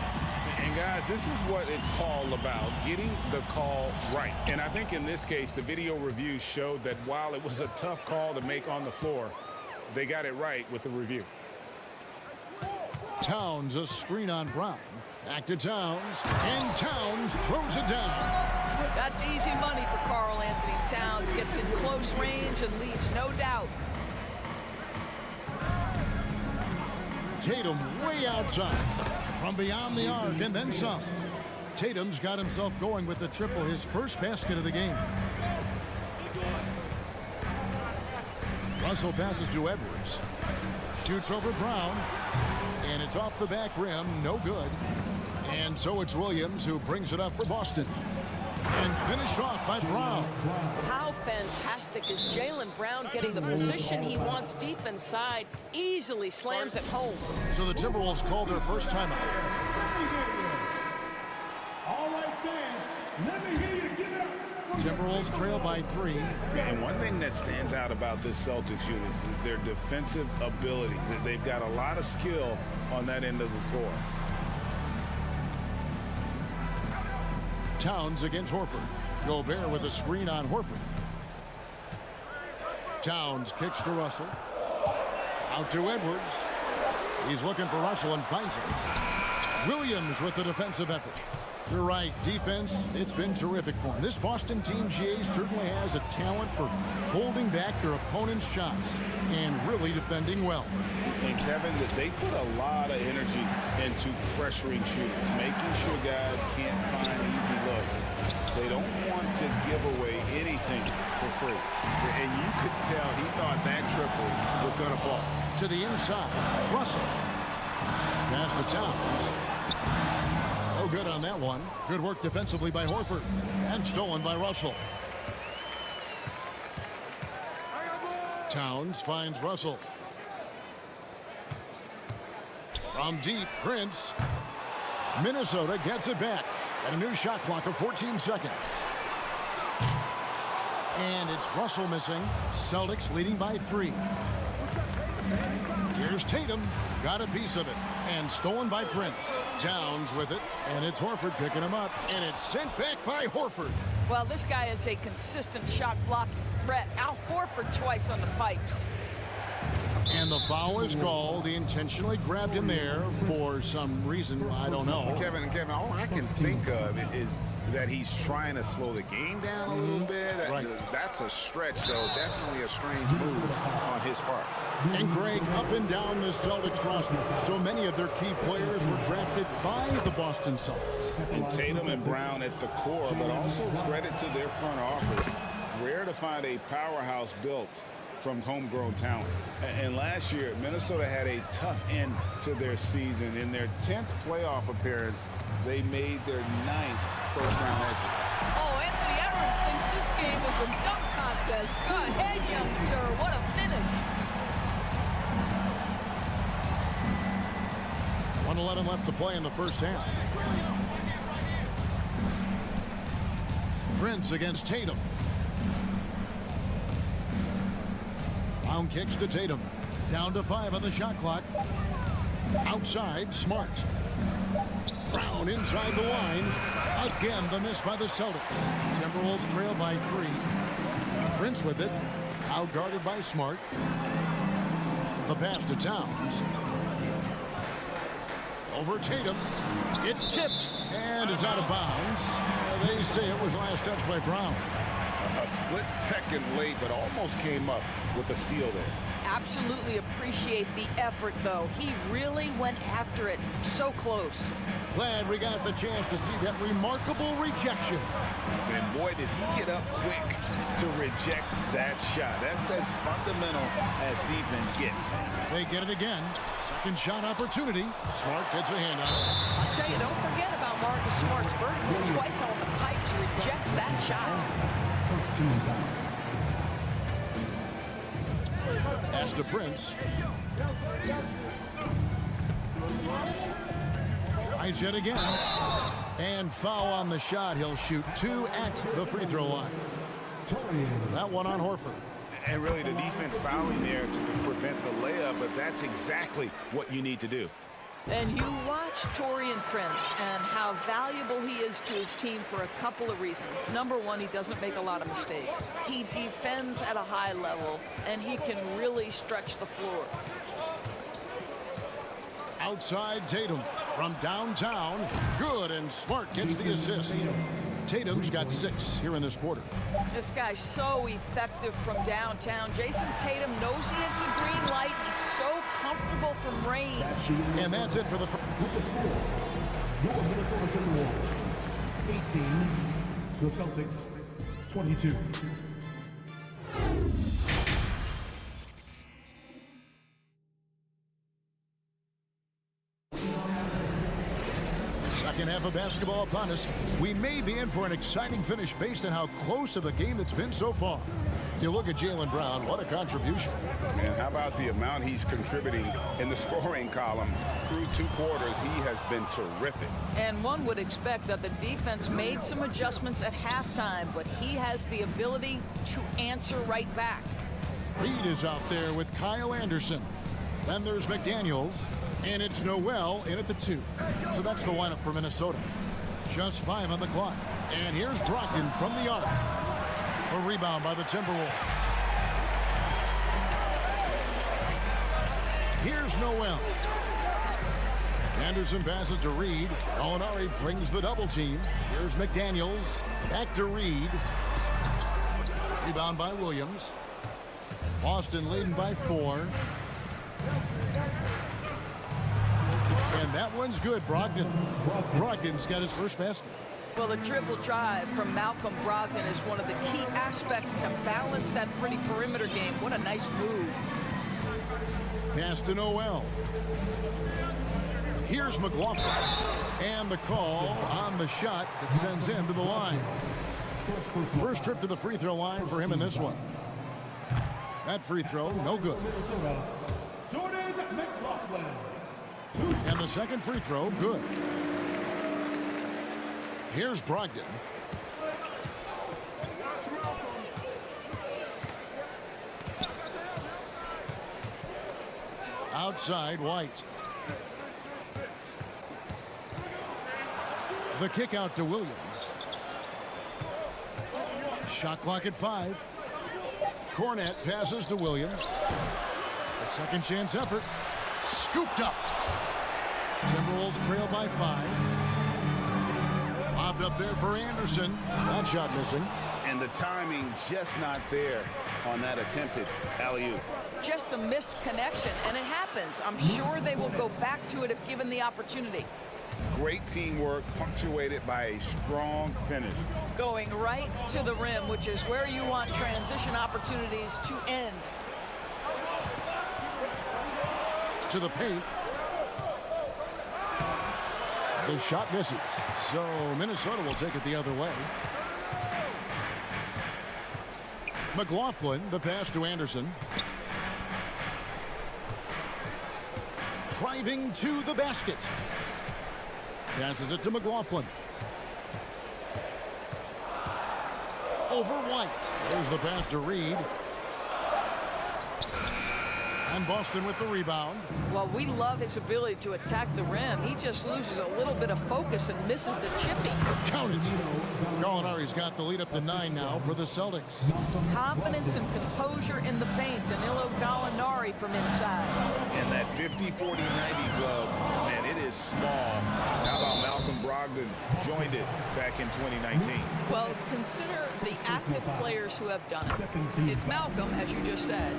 And guys, this is what it's all about, getting the call right. And I think in this case, the video review showed that while it was a tough call to make on the floor, they got it right with the review. Towns, a screen on Brown. Back to Towns, and Towns throws it down. That's easy money for Karl Anthony Towns. Gets in close range and leaves no doubt. Tatum way outside from beyond the arc and then some. Tatum's got himself going with the triple, his first basket of the game. Russell passes to Edwards. Shoots over Brown. And it's off the back rim, no good. And so it's Williams who brings it up for Boston. And finished off by Brown. How fantastic is Jaylen Brown getting the position he wants deep inside, easily slams it home. So the Timberwolves call their first timeout. All right, fans, let me hear you give it up. Timberwolves trail by 3. And one thing that stands out about this Celtics unit is their defensive abilities. They've got a lot of skill on that end of the floor. Towns against Horford. Gobert with a screen on Horford. Towns kicks to Russell. Out to Edwards. He's looking for Russell and finds him. Williams with the defensive effort. You're right, defense, it's been terrific for him. This Boston team, GA, certainly has a talent for holding back their opponent's shots and really defending well. And Kevin, that they put a lot of energy into pressuring shooters, making sure guys can't find easy looks. They don't want to give away anything for free. And you could tell he thought that triple was going to fall. To the inside, Russell. Pass to Towns. No good on that one. Good work defensively by Horford. And stolen by Russell. Towns finds Russell. From deep, Prince. Minnesota gets it back. And a new shot clock of 14 seconds. And it's Russell missing. Celtics leading by 3. Here's Tatum. Got a piece of it. And stolen by Prince. Towns with it. And it's Horford picking him up. And it's sent back by Horford. Well, this guy is a consistent shot blocking threat. Al Horford twice on the pipes. And the foul is called. He intentionally grabbed him there for some reason. I don't know. Kevin, all I can think of is that he's trying to slow the game down a little bit. Right. That's a stretch, so definitely a strange move on his part. And Greg, up and down the Celtics roster, so many of their key players were drafted by the Boston Celtics. And Tatum and Brown at the core, but also credit to their front office. Rare to find a powerhouse built from homegrown talent. And last year, Minnesota had a tough end to their season. In their 10th playoff appearance, they made their 9th first-round exit. Oh, Anthony Edwards thinks this game is a dunk contest. Go ahead, young sir. What a finish. 1:11 left to play in the first half. Prince against Tatum. Brown kicks to Tatum. Down to 5 on the shot clock. Outside, Smart. Brown inside the line. Again, the miss by the Celtics. Timberwolves trail by 3. Prince with it. Out guarded by Smart. The pass to Towns. Over Tatum. It's tipped. And it's out of bounds. They say it was last touched by Brown. A split second late, but almost came up with a steal there. Absolutely appreciate the effort, though. He really went after it so close. Glad we got the chance to see that remarkable rejection. And boy, did he get up quick to reject that shot. That's as fundamental as defense gets. They get it again. Second shot opportunity. Smart gets a hand on it. I'll tell you, don't forget about Marcus Smart's vertical. Twice on the pipes, rejects that shot. Pass to Prince. Tries yet again. And foul on the shot. He'll shoot 2 at the free throw line. That one on Horford. And really the defense fouling there to prevent the layup, but that's exactly what you need to do. And you watch Taurean Prince and how valuable he is to his team for a couple of reasons. Number one, he doesn't make a lot of mistakes. He defends at a high level, and he can really stretch the floor. Outside Tatum from downtown. Good, and Smart gets the assist. Tatum's got 6 here in this quarter. This guy's so effective from downtown. Jason Tatum knows he has the green light. He's so comfortable from range. And that's it for the Your Minnesota Timberwolves, 18. The Celtics, 22. Second half of basketball upon us. We may be in for an exciting finish based on how close of a game it's been so far. You look at Jaylen Brown, what a contribution. And how about the amount he's contributing in the scoring column? Through 2 quarters, he has been terrific. And one would expect that the defense made some adjustments at halftime, but he has the ability to answer right back. Reed is out there with Kyle Anderson. Then there's McDaniels. And it's Noel in at the 2. So that's the lineup for Minnesota. Just 5 on the clock. And here's Brogdon from the arc. A rebound by the Timberwolves. Here's Noel. Anderson passes to Reed. Gallinari brings the double team. Here's McDaniels. Back to Reed. Rebound by Williams. Boston leading by 4. And that one's good, Brogdon. Brogdon's got his first basket. Well, the dribble drive from Malcolm Brogdon is one of the key aspects to balance that pretty perimeter game. What a nice move. Pass to Noel. Here's McLaughlin. And the call on the shot that sends him to the line. First trip to the free throw line for him in this one. That free throw, no good. And the second free throw, good. Here's Brogdon. Outside, White. The kick out to Williams. Shot clock at 5. Cornette passes to Williams. A second chance effort. Scooped up. Timberwolves trail by 5. Lobbed up there for Anderson. That shot missing. And the timing just not there on that attempted alley-oop. Just a missed connection, and it happens. I'm sure they will go back to it if given the opportunity. Great teamwork punctuated by a strong finish. Going right to the rim, which is where you want transition opportunities to end. To the paint. The shot misses. So Minnesota will take it the other way. McLaughlin, the pass to Anderson. Driving to the basket. Passes it to McLaughlin. Over White. There's the pass to Reed. And Boston with the rebound. Well, we love his ability to attack the rim. He just loses a little bit of focus and misses the chipping. Count it. Gallinari's got the lead up to 9 now for the Celtics. Confidence and composure in the paint. Danilo Gallinari from inside. And that 50-40-90 glove, man, it is small. How about Malcolm Brogdon joined it back in 2019? Well, consider the active players who have done it. It's Malcolm, as you just said.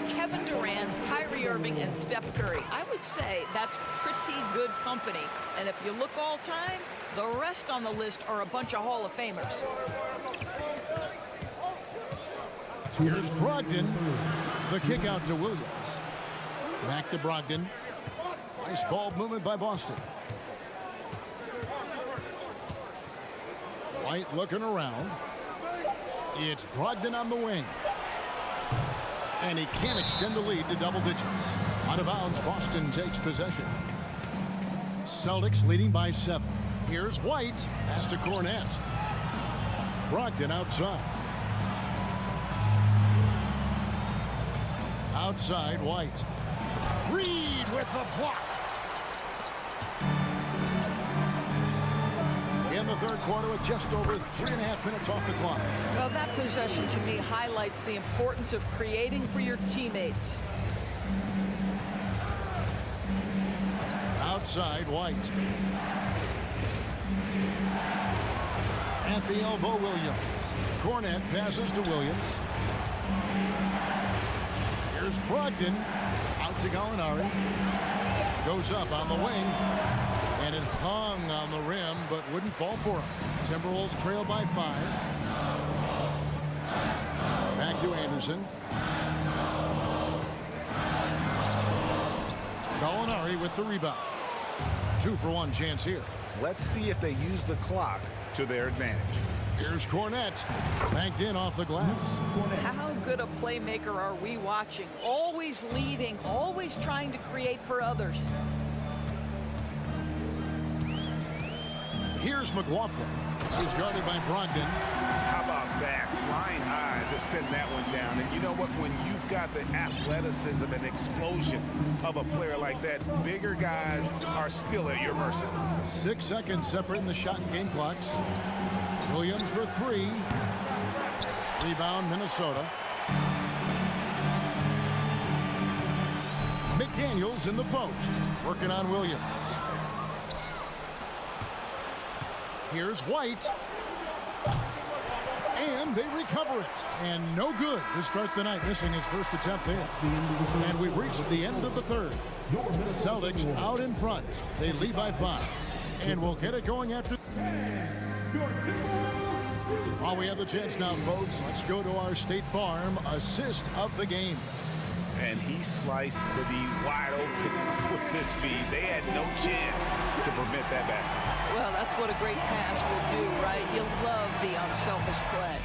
Kevin Durant, Kyrie Irving, and Steph Curry. I would say that's pretty good company. And if you look all time, the rest on the list are a bunch of Hall of Famers. Here's Brogdon. The kick out to Williams. Back to Brogdon. Nice ball movement by Boston. White looking around. It's Brogdon on the wing. And he can't extend the lead to double digits. Out of bounds, Boston takes possession. Celtics leading by 7. Here's White. Pass to Cornette. Brogdon outside. Outside, White. Reed with the block. In the third quarter with just over 3.5 minutes off the clock. Well, that possession to me highlights the importance of creating for your teammates. Outside, White. At the elbow, Williams. Cornette passes to Williams. Here's Brogdon. Out to Gallinari. Goes up on the wing. And it hung on the rim, but wouldn't fall for him. Timberwolves trail by 5. Back to Anderson. Gallinari with the rebound. 2-for-1 chance here. Let's see if they use the clock to their advantage. Here's Cornette. Banked in off the glass. How good a playmaker are we watching? Always leading, always trying to create for others. Here's McLaughlin. He's guarded by Brogdon. How about that? Flying high to send that one down. And you know what? When you've got the athleticism and explosion of a player like that, bigger guys are still at your mercy. 6 seconds separating the shot and game clocks. Williams for 3. Rebound, Minnesota. McDaniels in the post. Working on Williams. Here's White. And they recover it. And no good to start the night, missing his first attempt there. And we've reached the end of the third. Celtics out in front. They lead by 5. And we'll get it going after. While we have the chance now, folks, let's go to our State Farm assist of the game. And he sliced the D wide open with this feed. They had no chance to prevent that basket. Well, that's what a great pass will do, right? You love the unselfish play.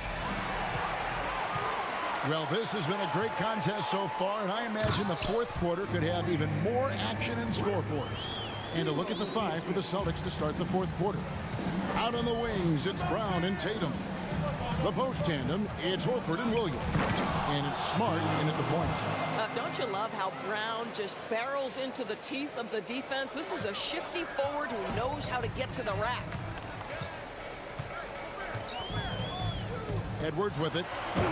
Well, this has been a great contest so far, and I imagine the fourth quarter could have even more action in store for us. And a look at the five for the Celtics to start the fourth quarter. Out on the wings, it's Brown and Tatum. The post tandem, it's Horford and Williams. And it's Smart in at the point. Don't you love how Brown just barrels into the teeth of the defense? This is a shifty forward who knows how to get to the rack. Edwards with it. And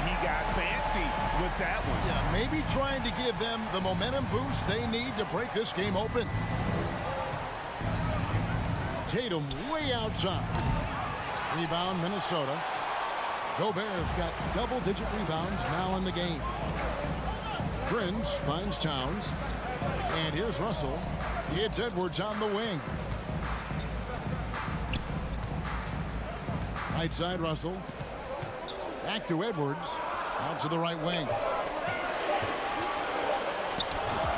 he got fancy with that one. Yeah, maybe trying to give them the momentum boost they need to break this game open. Tatum way outside. Rebound, Minnesota. Gobert's got double-digit rebounds now in the game. Prince finds Towns. And here's Russell. It's Edwards on the wing. Right side, Russell. Back to Edwards. Out to the right wing.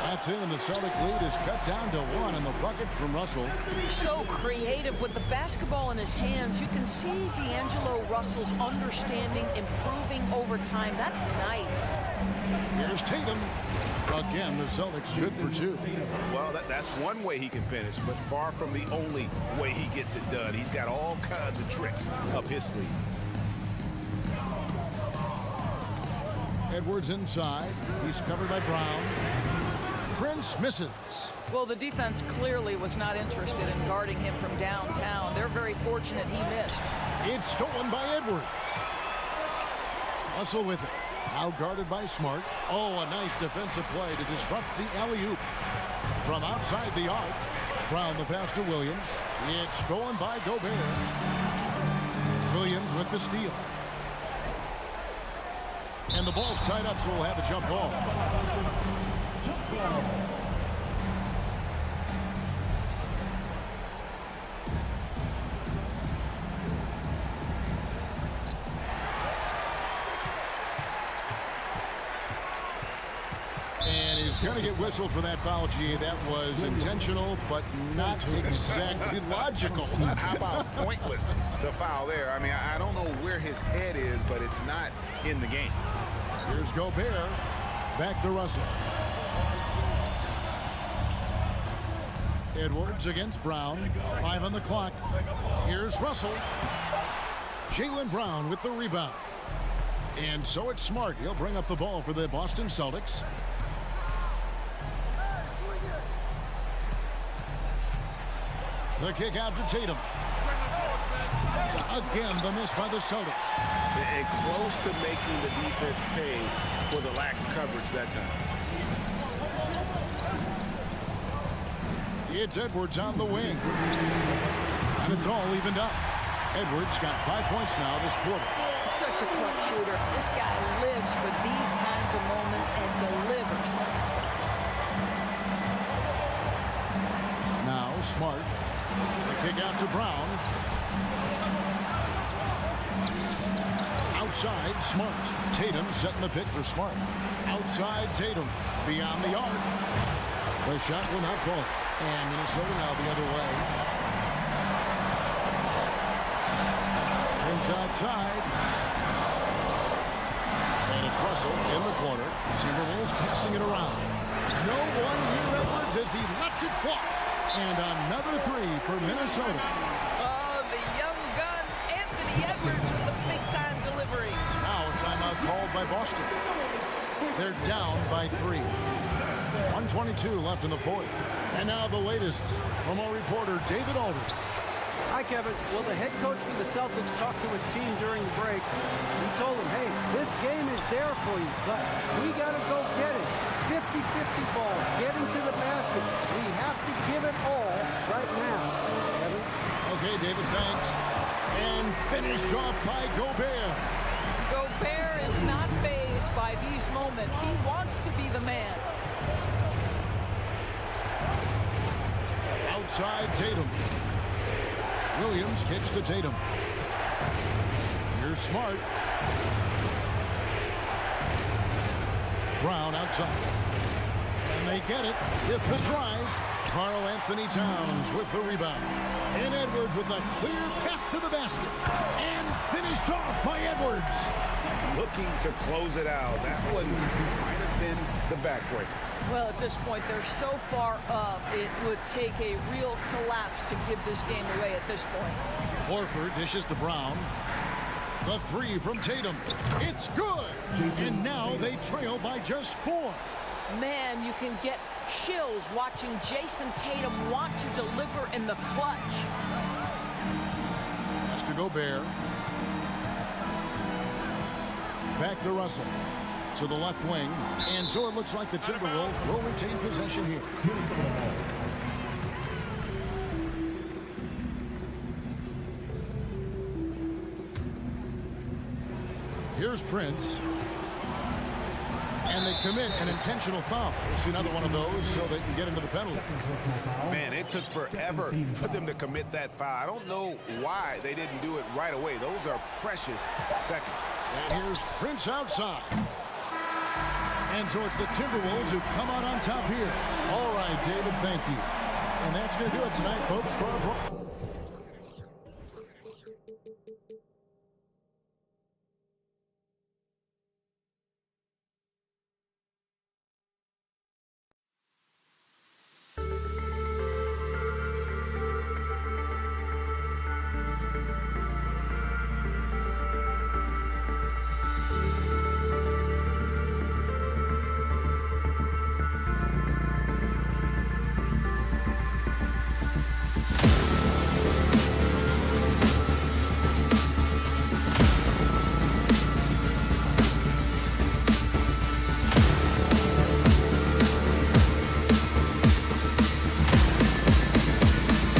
That's it, and the Celtic lead is cut down to 1 in the bucket from Russell. So creative with the basketball in his hands. You can see D'Angelo Russell's understanding improving over time. That's nice. Here's Tatum. Again, the Celtics good for 2. Well, that's one way he can finish, but far from the only way he gets it done. He's got all kinds of tricks up his sleeve. Edwards inside. He's covered by Brown. Prince misses. Well, the defense clearly was not interested in guarding him from downtown. They're very fortunate he missed. It's stolen by Edwards. Russell with it. Now guarded by Smart. Oh, a nice defensive play to disrupt the alley-oop. From outside the arc, Brown the pass to Williams. It's stolen by Gobert. Williams with the steal. And the ball's tied up, so we'll have a jump ball. And he's going to get whistled for that foul, G. That was intentional, but not exactly logical. How about pointless to foul there? I mean, I don't know where his head is, but it's not in the game. Here's Gobert. Back to Russell. Edwards against Brown. 5 on the clock. Here's Russell. Jaylen Brown with the rebound. And so it's Smart. He'll bring up the ball for the Boston Celtics. The kick out to Tatum. Again, the miss by the Celtics. And close to making the defense pay for the lax coverage that time. It's Edwards on the wing. And it's all evened up. Edwards got 5 points now this quarter. Such a clutch shooter. This guy lives for these kinds of moments and delivers. Now Smart. The kick out to Brown. Outside, Smart. Tatum setting the pick for Smart. Outside, Tatum. Beyond the arc. The shot will not fall. And Minnesota now the other way. Prince outside. And it's Russell in the corner. Timberwolves passing it around. No one near Edwards as he lets it fly. And another 3 for Minnesota. Oh, the young gun, Anthony Edwards with the big-time delivery. Now a timeout called by Boston. They're down by 3. 1:22 left in the fourth. And now the latest from our reporter, David Aldridge. Hi, Kevin. Well, the head coach for the Celtics talked to his team during the break. He told them, hey, this game is there for you, but we got to go get it. 50-50 balls, getting to the basket. We have to give it all right now, Kevin. Okay, David, thanks. And finished off by Gobert. Gobert is not fazed by these moments. He wants to be the man. outside Tatum. Williams kicks to Tatum. Here's Smart. Brown outside. And they get it with the drive. Karl Anthony Towns with the rebound. And Edwards with a clear path to the basket. And finished off by Edwards. Looking to close it out. That one might have been the backbreaker. Well, at this point, they're so far up, it would take a real collapse to give this game away at this point. Horford dishes to Brown. The three from Tatum. It's good. And now they trail by just 4. Man, you can get chills watching Jason Tatum want to deliver in the clutch. Has to Gobert. Back to Russell. To the left wing. And so it looks like the Timberwolves will retain possession here. Here's Prince. And they commit an intentional foul. We'll see another one of those so they can get into the penalty. Man, it took forever for them to commit that foul. I don't know why they didn't do it right away. Those are precious seconds. And here's Prince outside. And so it's the Timberwolves who come out on top here. All right, David, thank you. And that's going to do it tonight, folks, for our